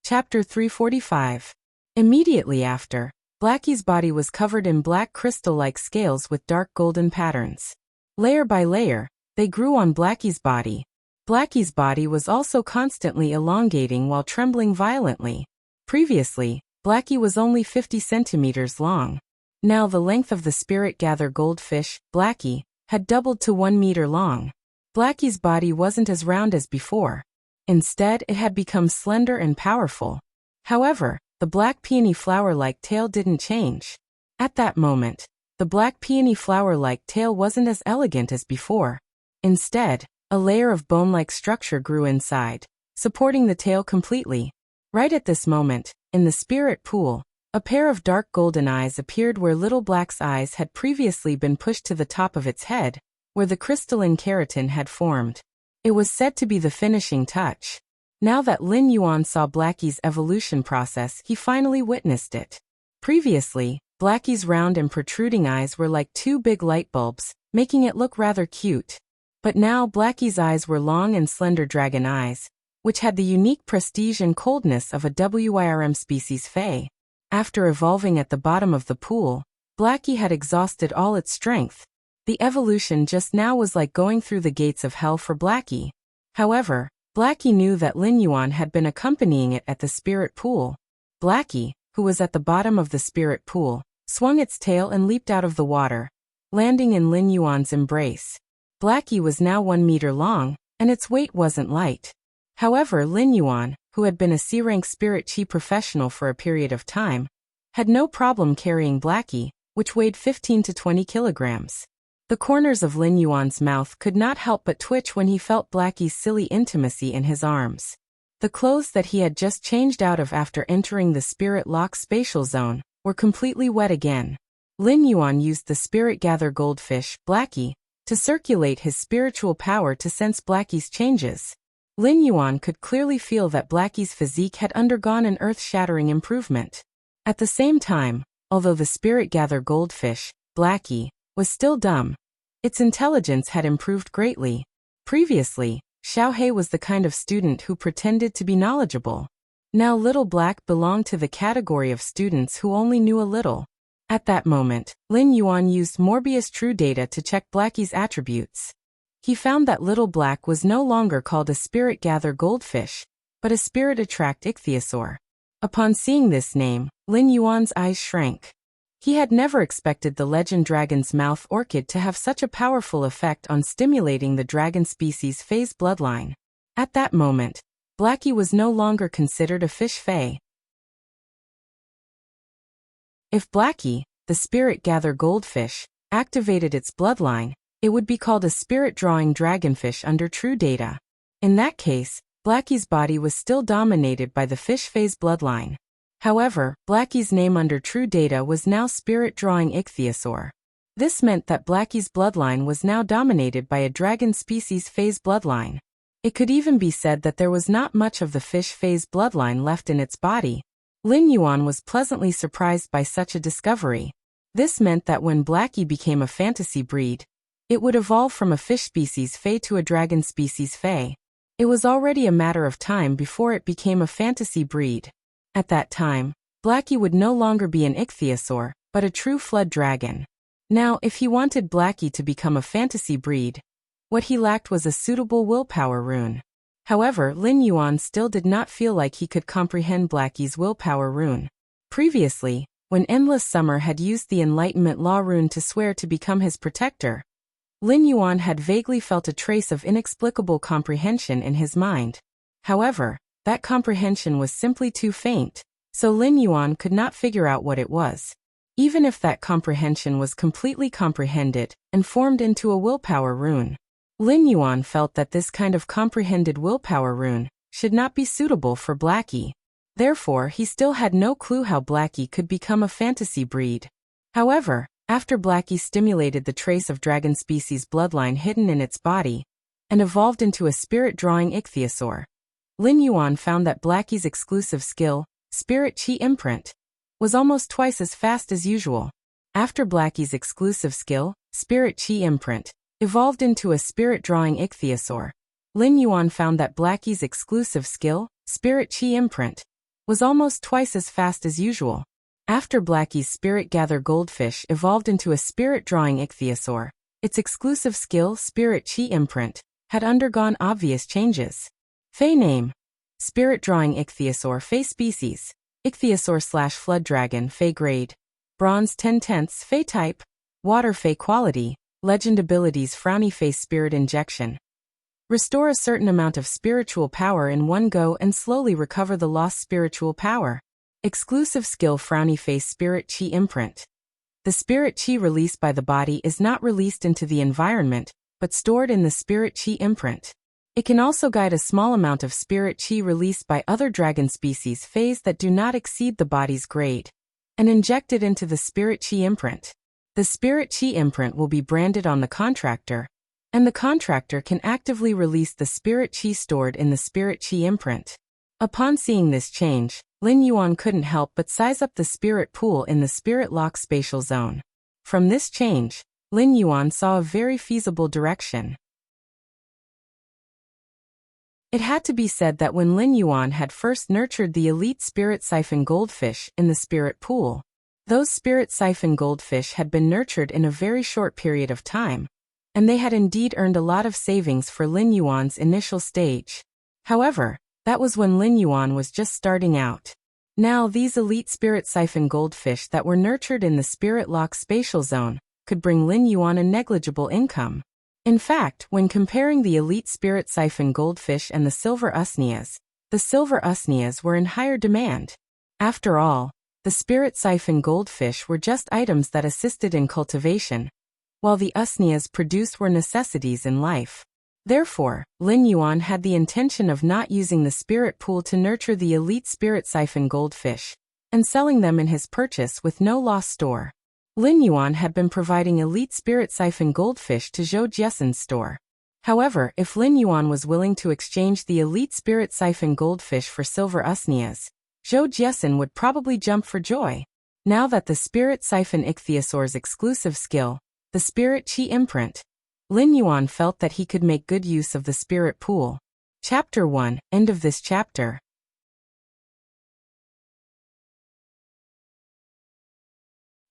Chapter 345. Immediately after, Blackie's body was covered in black crystal-like scales with dark golden patterns. Layer by layer, they grew on Blackie's body. Blackie's body was also constantly elongating while trembling violently. Previously, Blackie was only 50 centimeters long. Now the length of the spirit gather goldfish, Blackie, had doubled to 1 meter long. Blackie's body wasn't as round as before. Instead, it had become slender and powerful. However, the black peony flower-like tail didn't change. At that moment, the black peony flower-like tail wasn't as elegant as before. Instead, a layer of bone-like structure grew inside, supporting the tail completely. Right at this moment, in the spirit pool, a pair of dark golden eyes appeared where Little Black's eyes had previously been pushed to the top of its head, where the crystalline keratin had formed. It was said to be the finishing touch. Now that Lin Yuan saw Blackie's evolution process, he finally witnessed it. Previously, Blackie's round and protruding eyes were like 2 big light bulbs, making it look rather cute. But now Blackie's eyes were long and slender dragon eyes, which had the unique prestige and coldness of a WIRM species Fae. After evolving at the bottom of the pool, Blackie had exhausted all its strength. The evolution just now was like going through the gates of hell for Blackie. However, Blackie knew that Lin Yuan had been accompanying it at the spirit pool. Blackie, who was at the bottom of the spirit pool, swung its tail and leaped out of the water, landing in Lin Yuan's embrace. Blackie was now 1 meter long, and its weight wasn't light. However, Lin Yuan, who had been a C-rank spirit chi professional for a period of time, had no problem carrying Blackie, which weighed 15 to 20 kilograms. The corners of Lin Yuan's mouth could not help but twitch when he felt Blackie's silly intimacy in his arms. The clothes that he had just changed out of after entering the spirit lock spatial zone were completely wet again. Lin Yuan used the spirit gather goldfish, Blackie, to circulate his spiritual power to sense Blackie's changes. Lin Yuan could clearly feel that Blackie's physique had undergone an earth-shattering improvement. At the same time, although the spirit gather goldfish, Blackie, was still dumb, its intelligence had improved greatly. Previously, Xiaohei was the kind of student who pretended to be knowledgeable. Now Little Black belonged to the category of students who only knew a little. At that moment, Lin Yuan used Morbius True Data to check Blackie's attributes. He found that Little Black was no longer called a Spirit Gather Goldfish, but a Spirit Attract Ichthyosaur. Upon seeing this name, Lin Yuan's eyes shrank. He had never expected the legend Dragon's Mouth Orchid to have such a powerful effect on stimulating the dragon species Fae's bloodline. At that moment, Blackie was no longer considered a fish Fae. If Blackie, the Spirit Gather Goldfish, activated its bloodline, it would be called a spirit-drawing dragonfish under True Data. In that case, Blackie's body was still dominated by the fish Fae's bloodline. However, Blackie's name under True Data was now Spirit-Drawing Ichthyosaur. This meant that Blackie's bloodline was now dominated by a dragon species Fae's bloodline. It could even be said that there was not much of the fish Fae's bloodline left in its body. Lin Yuan was pleasantly surprised by such a discovery. This meant that when Blackie became a fantasy breed, it would evolve from a fish species Fae to a dragon species Fae. It was already a matter of time before it became a fantasy breed. At that time, Blackie would no longer be an ichthyosaur, but a true flood dragon. Now, if he wanted Blackie to become a fantasy breed, what he lacked was a suitable willpower rune. However, Lin Yuan still did not feel like he could comprehend Blackie's willpower rune. Previously, when Endless Summer had used the Enlightenment Law rune to swear to become his protector, Lin Yuan had vaguely felt a trace of inexplicable comprehension in his mind. However, that comprehension was simply too faint, so Lin Yuan could not figure out what it was. Even if that comprehension was completely comprehended and formed into a willpower rune, Lin Yuan felt that this kind of comprehended willpower rune should not be suitable for Blackie. Therefore, he still had no clue how Blackie could become a fantasy breed. However, after Blackie stimulated the trace of dragon species bloodline hidden in its body and evolved into a spirit-drawing ichthyosaur, Lin Yuan found that Blackie's exclusive skill, Spirit Chi Imprint, was almost twice as fast as usual. After Blackie's exclusive skill, Spirit Chi Imprint, evolved into a spirit-drawing ichthyosaur, Lin Yuan found that Blackie's exclusive skill, Spirit Chi Imprint, was almost twice as fast as usual. After Blackie's Spirit Gather Goldfish evolved into a spirit-drawing ichthyosaur, its exclusive skill, Spirit Chi Imprint, had undergone obvious changes. Fae name: Spirit-Drawing Ichthyosaur Fae species, Ichthyosaur/Flood Dragon Fae grade, Bronze 10/10 Fae type, Water Fae quality, Legend abilities Frowny Face Spirit Injection. Restore a certain amount of spiritual power in one go and slowly recover the lost spiritual power. Exclusive skill Frowny Face Spirit Chi Imprint. The Spirit Chi released by the body is not released into the environment, but stored in the Spirit Chi Imprint. It can also guide a small amount of Spirit Chi released by other dragon species Faes that do not exceed the body's grade, and inject it into the Spirit Chi Imprint. The Spirit Chi Imprint will be branded on the contractor, and the contractor can actively release the Spirit Chi stored in the Spirit Chi Imprint. Upon seeing this change, Lin Yuan couldn't help but size up the spirit pool in the Spirit Lock spatial zone. From this change, Lin Yuan saw a very feasible direction. It had to be said that when Lin Yuan had first nurtured the elite spirit siphon goldfish in the spirit pool, those spirit siphon goldfish had been nurtured in a very short period of time, and they had indeed earned a lot of savings for Lin Yuan's initial stage. However, that was when Lin Yuan was just starting out. Now these elite spirit siphon goldfish that were nurtured in the spirit lock spatial zone could bring Lin Yuan a negligible income. In fact, when comparing the elite spirit siphon goldfish and the silver usnias were in higher demand. After all, the spirit siphon goldfish were just items that assisted in cultivation, while the usnias produced were necessities in life. Therefore, Lin Yuan had the intention of not using the spirit pool to nurture the elite spirit siphon goldfish, and selling them in his purchase with no loss store. Lin Yuan had been providing elite spirit siphon goldfish to Zhou Jiesen's store. However, if Lin Yuan was willing to exchange the elite spirit siphon goldfish for silver usnias, Zhou Jiesen would probably jump for joy. Now that the spirit siphon ichthyosaur's exclusive skill, the spirit chi imprint, Lin Yuan felt that he could make good use of the spirit pool. Chapter 1, end of this chapter.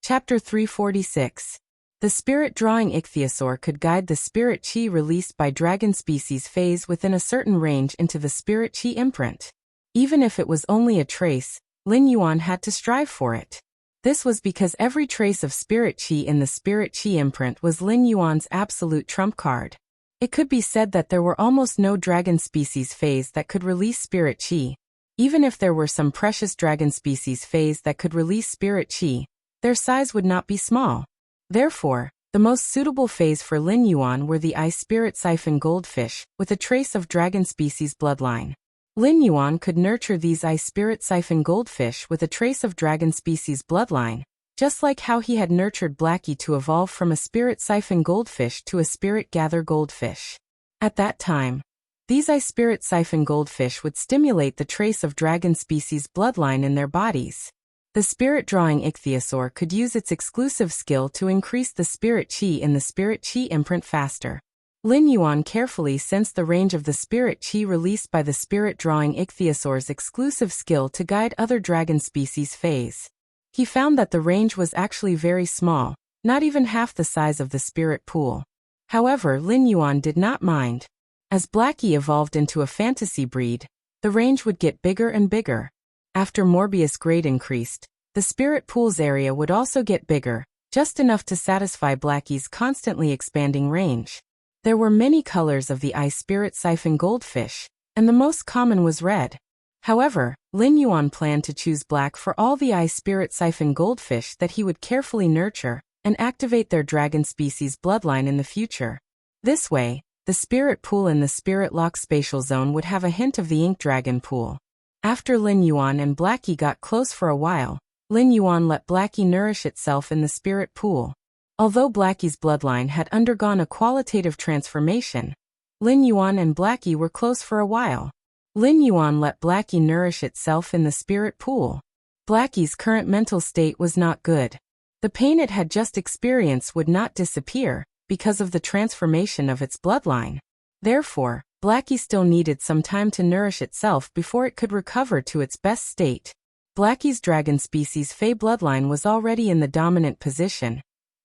Chapter 346. The spirit drawing ichthyosaur could guide the spirit chi released by dragon species phase within a certain range into the spirit chi imprint. Even if it was only a trace, Lin Yuan had to strive for it. This was because every trace of spirit chi in the spirit chi imprint was Lin Yuan's absolute trump card. It could be said that there were almost no dragon species phase that could release spirit chi. Even if there were some precious dragon species phase that could release spirit chi, their size would not be small. Therefore, the most suitable phase for Lin Yuan were the ice spirit siphon goldfish, with a trace of dragon species bloodline. Lin Yuan could nurture these ice spirit siphon goldfish with a trace of dragon species bloodline, just like how he had nurtured Blackie to evolve from a spirit siphon goldfish to a spirit gather goldfish. At that time, these ice spirit siphon goldfish would stimulate the trace of dragon species bloodline in their bodies. The spirit drawing ichthyosaur could use its exclusive skill to increase the spirit chi in the spirit chi imprint faster. Lin Yuan carefully sensed the range of the spirit chi released by the spirit drawing ichthyosaur's exclusive skill to guide other dragon species phase. He found that the range was actually very small, not even half the size of the spirit pool. However, Lin Yuan did not mind. As Blackie evolved into a fantasy breed, the range would get bigger and bigger. After Morbius grade increased, the spirit pool's area would also get bigger, just enough to satisfy Blackie's constantly expanding range. There were many colors of the ice spirit siphon goldfish, and the most common was red. However, Lin Yuan planned to choose black for all the ice spirit siphon goldfish that he would carefully nurture and activate their dragon species bloodline in the future. This way, the spirit pool in the spirit lock spatial zone would have a hint of the ink dragon pool. After Lin Yuan and Blackie got close for a while, Lin Yuan let Blackie nourish itself in the spirit pool. Although Blackie's bloodline had undergone a qualitative transformation, Lin Yuan and Blackie were close for a while. Lin Yuan let Blackie nourish itself in the spirit pool. Blackie's current mental state was not good. The pain it had just experienced would not disappear because of the transformation of its bloodline. Therefore, Blackie still needed some time to nourish itself before it could recover to its best state. Blackie's dragon species Fey bloodline was already in the dominant position,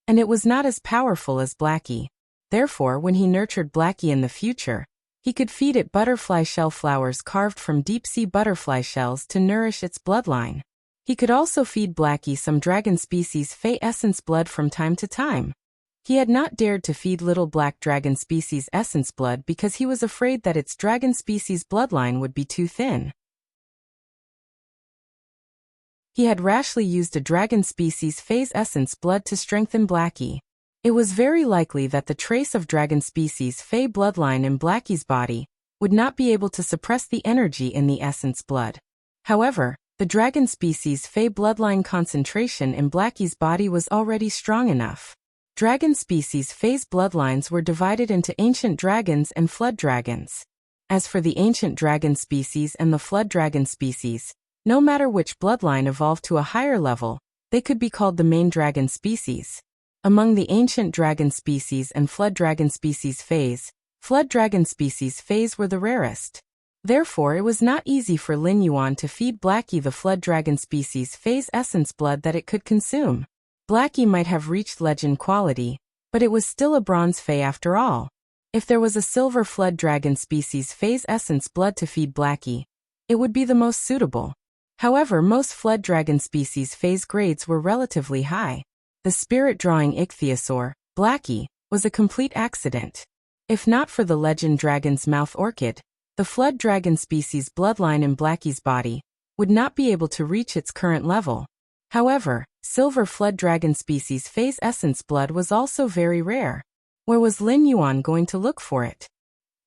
and it was not as powerful as Blackie. Therefore, when he nurtured Blackie in the future, he could feed it butterfly shell flowers carved from deep-sea butterfly shells to nourish its bloodline. He could also feed Blackie some dragon species Fey essence blood from time to time. He had not dared to feed little black dragon species essence blood because he was afraid that its dragon species bloodline would be too thin. He had rashly used a dragon species Phase essence blood to strengthen Blackie. It was very likely that the trace of dragon species Fey bloodline in Blackie's body would not be able to suppress the energy in the essence blood. However, the dragon species Fey bloodline concentration in Blackie's body was already strong enough. Dragon species Phase bloodlines were divided into ancient dragons and flood dragons. As for the ancient dragon species and the flood dragon species, no matter which bloodline evolved to a higher level, they could be called the main dragon species. Among the ancient dragon species and flood dragon species Phase, flood dragon species Phase were the rarest. Therefore, it was not easy for Lin Yuan to feed Blackie the flood dragon species phase essence blood that it could consume. Blackie might have reached legend quality, but it was still a bronze Fae after all. If there was a silver flood dragon species phase essence blood to feed Blackie, it would be the most suitable. However, most flood dragon species phase grades were relatively high. The spirit-drawing ichthyosaur, Blackie, was a complete accident. If not for the legend dragon's mouth orchid, the flood dragon species bloodline in Blackie's body would not be able to reach its current level. However, silver flood dragon species phase essence blood was also very rare. Where was Lin Yuan going to look for it?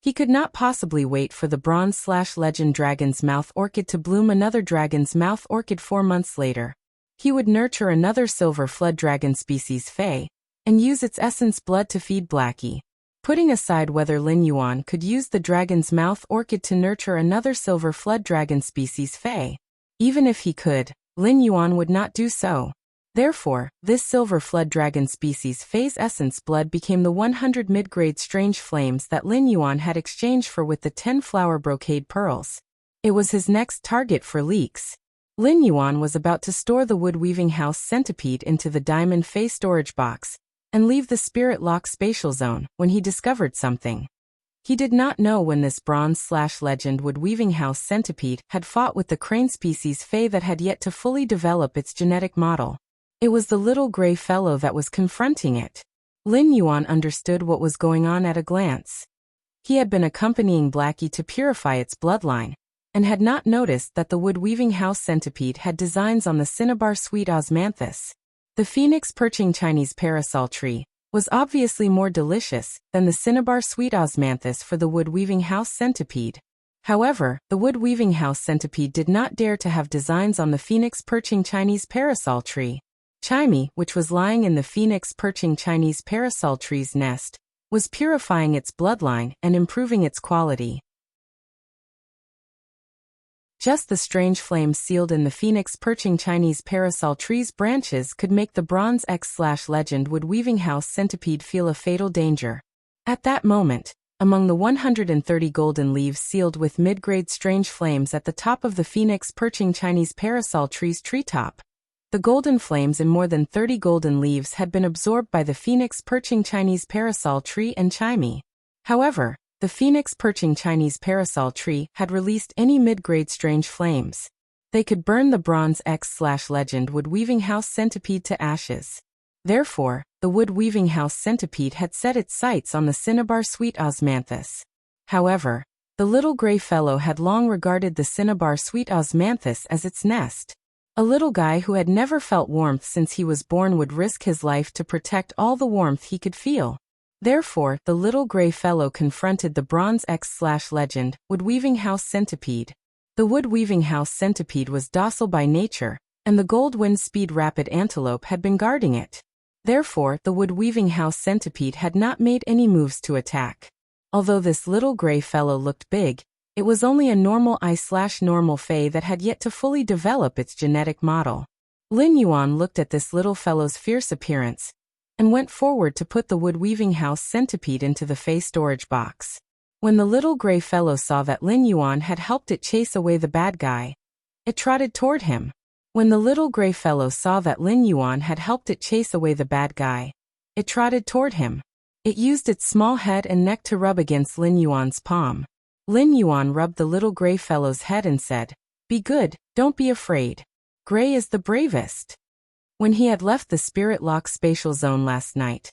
He could not possibly wait for the bronze/legend dragon's mouth orchid to bloom another dragon's mouth orchid 4 months later. He would nurture another silver flood dragon species Fae and use its essence blood to feed Blackie. Putting aside whether Lin Yuan could use the dragon's mouth orchid to nurture another silver flood dragon species Fae. Even if he could, Lin Yuan would not do so. Therefore, this silver flood dragon species Fae's essence blood became the 100 mid-grade strange flames that Lin Yuan had exchanged for with the 10 flower brocade pearls. It was his next target for leaks. Lin Yuan was about to store the wood-weaving house centipede into the diamond Fae storage box and leave the spirit lock spatial zone when he discovered something. He did not know when this bronze/legend wood-weaving house centipede had fought with the crane species Fae that had yet to fully develop its genetic model. It was the little gray fellow that was confronting it. Lin Yuan understood what was going on at a glance. He had been accompanying Blackie to purify its bloodline, and had not noticed that the wood-weaving house centipede had designs on the cinnabar sweet osmanthus. The phoenix perching Chinese parasol tree was obviously more delicious than the cinnabar sweet osmanthus for the wood-weaving house centipede. However, the wood-weaving house centipede did not dare to have designs on the phoenix perching Chinese parasol tree. Chimey, which was lying in the phoenix perching Chinese parasol tree's nest, was purifying its bloodline and improving its quality. Just the strange flames sealed in the phoenix perching Chinese parasol tree's branches could make the bronze X/legend wood-weaving house centipede feel a fatal danger. At that moment, among the 130 golden leaves sealed with mid-grade strange flames at the top of the phoenix perching Chinese parasol tree's treetop, the golden flames in more than 30 golden leaves had been absorbed by the phoenix perching Chinese parasol tree and Chimey. However, the phoenix perching Chinese parasol tree had released any mid-grade strange flames. They could burn the bronze X/legend wood-weaving house centipede to ashes. Therefore, the wood-weaving house centipede had set its sights on the cinnabar sweet osmanthus. However, the little gray fellow had long regarded the cinnabar sweet osmanthus as its nest. A little guy who had never felt warmth since he was born would risk his life to protect all the warmth he could feel. Therefore, the little gray fellow confronted the bronze X/legend wood-weaving house centipede. The wood-weaving house centipede was docile by nature, and the gold wind speed rapid antelope had been guarding it. Therefore, the wood-weaving house centipede had not made any moves to attack. Although this little gray fellow looked big, it was only a normal I/normal Fae that had yet to fully develop its genetic model. Lin Yuan looked at this little fellow's fierce appearance and went forward to put the wood-weaving house centipede into the Fae storage box. When the little gray fellow saw that Lin Yuan had helped it chase away the bad guy, it trotted toward him. When the little gray fellow saw that Lin Yuan had helped it chase away the bad guy, it trotted toward him. It used its small head and neck to rub against Lin Yuan's palm. Lin Yuan rubbed the little gray fellow's head and said, "Be good, don't be afraid. Gray is the bravest." When he had left the spirit lock spatial zone last night,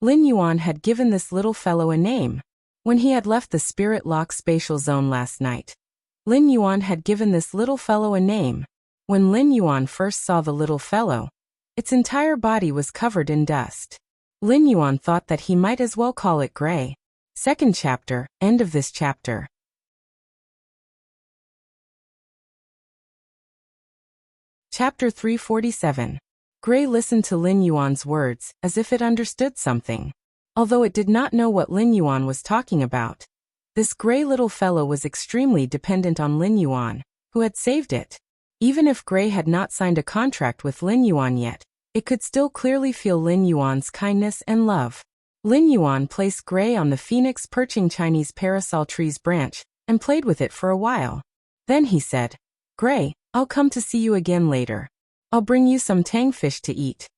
Lin Yuan had given this little fellow a name. When he had left the spirit lock spatial zone last night, Lin Yuan had given this little fellow a name. When Lin Yuan first saw the little fellow, its entire body was covered in dust. Lin Yuan thought that he might as well call it Gray. Second chapter, end of this chapter. Chapter 347. Gray listened to Lin Yuan's words as if it understood something. Although it did not know what Lin Yuan was talking about, this gray little fellow was extremely dependent on Lin Yuan, who had saved it. Even if Gray had not signed a contract with Lin Yuan yet, it could still clearly feel Lin Yuan's kindness and love. Lin Yuan placed Gray on the phoenix perching Chinese parasol tree's branch and played with it for a while. Then he said, "Gray, I'll come to see you again later. I'll bring you some tang fish to eat."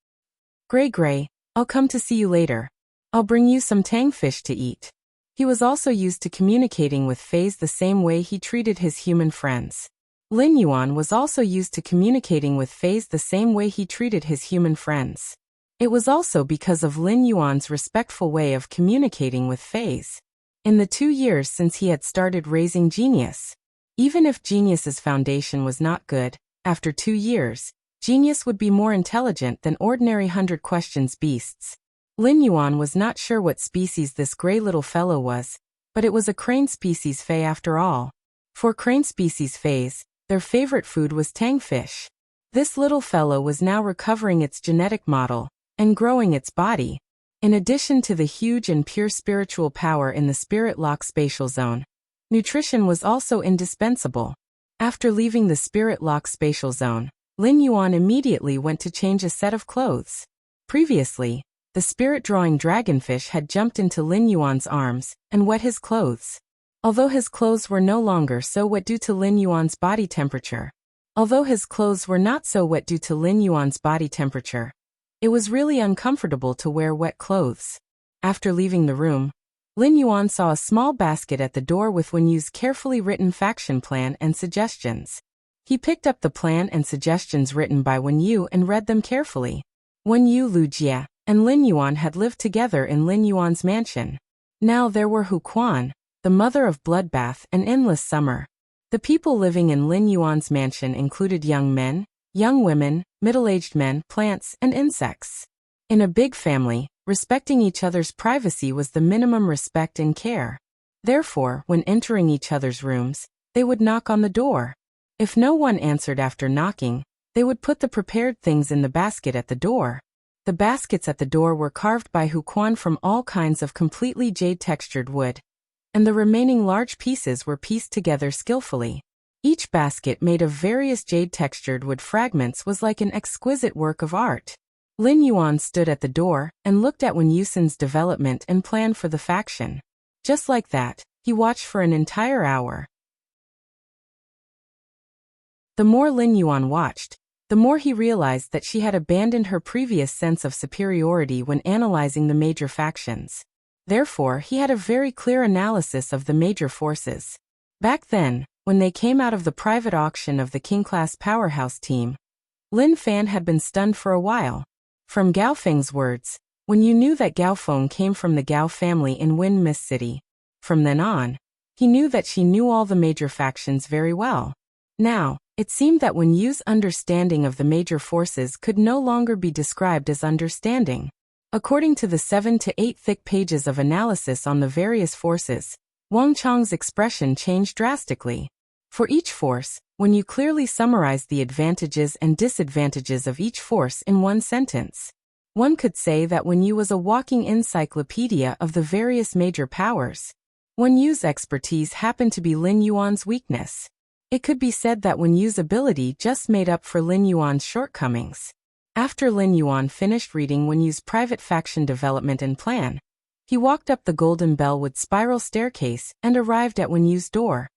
Gray, I'll come to see you later. I'll bring you some tang fish to eat. He was also used to communicating with fays the same way he treated his human friends. Lin Yuan was also used to communicating with fays the same way he treated his human friends. It was also because of Lin Yuan's respectful way of communicating with fays. In the 2 years since he had started raising Genius, even if Genius's foundation was not good, after 2 years, Genius would be more intelligent than ordinary 100 questions beasts. Lin Yuan was not sure what species this gray little fellow was, but it was a crane species fay after all. For crane species fays, their favorite food was tang fish. This little fellow was now recovering its genetic model and growing its body. In addition to the huge and pure spiritual power in the Spirit Lock spatial zone, nutrition was also indispensable. After leaving the Spirit Lock spatial zone, Lin Yuan immediately went to change a set of clothes. Previously, the spirit-drawing dragonfish had jumped into Lin Yuan's arms and wet his clothes. Although his clothes were no longer so wet due to Lin Yuan's body temperature, it was really uncomfortable to wear wet clothes. After leaving the room, Lin Yuan saw a small basket at the door with Wenyu's carefully written faction plan and suggestions. He picked up the plan and suggestions written by Wenyu and read them carefully. Wenyu, Lu Jie, and Lin Yuan had lived together in Lin Yuan's mansion. Now there were Hu Quan, the mother of bloodbath and endless summer. The people living in Lin Yuan's mansion included young men, young women, middle-aged men, plants, and insects. In a big family, respecting each other's privacy was the minimum respect and care. Therefore, when entering each other's rooms, they would knock on the door. If no one answered after knocking, they would put the prepared things in the basket at the door. The baskets at the door were carved by Hu Quan from all kinds of completely jade-textured wood, and the remaining large pieces were pieced together skillfully. Each basket made of various jade-textured wood fragments was like an exquisite work of art. Lin Yuan stood at the door and looked at Wen Yusin's development and plan for the faction. Just like that, he watched for an entire hour. The more Lin Yuan watched, the more he realized that she had abandoned her previous sense of superiority when analyzing the major factions. Therefore, he had a very clear analysis of the major forces. Back then, when they came out of the private auction of the King-class powerhouse team, Lin Fan had been stunned for a while. From Gao Feng's words, when you knew that Gao Feng came from the Gao family in Wind Mist City. From then on, he knew that she knew all the major factions very well. Now, it seemed that Wen Yu's understanding of the major forces could no longer be described as understanding. According to the 7 to 8 thick pages of analysis on the various forces, Wang Chang's expression changed drastically. For each force, when you clearly summarize the advantages and disadvantages of each force in one sentence, one could say that Wen Yu was a walking encyclopedia of the various major powers. Wen Yu's expertise happened to be Lin Yuan's weakness. It could be said that Wen Yu's ability just made up for Lin Yuan's shortcomings. After Lin Yuan finished reading Wen Yu's private faction development and plan, he walked up the golden bellwood spiral staircase and arrived at Wen Yu's door.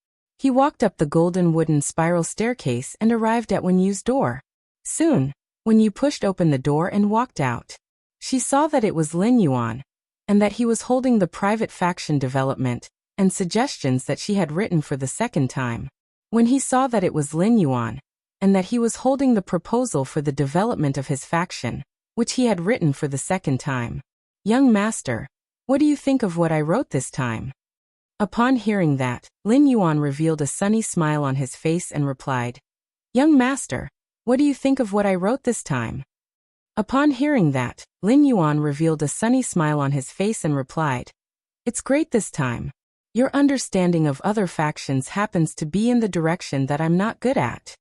Soon, Wen Yu pushed open the door and walked out. She saw that it was Lin Yuan, and that he was holding the private faction development and suggestions that she had written for the second time. When he saw that it was Lin Yuan, and that he was holding the proposal for the development of his faction, which he had written for the second time. "Young master, what do you think of what I wrote this time?" Upon hearing that, Lin Yuan revealed a sunny smile on his face and replied, "Young master, what do you think of what I wrote this time?" Upon hearing that, Lin Yuan revealed a sunny smile on his face and replied, "It's great this time. Your understanding of other factions happens to be in the direction that I'm not good at."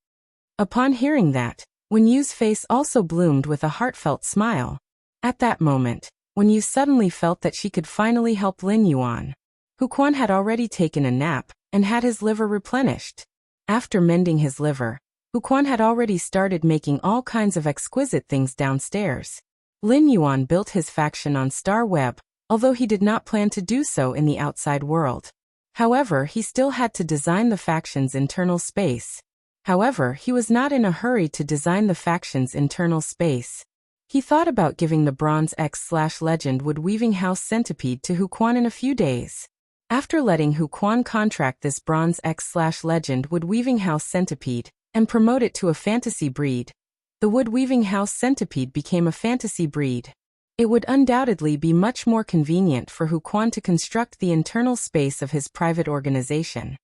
Upon hearing that, Wen Yu's face also bloomed with a heartfelt smile. At that moment, Wen Yu suddenly felt that she could finally help Lin Yuan. Hu Quan had already taken a nap and had his liver replenished. After mending his liver, Hu Quan had already started making all kinds of exquisite things downstairs. Lin Yuan built his faction on Star Web, although he did not plan to do so in the outside world. However, he still had to design the faction's internal space. However, he was not in a hurry to design the faction's internal space. He thought about giving the Bronze X/Legend Wood Weaving House Centipede to Hu Quan in a few days. After letting Hu Quan contract this Bronze X/Legend Wood Weaving House Centipede and promote it to a fantasy breed, the Wood Weaving House Centipede became a fantasy breed. It would undoubtedly be much more convenient for Hu Quan to construct the internal space of his private organization.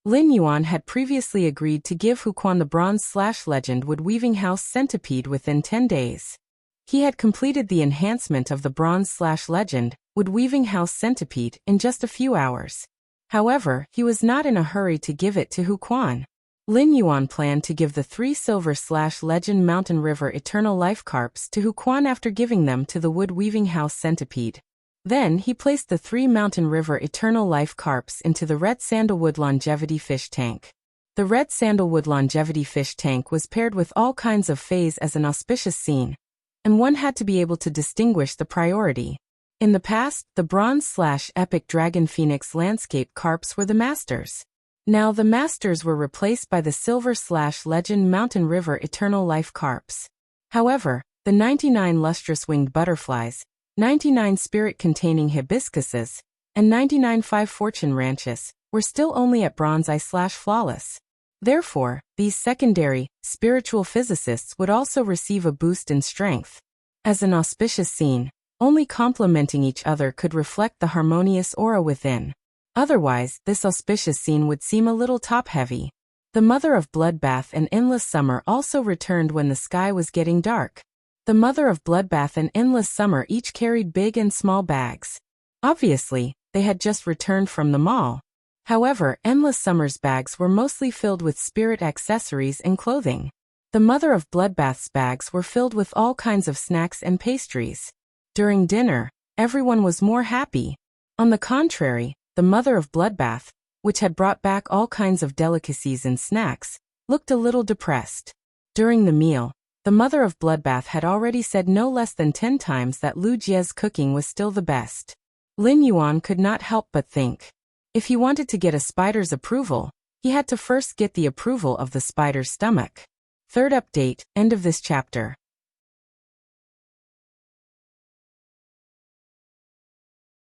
Lin Yuan had previously agreed to give Hu Quan the Bronze/Legend Wood Weaving House Centipede within 10 days. He had completed the enhancement of the Bronze/Legend Wood Weaving House Centipede in just a few hours. However, he was not in a hurry to give it to Hu Quan. Lin Yuan planned to give the 3 Silver/Legend Mountain River Eternal Life Carps to Hu Quan after giving them to the Wood Weaving House Centipede. Then he placed the 3 Mountain River Eternal Life Carps into the Red Sandalwood Longevity Fish Tank. The Red Sandalwood Longevity Fish Tank was paired with all kinds of phase as an auspicious scene, and one had to be able to distinguish the priority. In the past, the Bronze/Epic Dragon Phoenix Landscape Carps were the masters. Now the masters were replaced by the Silver/Legend Mountain River Eternal Life Carps. However, the 99 Lustrous Winged Butterflies, 99 Spirit-Containing Hibiscuses, and 99 Five Fortune Ranches were still only at Bronze Eye/Flawless. Therefore, these secondary, spiritual physicists would also receive a boost in strength. As an auspicious scene, only complementing each other could reflect the harmonious aura within. Otherwise, this auspicious scene would seem a little top-heavy. The Mother of Bloodbath and Endless Summer also returned when the sky was getting dark. The Mother of Bloodbath and Endless Summer each carried big and small bags. Obviously, they had just returned from the mall. However, Endless Summer's bags were mostly filled with spirit accessories and clothing. The Mother of Bloodbath's bags were filled with all kinds of snacks and pastries. During dinner, everyone was more happy. On the contrary, the Mother of Bloodbath, which had brought back all kinds of delicacies and snacks, looked a little depressed. During the meal, the Mother of Bloodbath had already said no less than 10 times that Lu Jie's cooking was still the best. Lin Yuan could not help but think. If he wanted to get a spider's approval, he had to first get the approval of the spider's stomach. Third update, end of this chapter.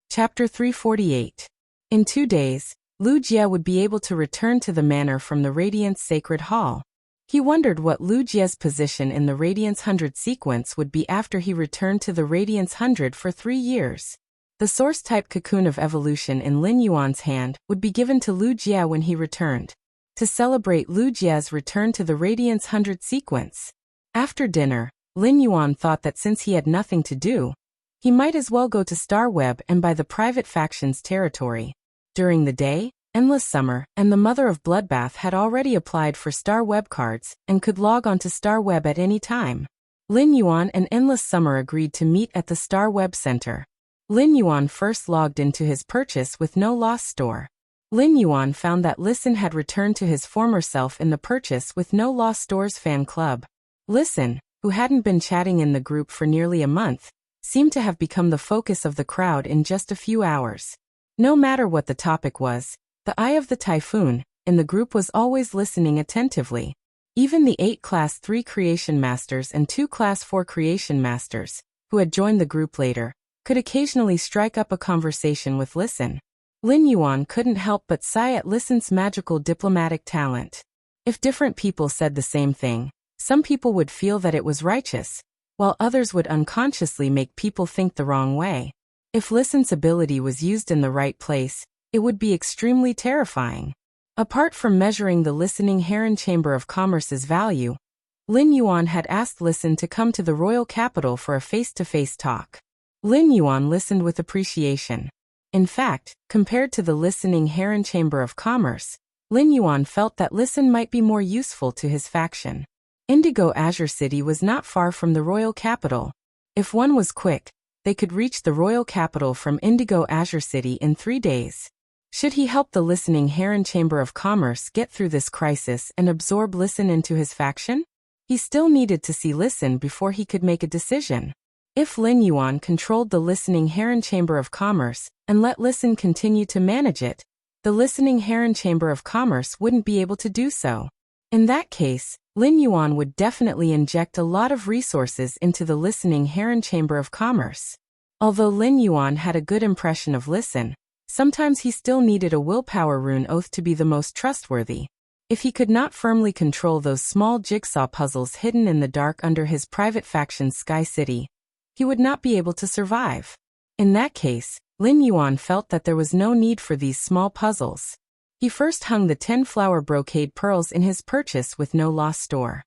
Chapter 348. In 2 days, Lu Jie would be able to return to the manor from the Radiance Sacred Hall. He wondered what Lu Jie's position in the Radiance 100 sequence would be after he returned to the Radiance 100 for 3 years. The Source-type Cocoon of Evolution in Lin Yuan's hand would be given to Lu Jie when he returned, to celebrate Lu Jie's return to the Radiance 100 sequence. After dinner, Lin Yuan thought that since he had nothing to do, he might as well go to Starweb and buy the private faction's territory. During the day, Endless Summer and the Mother of Bloodbath had already applied for Starweb cards and could log on to Starweb at any time. Lin Yuan and Endless Summer agreed to meet at the Starweb Center. Lin Yuan first logged into his purchase with no loss store. Lin Yuan found that Listen had returned to his former self in the Purchase with No Loss Stores fan club. Listen, who hadn't been chatting in the group for nearly a month, seemed to have become the focus of the crowd in just a few hours. No matter what the topic was, the Eye of the Typhoon in the group was always listening attentively. Even the 8 Class 3 Creation Masters and 2 Class 4 Creation Masters, who had joined the group later, could occasionally strike up a conversation with Listen. Lin Yuan couldn't help but sigh at Listen's magical diplomatic talent. If different people said the same thing, some people would feel that it was righteous, while others would unconsciously make people think the wrong way. If Listen's ability was used in the right place, it would be extremely terrifying. Apart from measuring the Listening Heron Chamber of Commerce's value, Lin Yuan had asked Listen to come to the royal capital for a face-to-face talk. Lin Yuan listened with appreciation. In fact, compared to the Listening Heron Chamber of Commerce, Lin Yuan felt that Listen might be more useful to his faction. Indigo Azure City was not far from the royal capital. If one was quick, they could reach the royal capital from Indigo Azure City in 3 days. Should he help the Listening Heron Chamber of Commerce get through this crisis and absorb Listen into his faction? He still needed to see Listen before he could make a decision. If Lin Yuan controlled the listening Heron Chamber of Commerce and let Listen continue to manage it, the listening Heron Chamber of Commerce wouldn't be able to do so. In that case, Lin Yuan would definitely inject a lot of resources into the listening Heron Chamber of Commerce. Although Lin Yuan had a good impression of Listen, sometimes he still needed a willpower rune oath to be the most trustworthy. If he could not firmly control those small jigsaw puzzles hidden in the dark under his private faction's Sky City, he would not be able to survive. In that case, Lin Yuan felt that there was no need for these small puzzles. He first hung the 10 flower brocade pearls in his purchase with no loss store.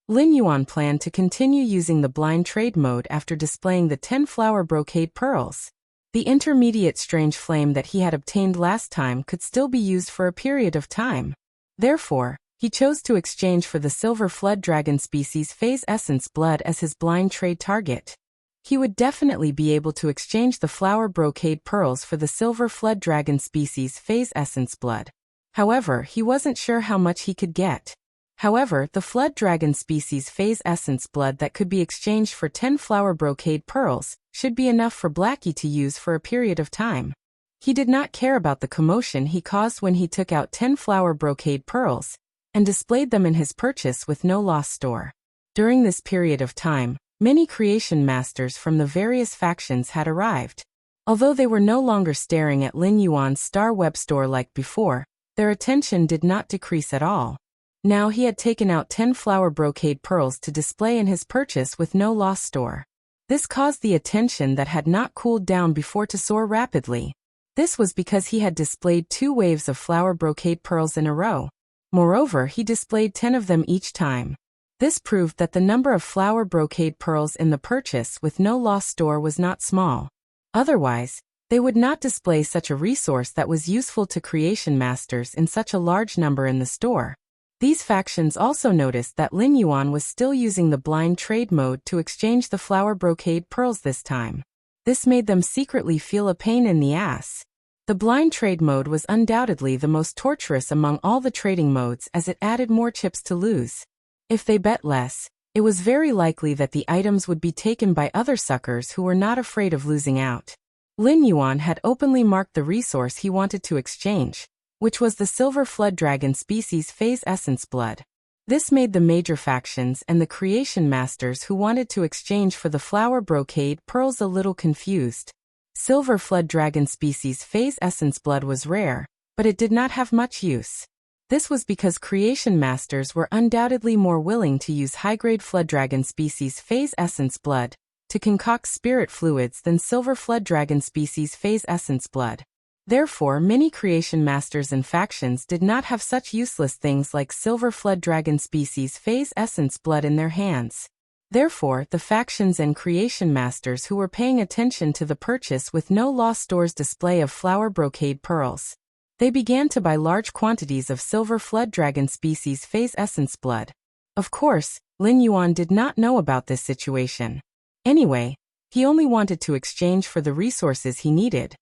Lin Yuan planned to continue using the blind trade mode after displaying the 10 flower brocade pearls. The intermediate strange flame that he had obtained last time could still be used for a period of time. Therefore, he chose to exchange for the silver flood dragon species phase essence blood as his blind trade target. He would definitely be able to exchange the flower brocade pearls for the silver flood dragon species phase essence blood. However, he wasn't sure how much he could get. However, the flood dragon species phase essence blood that could be exchanged for 10 flower brocade pearls should be enough for Blackie to use for a period of time. He did not care about the commotion he caused when he took out 10 flower brocade pearls and displayed them in his purchase with no loss store. During this period of time, many creation masters from the various factions had arrived. Although they were no longer staring at Lin Yuan's Star Web store like before, their attention did not decrease at all. Now he had taken out 10 flower brocade pearls to display in his purchase with no loss store. This caused the attention that had not cooled down before to soar rapidly. This was because he had displayed 2 waves of flower brocade pearls in a row. Moreover, he displayed 10 of them each time. This proved that the number of flower brocade pearls in the purchase with no loss store was not small. Otherwise, they would not display such a resource that was useful to creation masters in such a large number in the store. These factions also noticed that Lin Yuan was still using the blind trade mode to exchange the flower brocade pearls this time. This made them secretly feel a pain in the ass. The blind trade mode was undoubtedly the most torturous among all the trading modes as it added more chips to lose. If they bet less, it was very likely that the items would be taken by other suckers who were not afraid of losing out. Lin Yuan had openly marked the resource he wanted to exchange, which was the silver flood dragon species phase essence blood. This made the major factions and the creation masters who wanted to exchange for the flower brocade pearls a little confused. Silver flood dragon species phase essence blood was rare, but it did not have much use. This was because creation masters were undoubtedly more willing to use high-grade flood dragon species phase essence blood to concoct spirit fluids than silver flood dragon species phase essence blood. Therefore, many creation masters and factions did not have such useless things like silver flood dragon species phase essence blood in their hands. Therefore, the factions and creation masters who were paying attention to the purchase with no loss store's display of flower brocade pearls, they began to buy large quantities of silver flood dragon species phase essence blood. Of course, Lin Yuan did not know about this situation. Anyway, he only wanted to exchange for the resources he needed.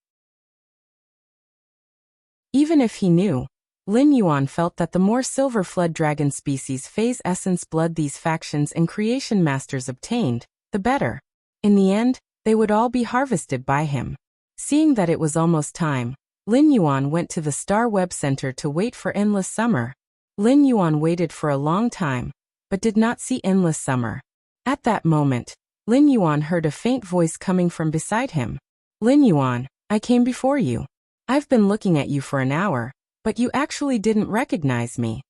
Even if he knew, Lin Yuan felt that the more silver flood dragon species phase essence blood these factions and creation masters obtained, the better. In the end, they would all be harvested by him. Seeing that it was almost time, Lin Yuan went to the Star Web Center to wait for Endless Summer. Lin Yuan waited for a long time, but did not see Endless Summer. At that moment, Lin Yuan heard a faint voice coming from beside him. Lin Yuan, I came before you. I've been looking at you for an hour, but you actually didn't recognize me.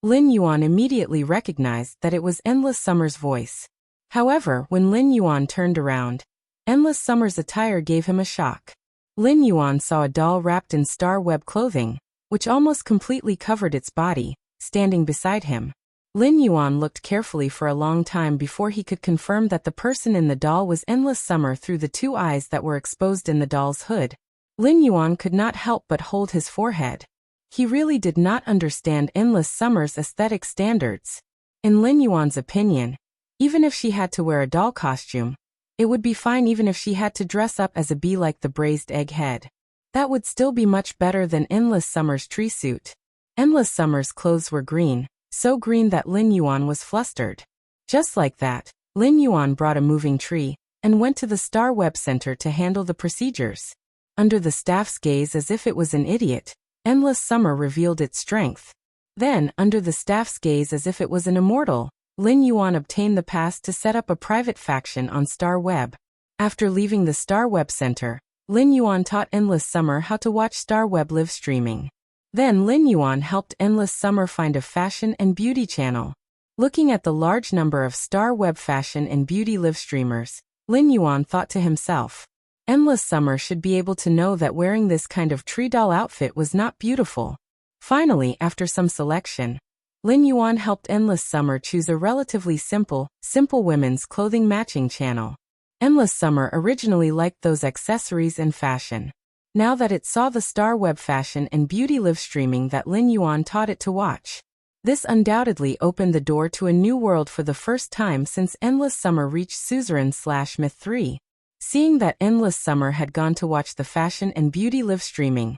Lin Yuan immediately recognized that it was Endless Summer's voice. However, when Lin Yuan turned around, Endless Summer's attire gave him a shock. Lin Yuan saw a doll wrapped in star web clothing, which almost completely covered its body, standing beside him. Lin Yuan looked carefully for a long time before he could confirm that the person in the doll was Endless Summer through the 2 eyes that were exposed in the doll's hood. Lin Yuan could not help but hold his forehead. He really did not understand Endless Summer's aesthetic standards. In Lin Yuan's opinion, even if she had to wear a doll costume, it would be fine even if she had to dress up as a bee like the braised egg head. That would still be much better than Endless Summer's tree suit. Endless Summer's clothes were green, so green that Lin Yuan was flustered. Just like that, Lin Yuan brought a moving tree and went to the Star Web Center to handle the procedures. Under the staff's gaze as if it was an idiot, Endless Summer revealed its strength. Then, under the staff's gaze as if it was an immortal, Lin Yuan obtained the pass to set up a private faction on Star Web. After leaving the Star Web Center, Lin Yuan taught Endless Summer how to watch Star Web live streaming. Then Lin Yuan helped Endless Summer find a fashion and beauty channel. Looking at the large number of Star Web fashion and beauty live streamers, Lin Yuan thought to himself, Endless Summer should be able to know that wearing this kind of tree doll outfit was not beautiful. Finally, after some selection, Lin Yuan helped Endless Summer choose a relatively simple women's clothing matching channel. Endless Summer originally liked those accessories and fashion. Now that it saw the Star Web fashion and beauty live streaming that Lin Yuan taught it to watch, this undoubtedly opened the door to a new world for the first time since Endless Summer reached Suzerain/Myth 3. Seeing that Endless Summer had gone to watch the fashion and beauty live streaming,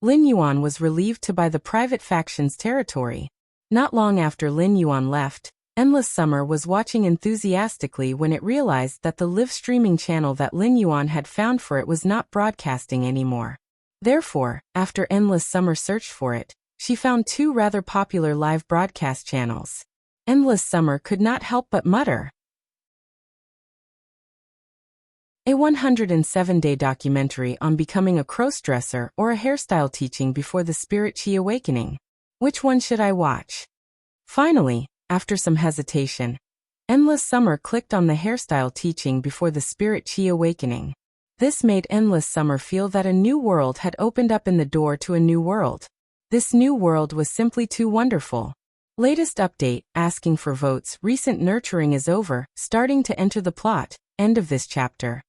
Lin Yuan was relieved to buy the private faction's territory. Not long after Lin Yuan left, Endless Summer was watching enthusiastically when it realized that the live streaming channel that Lin Yuan had found for it was not broadcasting anymore. Therefore, after Endless Summer searched for it, she found two rather popular live broadcast channels. Endless Summer could not help but mutter. A 107-day documentary on becoming a crossdresser or a hairstyle teaching before the Spirit Chi awakening. Which one should I watch? Finally, after some hesitation, Endless Summer clicked on the hairstyle teaching before the Spirit Chi awakening. This made Endless Summer feel that a new world had opened up in the door to a new world. This new world was simply too wonderful. Latest update, asking for votes. Recent nurturing is over, starting to enter the plot. End of this chapter.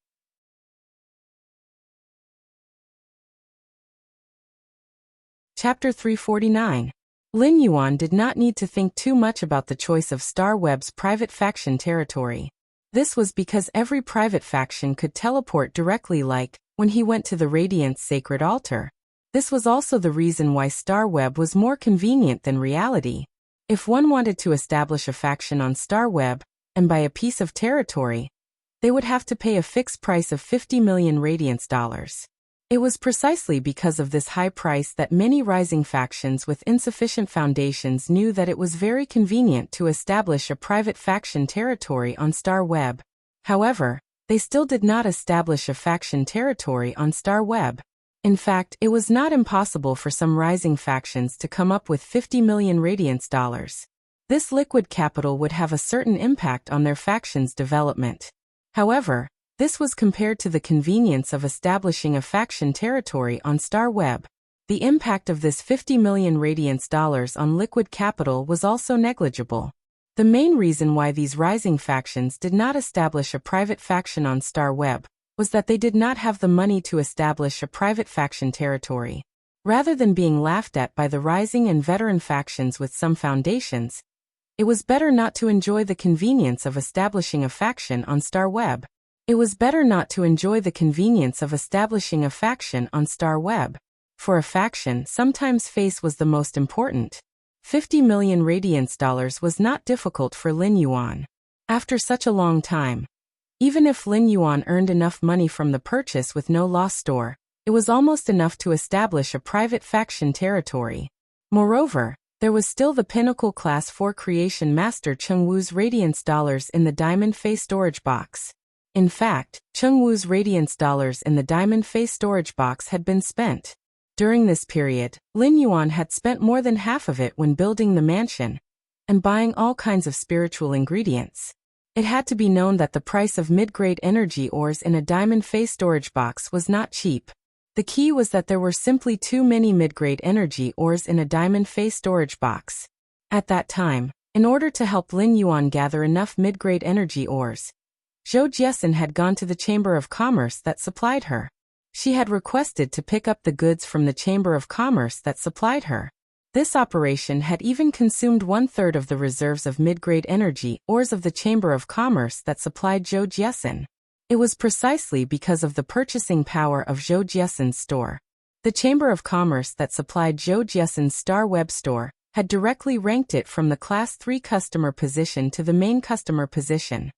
Chapter 349. Lin Yuan did not need to think too much about the choice of Star Web's private faction territory. This was because every private faction could teleport directly, like when he went to the Radiant's sacred altar. This was also the reason why Star Web was more convenient than reality. If one wanted to establish a faction on Star Web and buy a piece of territory, they would have to pay a fixed price of 50 million Radiance dollars. It was precisely because of this high price that many rising factions with insufficient foundations knew that it was very convenient to establish a private faction territory on Star Web. However, they still did not establish a faction territory on Star Web. In fact, it was not impossible for some rising factions to come up with 50 million Radiance dollars. This liquid capital would have a certain impact on their faction's development. However, this was compared to the convenience of establishing a faction territory on Star Web. The impact of this 50 million Radiance dollars on liquid capital was also negligible. The main reason why these rising factions did not establish a private faction on Star Web was that they did not have the money to establish a private faction territory. Rather than being laughed at by the rising and veteran factions with some foundations, it was better not to enjoy the convenience of establishing a faction on Star Web. It was better not to enjoy the convenience of establishing a faction on Star Web. For a faction, sometimes face was the most important. 50 million Radiance dollars was not difficult for Lin Yuan. After such a long time, even if Lin Yuan earned enough money from the purchase with no loss store, it was almost enough to establish a private faction territory. Moreover, there was still the Pinnacle Class 4 Creation Master Cheng Wu's Radiance dollars in the Diamond Face storage box. In fact, Cheng Wu's Radiance dollars in the Diamond Face storage box had been spent. During this period, Lin Yuan had spent more than half of it when building the mansion and buying all kinds of spiritual ingredients. It had to be known that the price of mid-grade energy ores in a Diamond Face storage box was not cheap. The key was that there were simply too many mid-grade energy ores in a Diamond Face storage box. At that time, in order to help Lin Yuan gather enough mid-grade energy ores, Zhou Jiesin had gone to the Chamber of Commerce that supplied her. She had requested to pick up the goods from the Chamber of Commerce that supplied her. This operation had even consumed 1/3 of the reserves of mid-grade energy ores of the Chamber of Commerce that supplied Zhou Jiesin. It was precisely because of the purchasing power of Zhou Jiesin's store. The Chamber of Commerce that supplied Zhou Jiesin's Star Web store had directly ranked it from the Class 3 customer position to the main customer position.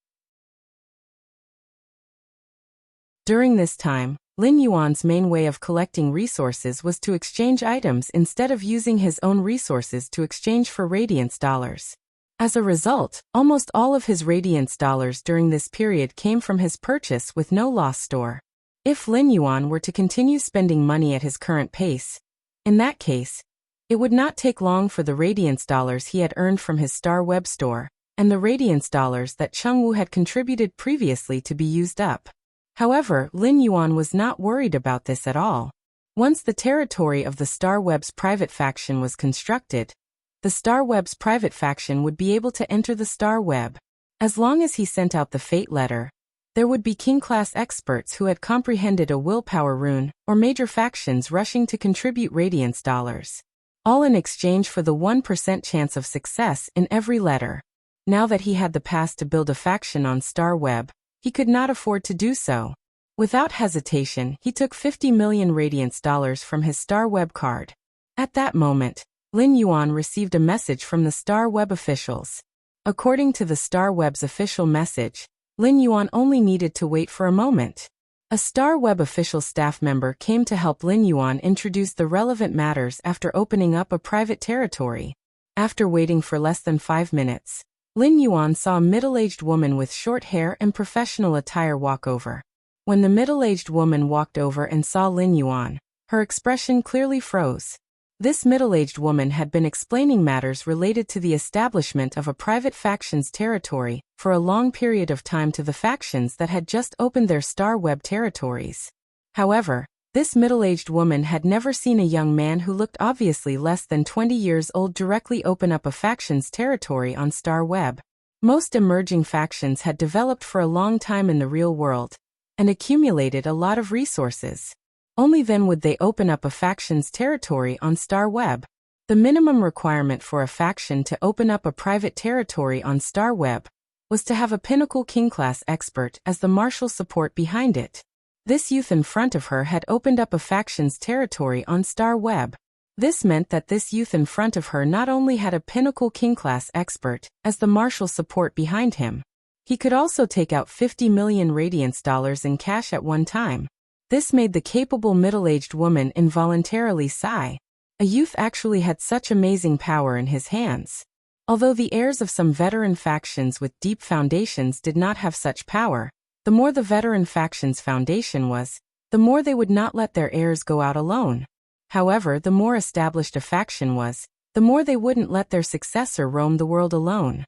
During this time, Lin Yuan's main way of collecting resources was to exchange items instead of using his own resources to exchange for radiance dollars. As a result, almost all of his radiance dollars during this period came from his purchase with no loss store. If Lin Yuan were to continue spending money at his current pace, in that case, it would not take long for the radiance dollars he had earned from his Star Web store and the radiance dollars that Chengwu had contributed previously to be used up. However, Lin Yuan was not worried about this at all. Once the territory of the Star Web's private faction was constructed, the Star Web's private faction would be able to enter the Star Web. As long as he sent out the fate letter, there would be king-class experts who had comprehended a willpower rune, or major factions rushing to contribute radiance dollars, all in exchange for the 1% chance of success in every letter. Now that he had the pass to build a faction on Star Web, he could not afford to do so. Without hesitation, he took 50 million radiance dollars from his Star Web card. At that moment, Lin Yuan received a message from the Star Web officials. According to the Star Web's official message, Lin Yuan only needed to wait for a moment. A Star Web official staff member came to help Lin Yuan introduce the relevant matters after opening up a private territory. After waiting for less than 5 minutes, Lin Yuan saw a middle-aged woman with short hair and professional attire walk over. When the middle-aged woman walked over and saw Lin Yuan, her expression clearly froze. This middle-aged woman had been explaining matters related to the establishment of a private faction's territory for a long period of time to the factions that had just opened their Star Web territories. However, this middle-aged woman had never seen a young man who looked obviously less than 20 years old directly open up a faction's territory on Star Web. Most emerging factions had developed for a long time in the real world and accumulated a lot of resources. Only then would they open up a faction's territory on Star Web. The minimum requirement for a faction to open up a private territory on Star Web was to have a pinnacle king-class expert as the martial support behind it. This youth in front of her had opened up a faction's territory on Star Web. This meant that this youth in front of her not only had a pinnacle king-class expert as the martial support behind him, he could also take out 50 million radiance dollars in cash at one time. This made the capable middle-aged woman involuntarily sigh. A youth actually had such amazing power in his hands. Although the heirs of some veteran factions with deep foundations did not have such power, the more the veteran faction's foundation was, the more they would not let their heirs go out alone. However, the more established a faction was, the more they wouldn't let their successor roam the world alone.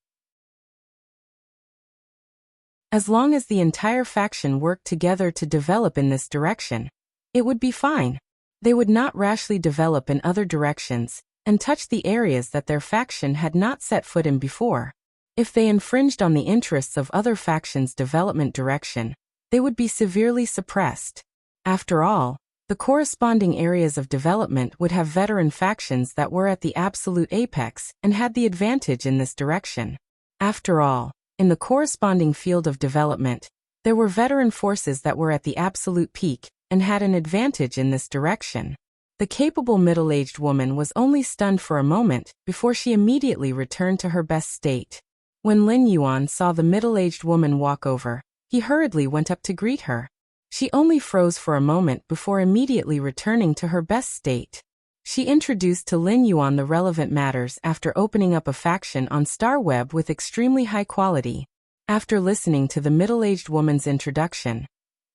As long as the entire faction worked together to develop in this direction, it would be fine. They would not rashly develop in other directions and touch the areas that their faction had not set foot in before. If they infringed on the interests of other factions' development direction, they would be severely suppressed. After all, the corresponding areas of development would have veteran factions that were at the absolute apex and had the advantage in this direction. After all, in the corresponding field of development, there were veteran forces that were at the absolute peak and had an advantage in this direction. The capable middle-aged woman was only stunned for a moment before she immediately returned to her best state. When Lin Yuan saw the middle-aged woman walk over, he hurriedly went up to greet her. She only froze for a moment before immediately returning to her best state. She introduced to Lin Yuan the relevant matters after opening up a faction on Star Web with extremely high quality. After listening to the middle-aged woman's introduction,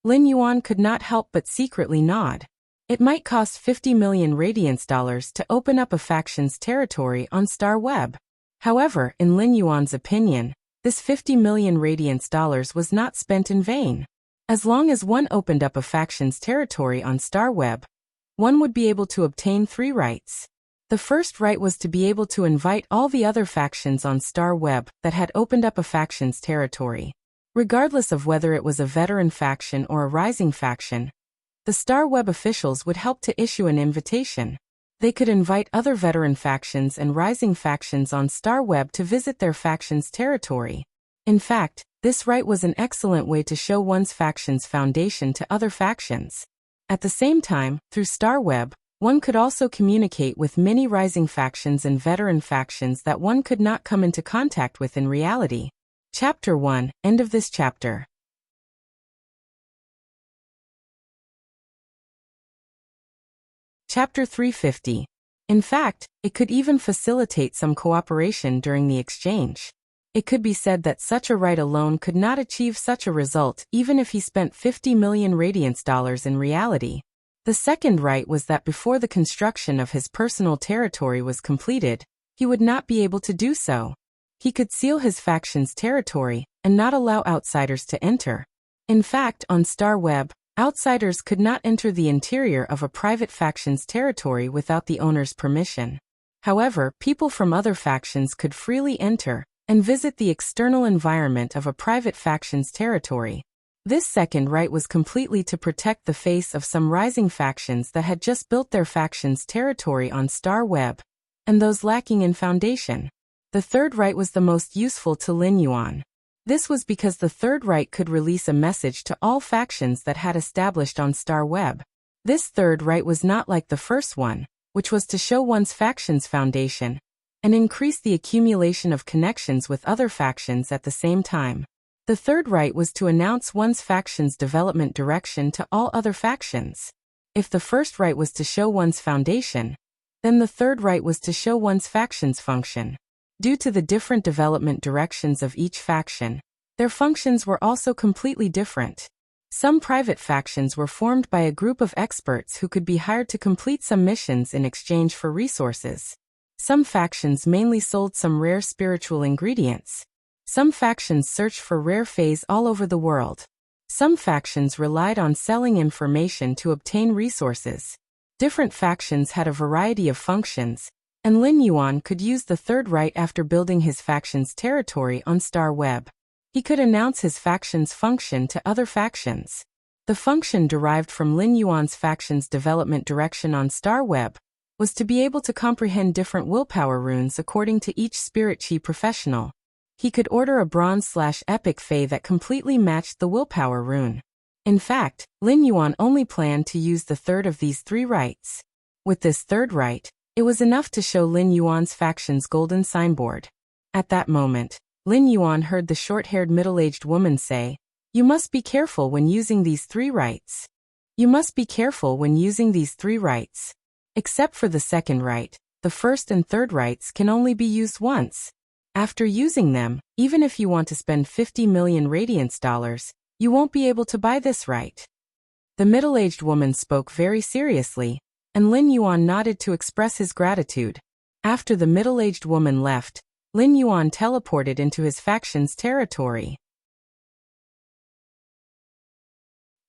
Lin Yuan could not help but secretly nod. It might cost 50 million radiance dollars to open up a faction's territory on Star Web. However, in Lin Yuan's opinion, this 50 million radiance dollars was not spent in vain. As long as one opened up a faction's territory on Star Web, one would be able to obtain 3 rights. The first right was to be able to invite all the other factions on Star Web that had opened up a faction's territory. Regardless of whether it was a veteran faction or a rising faction, the Star Web officials would help to issue an invitation. They could invite other veteran factions and rising factions on Star Web to visit their faction's territory. In fact, this right was an excellent way to show one's faction's foundation to other factions. At the same time, through Star Web, one could also communicate with many rising factions and veteran factions that one could not come into contact with in reality. Chapter 1, End of this chapter. Chapter 350. In fact, it could even facilitate some cooperation during the exchange. It could be said that such a right alone could not achieve such a result even if he spent 50 million radiance dollars in reality. The second right was that before the construction of his personal territory was completed, he would not be able to do so. He could seal his faction's territory and not allow outsiders to enter. In fact, on Star Web, outsiders could not enter the interior of a private faction's territory without the owner's permission. However, people from other factions could freely enter and visit the external environment of a private faction's territory. This second right was completely to protect the face of some rising factions that had just built their faction's territory on Star Web, and those lacking in foundation. The third right was the most useful to Lin Yuan. This was because the third right could release a message to all factions that had established on Star Web. This third right was not like the first one, which was to show one's faction's foundation and increase the accumulation of connections with other factions at the same time. The third right was to announce one's faction's development direction to all other factions. If the first right was to show one's foundation, then the third right was to show one's faction's function. Due to the different development directions of each faction, their functions were also completely different. Some private factions were formed by a group of experts who could be hired to complete some missions in exchange for resources. Some factions mainly sold some rare spiritual ingredients. Some factions searched for rare phase all over the world. Some factions relied on selling information to obtain resources. Different factions had a variety of functions, and Lin Yuan could use the third right after building his faction's territory on Star Web. He could announce his faction's function to other factions. The function derived from Lin Yuan's faction's development direction on Star Web was to be able to comprehend different willpower runes according to each spirit chi professional. He could order a bronze/epic fey that completely matched the willpower rune. In fact, Lin Yuan only planned to use the third of these three rights. With this third right, it was enough to show Lin Yuan's faction's golden signboard. At that moment, Lin Yuan heard the short-haired middle-aged woman say, "You must be careful when using these three rights. You must be careful when using these three rights. Except for the second right, the first and third rights can only be used once. After using them, even if you want to spend 50 million radiance dollars, you won't be able to buy this right." The middle-aged woman spoke very seriously, and Lin Yuan nodded to express his gratitude. After the middle-aged woman left, Lin Yuan teleported into his faction's territory.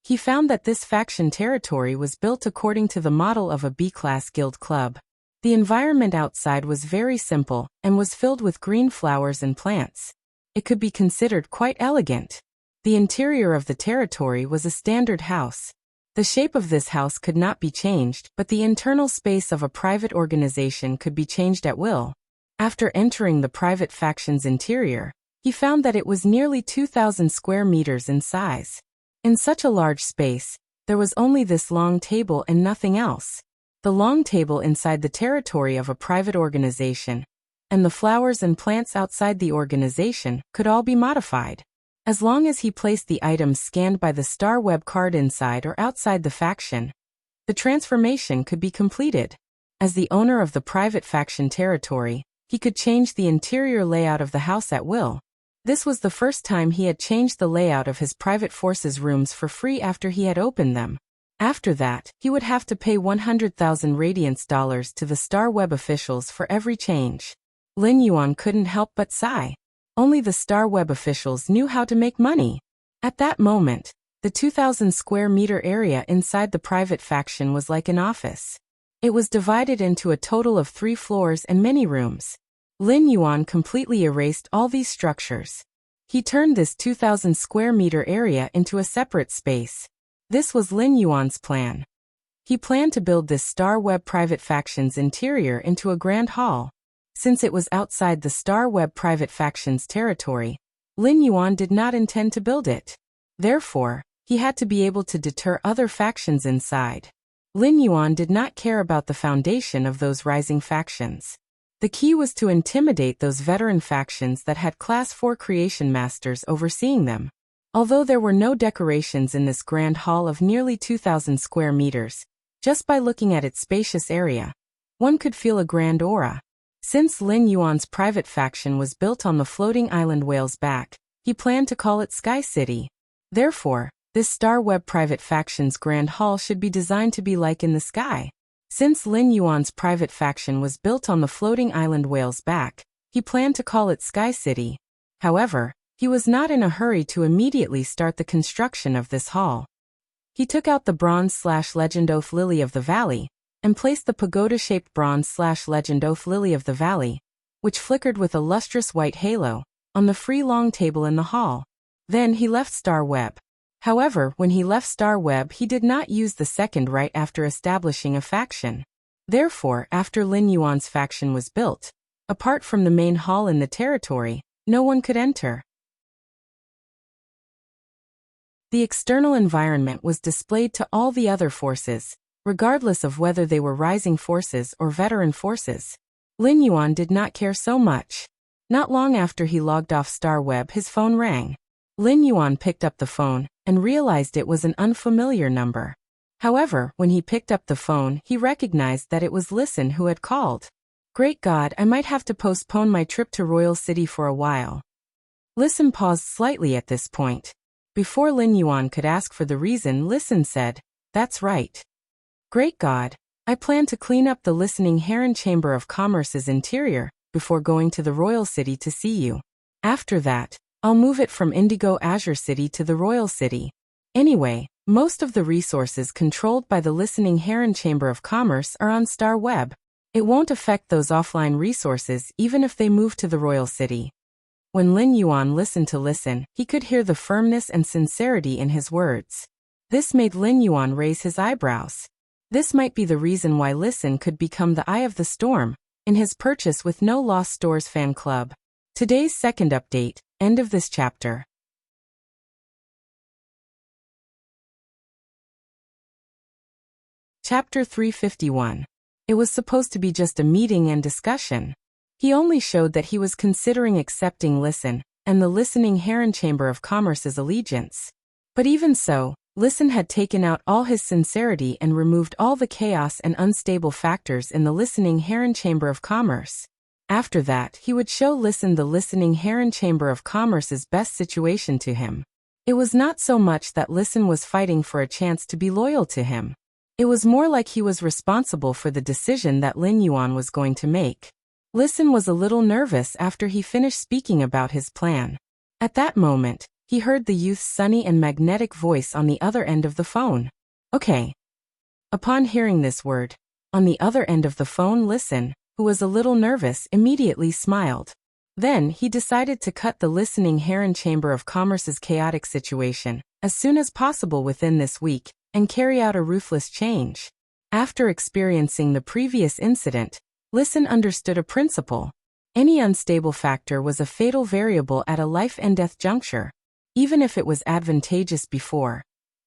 He found that this faction territory was built according to the model of a B-class guild club. The environment outside was very simple and was filled with green flowers and plants. It could be considered quite elegant. The interior of the territory was a standard house. The shape of this house could not be changed, but the internal space of a private organization could be changed at will. After entering the private faction's interior, he found that it was nearly 2,000 square meters in size. In such a large space, there was only this long table and nothing else. The long table inside the territory of a private organization, and the flowers and plants outside the organization could all be modified. As long as he placed the items scanned by the Star Web card inside or outside the faction, the transformation could be completed. As the owner of the private faction territory, he could change the interior layout of the house at will. This was the first time he had changed the layout of his private forces rooms for free after he had opened them. After that, he would have to pay 100,000 radiance dollars to the Star Web officials for every change. Lin Yuan couldn't help but sigh. Only the Star Web officials knew how to make money. At that moment, the 2,000 square meter area inside the private faction was like an office. It was divided into a total of 3 floors and many rooms. Lin Yuan completely erased all these structures. He turned this 2,000 square meter area into a separate space. This was Lin Yuan's plan. He planned to build this Star Web private faction's interior into a grand hall. Since it was outside the Star Web private faction's territory, Lin Yuan did not intend to build it. Therefore, he had to be able to deter other factions inside. Lin Yuan did not care about the foundation of those rising factions. The key was to intimidate those veteran factions that had Class 4 creation masters overseeing them. Although there were no decorations in this grand hall of nearly 2,000 square meters, Just by looking at its spacious area, one could feel a grand aura. Since Lin Yuan's private faction was built on the floating island Whale's Back, he planned to call it Sky City. Therefore, this Star Web private faction's grand hall should be designed to be like in the sky. Since Lin Yuan's private faction was built on the floating island Whale's Back, he planned to call it Sky City. However, he was not in a hurry to immediately start the construction of this hall. He took out the bronze/legend oath lily of the valley, and placed the pagoda-shaped bronze/legend oath lily of the valley, which flickered with a lustrous white halo, on the free long table in the hall. Then he left Star Web. However, when he left Star Web, he did not use the second right after establishing a faction. Therefore, after Lin Yuan's faction was built, apart from the main hall in the territory, no one could enter. The external environment was displayed to all the other forces, regardless of whether they were rising forces or veteran forces. Lin Yuan did not care so much. Not long after he logged off Star Web, his phone rang. Lin Yuan picked up the phone and realized it was an unfamiliar number. However, when he picked up the phone, he recognized that it was Listen who had called. Great God, I might have to postpone my trip to Royal City for a while. Listen paused slightly at this point. Before Lin Yuan could ask for the reason, Listen said, "That's right. Great God, I plan to clean up the Listening Heron Chamber of Commerce's interior before going to the Royal City to see you. After that, I'll move it from Indigo Azure City to the Royal City. Anyway, most of the resources controlled by the Listening Heron Chamber of Commerce are on Star Web. It won't affect those offline resources even if they move to the Royal City." When Lin Yuan listened to Listen, he could hear the firmness and sincerity in his words. This made Lin Yuan raise his eyebrows. This might be the reason why Listen could become the Eye of the Storm in his Purchase with No Lost Stores fan club. Today's second update, end of this chapter. Chapter 351. It was supposed to be just a meeting and discussion. He only showed that he was considering accepting Listen and the Listening Heron Chamber of Commerce's allegiance. But even so, Listen had taken out all his sincerity and removed all the chaos and unstable factors in the Listening Heron Chamber of Commerce. After that, he would show Listen the Listening Heron Chamber of Commerce's best situation to him. It was not so much that Listen was fighting for a chance to be loyal to him. It was more like he was responsible for the decision that Lin Yuan was going to make. Listen was a little nervous after he finished speaking about his plan. At that moment, he heard the youth's sunny and magnetic voice on the other end of the phone. "Okay." Upon hearing this word, on the other end of the phone, Listen, who was a little nervous, immediately smiled. Then he decided to cut the Listening Heron Chamber of Commerce's chaotic situation as soon as possible within this week and carry out a ruthless change. After experiencing the previous incident, Listen understood a principle. Any unstable factor was a fatal variable at a life and death juncture. Even if it was advantageous before,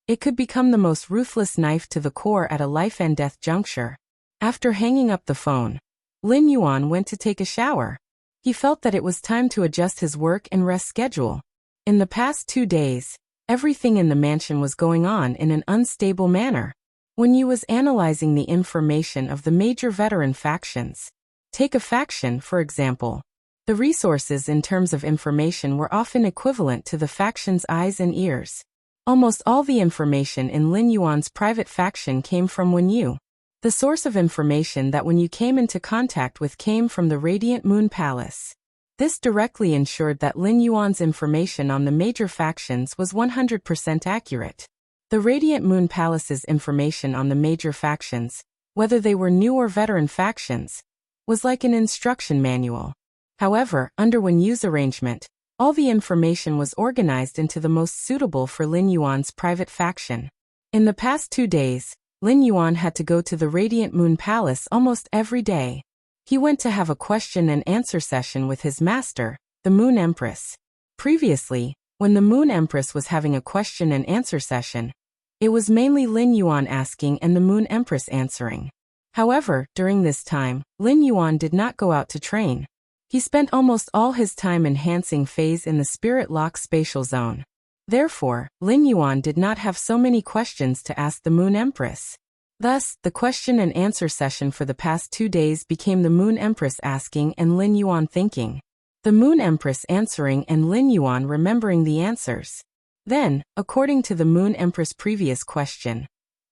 it could become the most ruthless knife to the core at a life and death juncture. After hanging up the phone, Lin Yuan went to take a shower. He felt that it was time to adjust his work and rest schedule. In the past 2 days, everything in the mansion was going on in an unstable manner. When you was analyzing the information of the major veteran factions, take a faction, for example. The resources in terms of information were often equivalent to the faction's eyes and ears. Almost all the information in Lin Yuan's private faction came from Wen Yu. The source of information that Wen Yu came into contact with came from the Radiant Moon Palace. This directly ensured that Lin Yuan's information on the major factions was 100% accurate. The Radiant Moon Palace's information on the major factions, whether they were new or veteran factions, was like an instruction manual. However, under Wen Yu's arrangement, all the information was organized into the most suitable for Lin Yuan's private faction. In the past 2 days, Lin Yuan had to go to the Radiant Moon Palace almost every day. He went to have a question and answer session with his master, the Moon Empress. Previously, when the Moon Empress was having a question and answer session, it was mainly Lin Yuan asking and the Moon Empress answering. However, during this time, Lin Yuan did not go out to train. He spent almost all his time enhancing phase in the Spirit Lock spatial zone. Therefore, Lin Yuan did not have so many questions to ask the Moon Empress. Thus, the question and answer session for the past 2 days became the Moon Empress asking and Lin Yuan thinking. The Moon Empress answering and Lin Yuan remembering the answers. Then, according to the Moon Empress' previous question,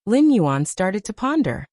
Lin Yuan started to ponder.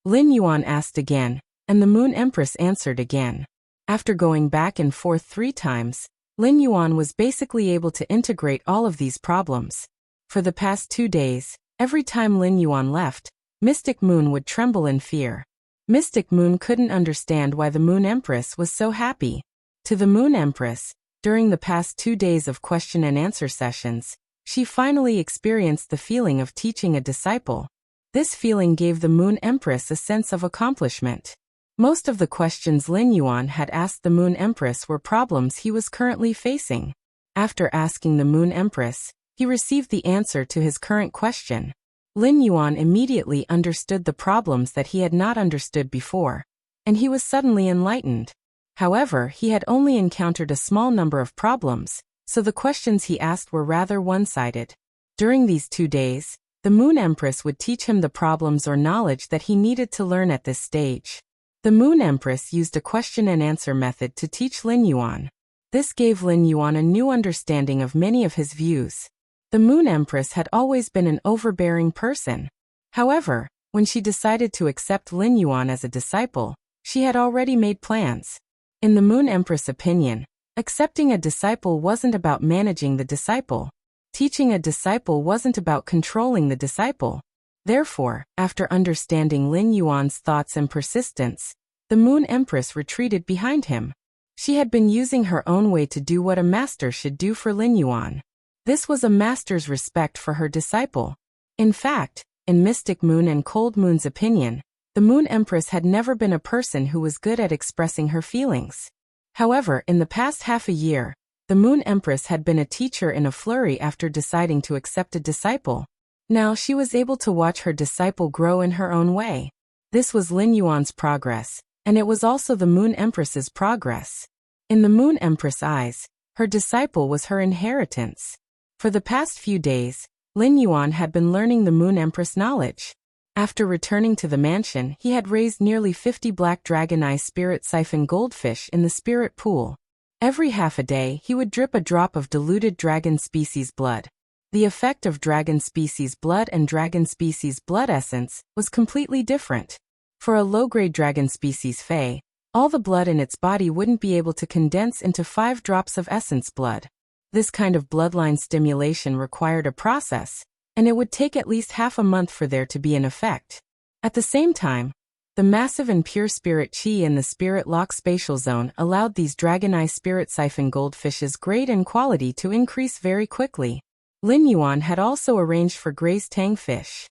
Lin Yuan asked again, and the Moon Empress answered again. After going back and forth 3 times, Lin Yuan was basically able to integrate all of these problems. For the past 2 days, every time Lin Yuan left, Mystic Moon would tremble in fear. Mystic Moon couldn't understand why the Moon Empress was so happy. To the Moon Empress, during the past 2 days of question and answer sessions, she finally experienced the feeling of teaching a disciple. This feeling gave the Moon Empress a sense of accomplishment. Most of the questions Lin Yuan had asked the Moon Empress were problems he was currently facing. After asking the Moon Empress, he received the answer to his current question. Lin Yuan immediately understood the problems that he had not understood before, and he was suddenly enlightened. However, he had only encountered a small number of problems, so the questions he asked were rather one-sided. During these 2 days, the Moon Empress would teach him the problems or knowledge that he needed to learn at this stage. The Moon Empress used a question and answer method to teach Lin Yuan. This gave Lin Yuan a new understanding of many of his views. The Moon Empress had always been an overbearing person. However, when she decided to accept Lin Yuan as a disciple, she had already made plans. In the Moon Empress' opinion, accepting a disciple wasn't about managing the disciple. Teaching a disciple wasn't about controlling the disciple. Therefore, after understanding Lin Yuan's thoughts and persistence, the Moon Empress retreated behind him. She had been using her own way to do what a master should do for Lin Yuan. This was a master's respect for her disciple. In fact, in Mystic Moon and Cold Moon's opinion, the Moon Empress had never been a person who was good at expressing her feelings. However, in the past half a year, the Moon Empress had been a teacher in a flurry after deciding to accept a disciple. Now she was able to watch her disciple grow in her own way. This was Lin Yuan's progress, and it was also the Moon Empress's progress. In the Moon Empress' eyes, her disciple was her inheritance. For the past few days, Lin Yuan had been learning the Moon Empress knowledge. After returning to the mansion, he had raised nearly 50 black dragon eye spirit siphon goldfish in the spirit pool. Every half a day, he would drip a drop of diluted dragon species blood. The effect of dragon species blood and dragon species blood essence was completely different. For a low-grade dragon species Fae, all the blood in its body wouldn't be able to condense into 5 drops of essence blood. This kind of bloodline stimulation required a process, and it would take at least half a month for there to be an effect. At the same time, the massive and pure spirit chi in the spirit lock spatial zone allowed these dragon eye spirit siphon goldfish's grade and quality to increase very quickly. Lin Yuan had also arranged for Gray's tang fish.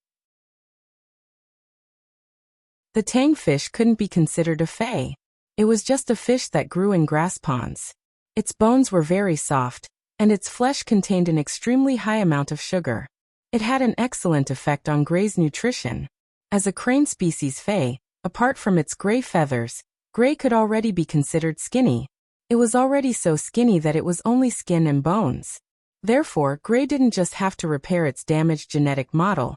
The tang fish couldn't be considered a Fae. It was just a fish that grew in grass ponds. Its bones were very soft, and its flesh contained an extremely high amount of sugar. It had an excellent effect on Gray's nutrition. As a crane species Fae, apart from its gray feathers, Gray could already be considered skinny. It was already so skinny that it was only skin and bones. Therefore, Gray didn't just have to repair its damaged genetic model.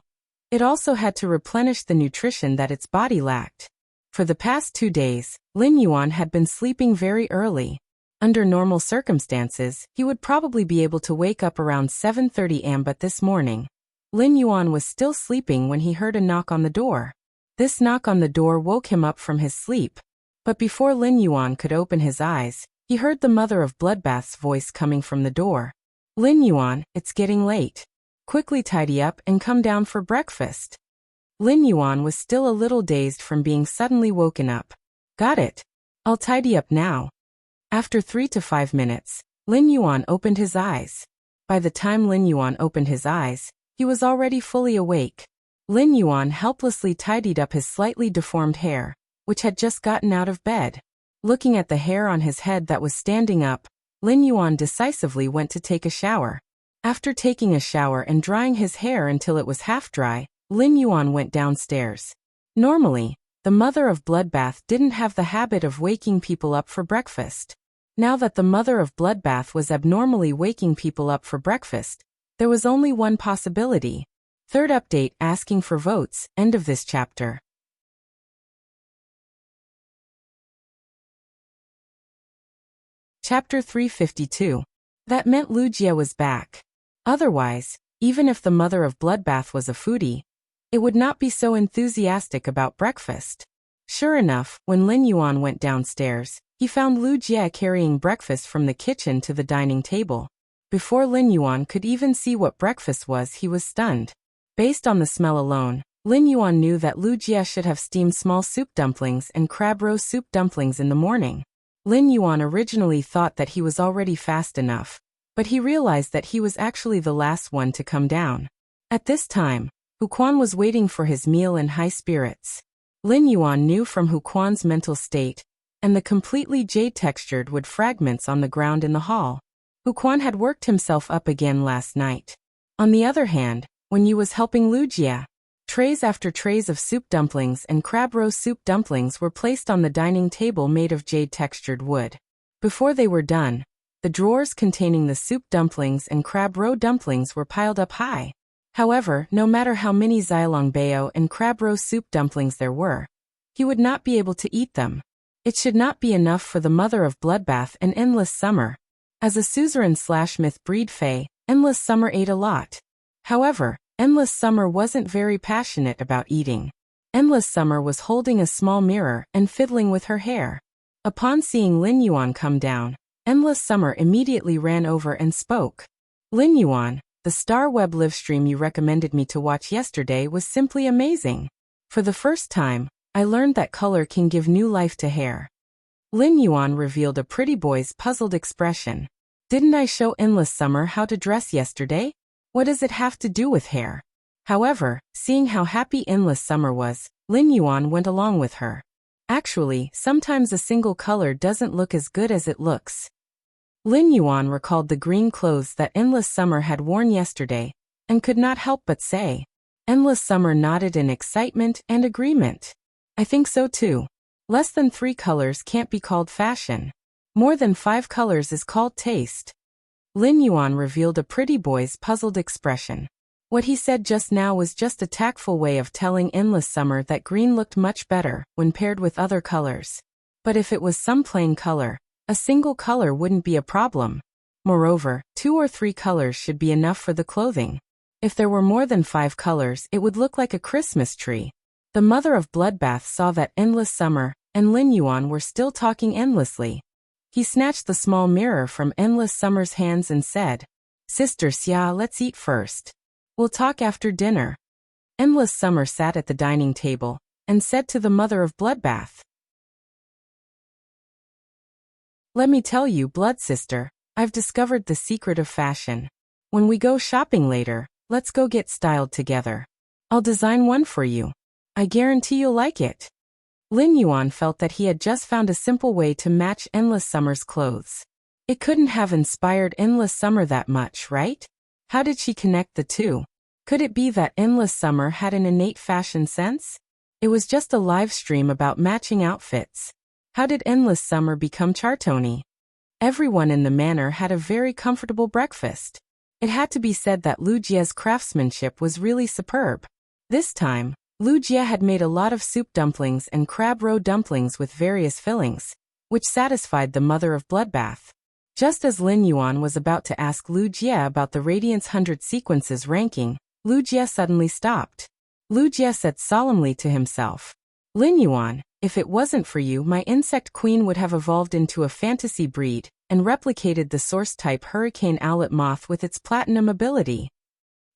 It also had to replenish the nutrition that its body lacked. For the past 2 days, Lin Yuan had been sleeping very early. Under normal circumstances, he would probably be able to wake up around 7:30 am, but this morning, Lin Yuan was still sleeping when he heard a knock on the door. This knock on the door woke him up from his sleep. But before Lin Yuan could open his eyes, he heard the mother of Bloodbath's voice coming from the door. Lin Yuan, it's getting late. Quickly tidy up and come down for breakfast. Lin Yuan was still a little dazed from being suddenly woken up. Got it. I'll tidy up now. After 3 to 5 minutes, Lin Yuan opened his eyes. By the time Lin Yuan opened his eyes, he was already fully awake. Lin Yuan helplessly tidied up his slightly deformed hair, which had just gotten out of bed. Looking at the hair on his head that was standing up, Lin Yuan decisively went to take a shower. After taking a shower and drying his hair until it was half dry, Lin Yuan went downstairs. Normally, the mother of Bloodbath didn't have the habit of waking people up for breakfast. Now that the mother of Bloodbath was abnormally waking people up for breakfast, there was only one possibility. Third update asking for votes, end of this chapter. Chapter 352. That meant Wuxia was back. Otherwise, even if the mother of Bloodbath was a foodie, it would not be so enthusiastic about breakfast. Sure enough, when Lin Yuan went downstairs, he found Wuxia carrying breakfast from the kitchen to the dining table. Before Lin Yuan could even see what breakfast was, he was stunned. Based on the smell alone, Lin Yuan knew that Wuxia should have steamed small soup dumplings and crab roe soup dumplings in the morning. Lin Yuan originally thought that he was already fast enough, but he realized that he was actually the last one to come down. At this time, Hu Quan was waiting for his meal in high spirits. Lin Yuan knew from Hu Quan's mental state, and the completely jade-textured wood fragments on the ground in the hall. Hu Quan had worked himself up again last night. On the other hand, when Yu was helping Wuxia, trays after trays of soup dumplings and crab roe soup dumplings were placed on the dining table made of jade-textured wood. Before they were done, the drawers containing the soup dumplings and crab roe dumplings were piled up high. However, no matter how many Xilong Bao and crab roe soup dumplings there were, he would not be able to eat them. It should not be enough for the mother of Bloodbath and Endless Summer. As a suzerain/myth breed fae, Endless Summer ate a lot. However, Endless Summer wasn't very passionate about eating. Endless Summer was holding a small mirror and fiddling with her hair. Upon seeing Lin Yuan come down, Endless Summer immediately ran over and spoke. Lin Yuan, the Star Web livestream you recommended me to watch yesterday was simply amazing. For the first time, I learned that color can give new life to hair. Lin Yuan revealed a pretty boy's puzzled expression. Didn't I show Endless Summer how to dress yesterday? What does it have to do with hair? However, seeing how happy Endless Summer was, Lin Yuan went along with her. Actually, sometimes a single color doesn't look as good as it looks. Lin Yuan recalled the green clothes that Endless Summer had worn yesterday, and could not help but say. Endless Summer nodded in excitement and agreement. I think so too. Less than 3 colors can't be called fashion. More than 5 colors is called taste. Lin Yuan revealed a pretty boy's puzzled expression. What he said just now was just a tactful way of telling Endless Summer that green looked much better when paired with other colors. But if it was some plain color, a single color wouldn't be a problem. Moreover, 2 or 3 colors should be enough for the clothing. If there were more than 5 colors, it would look like a Christmas tree. The mother of Bloodbath saw that Endless Summer and Lin Yuan were still talking endlessly. He snatched the small mirror from Endless Summer's hands and said, "Sister Xia, let's eat first. We'll talk after dinner." Endless Summer sat at the dining table and said to the mother of Bloodbath, "Let me tell you, Blood Sister, I've discovered the secret of fashion. When we go shopping later, let's go get styled together. I'll design one for you. I guarantee you'll like it." Lin Yuan felt that he had just found a simple way to match Endless Summer's clothes. It couldn't have inspired Endless Summer that much, right? How did she connect the two? Could it be that Endless Summer had an innate fashion sense? It was just a live stream about matching outfits. How did Endless Summer become Chartoni? Everyone in the manor had a very comfortable breakfast. It had to be said that Wuxia's craftsmanship was really superb. This time, Wuxia had made a lot of soup dumplings and crab roe dumplings with various fillings, which satisfied the mother of Bloodbath. Just as Lin Yuan was about to ask Wuxia about the Radiance 100 sequences ranking, Wuxia suddenly stopped. Wuxia said solemnly to himself, "Lin Yuan, if it wasn't for you, my insect queen would have evolved into a fantasy breed and replicated the source-type hurricane owlet moth with its platinum ability.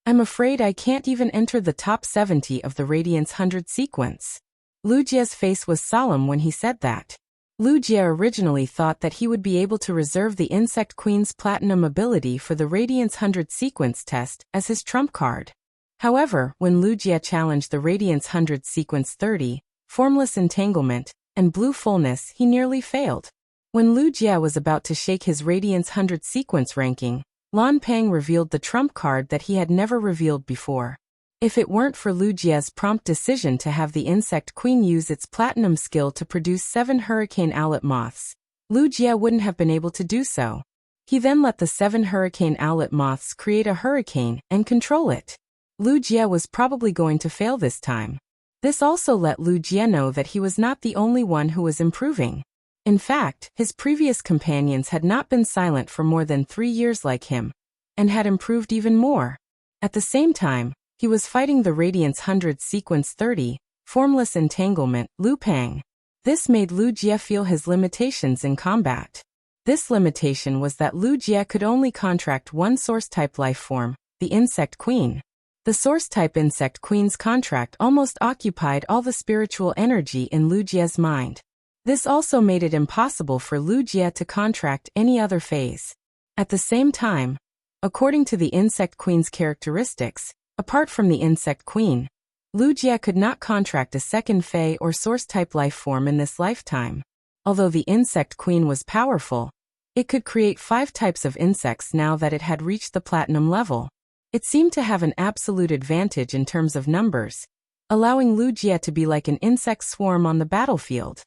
I'm afraid I can't even enter the top 70 of the Radiance 100 sequence." Wuxia's face was solemn when he said that. Wuxia originally thought that he would be able to reserve the Insect Queen's platinum ability for the Radiance 100 sequence test as his trump card. However, when Wuxia challenged the Radiance 100 sequence 30, Formless Entanglement, and Blue Fullness, he nearly failed. When Wuxia was about to shake his Radiance 100 sequence ranking, Lan Pang revealed the trump card that he had never revealed before. If it weren't for Wuxia's prompt decision to have the Insect Queen use its platinum skill to produce 7 hurricane owlet moths, Wuxia wouldn't have been able to do so. He then let the 7 hurricane owlet moths create a hurricane and control it. Lu Jie was probably going to fail this time. This also let Lu Jie know that he was not the only one who was improving. In fact, his previous companions had not been silent for more than 3 years like him, and had improved even more. At the same time, he was fighting the Radiance 100 Sequence 30, Formless Entanglement, Lu Pang. This made Lu Jie feel his limitations in combat. This limitation was that Lu Jie could only contract one source-type life form, the Insect Queen. The source-type Insect Queen's contract almost occupied all the spiritual energy in Lu Jie's mind. This also made it impossible for Lu Jie to contract any other phase. At the same time, according to the Insect Queen's characteristics, apart from the Insect Queen, Lu Jie could not contract a second Fey or source-type life form in this lifetime. Although the Insect Queen was powerful, it could create 5 types of insects now that it had reached the platinum level. It seemed to have an absolute advantage in terms of numbers, allowing Lu Jie to be like an insect swarm on the battlefield.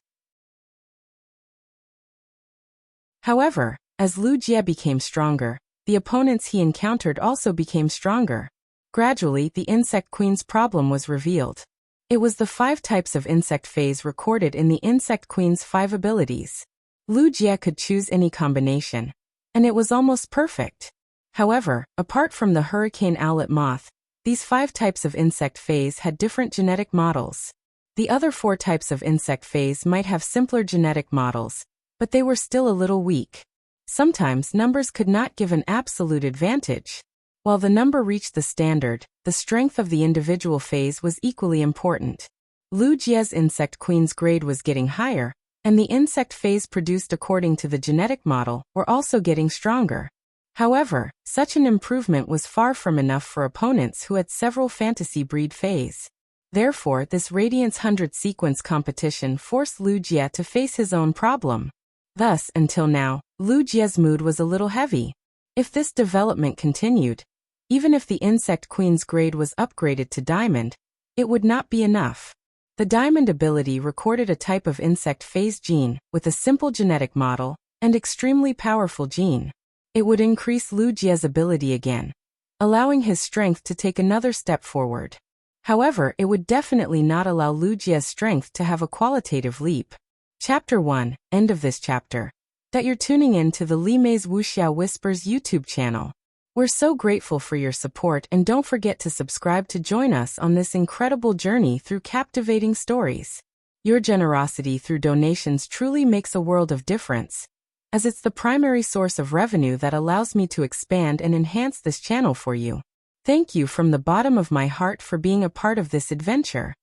However, as Lu Jie became stronger, the opponents he encountered also became stronger. Gradually, the Insect Queen's problem was revealed. It was the 5 types of insect phase recorded in the Insect Queen's 5 abilities. Lu Jie could choose any combination, and it was almost perfect. However, apart from the Hurricane Owlet Moth, these 5 types of insect phase had different genetic models. The other 4 types of insect phase might have simpler genetic models, but they were still a little weak. Sometimes numbers could not give an absolute advantage. While the number reached the standard, the strength of the individual phase was equally important. Lu Jie's Insect Queen's grade was getting higher, and the insect phase produced according to the genetic model were also getting stronger. However, such an improvement was far from enough for opponents who had several fantasy breed phase. Therefore, this Radiance 100 Sequence competition forced Lu Jie to face his own problem. Thus, until now, Lu Jie's mood was a little heavy. If this development continued, even if the Insect Queen's grade was upgraded to Diamond, it would not be enough. The Diamond ability recorded a type of insect phase gene with a simple genetic model and extremely powerful gene. It would increase Lu Jie's ability again, allowing his strength to take another step forward. However, it would definitely not allow Lu Jie's strength to have a qualitative leap. Chapter 1, end of this chapter. That you're tuning in to the Li Mei's Wuxia Whispers YouTube channel. We're so grateful for your support, and don't forget to subscribe to join us on this incredible journey through captivating stories. Your generosity through donations truly makes a world of difference, as it's the primary source of revenue that allows me to expand and enhance this channel for you. Thank you from the bottom of my heart for being a part of this adventure.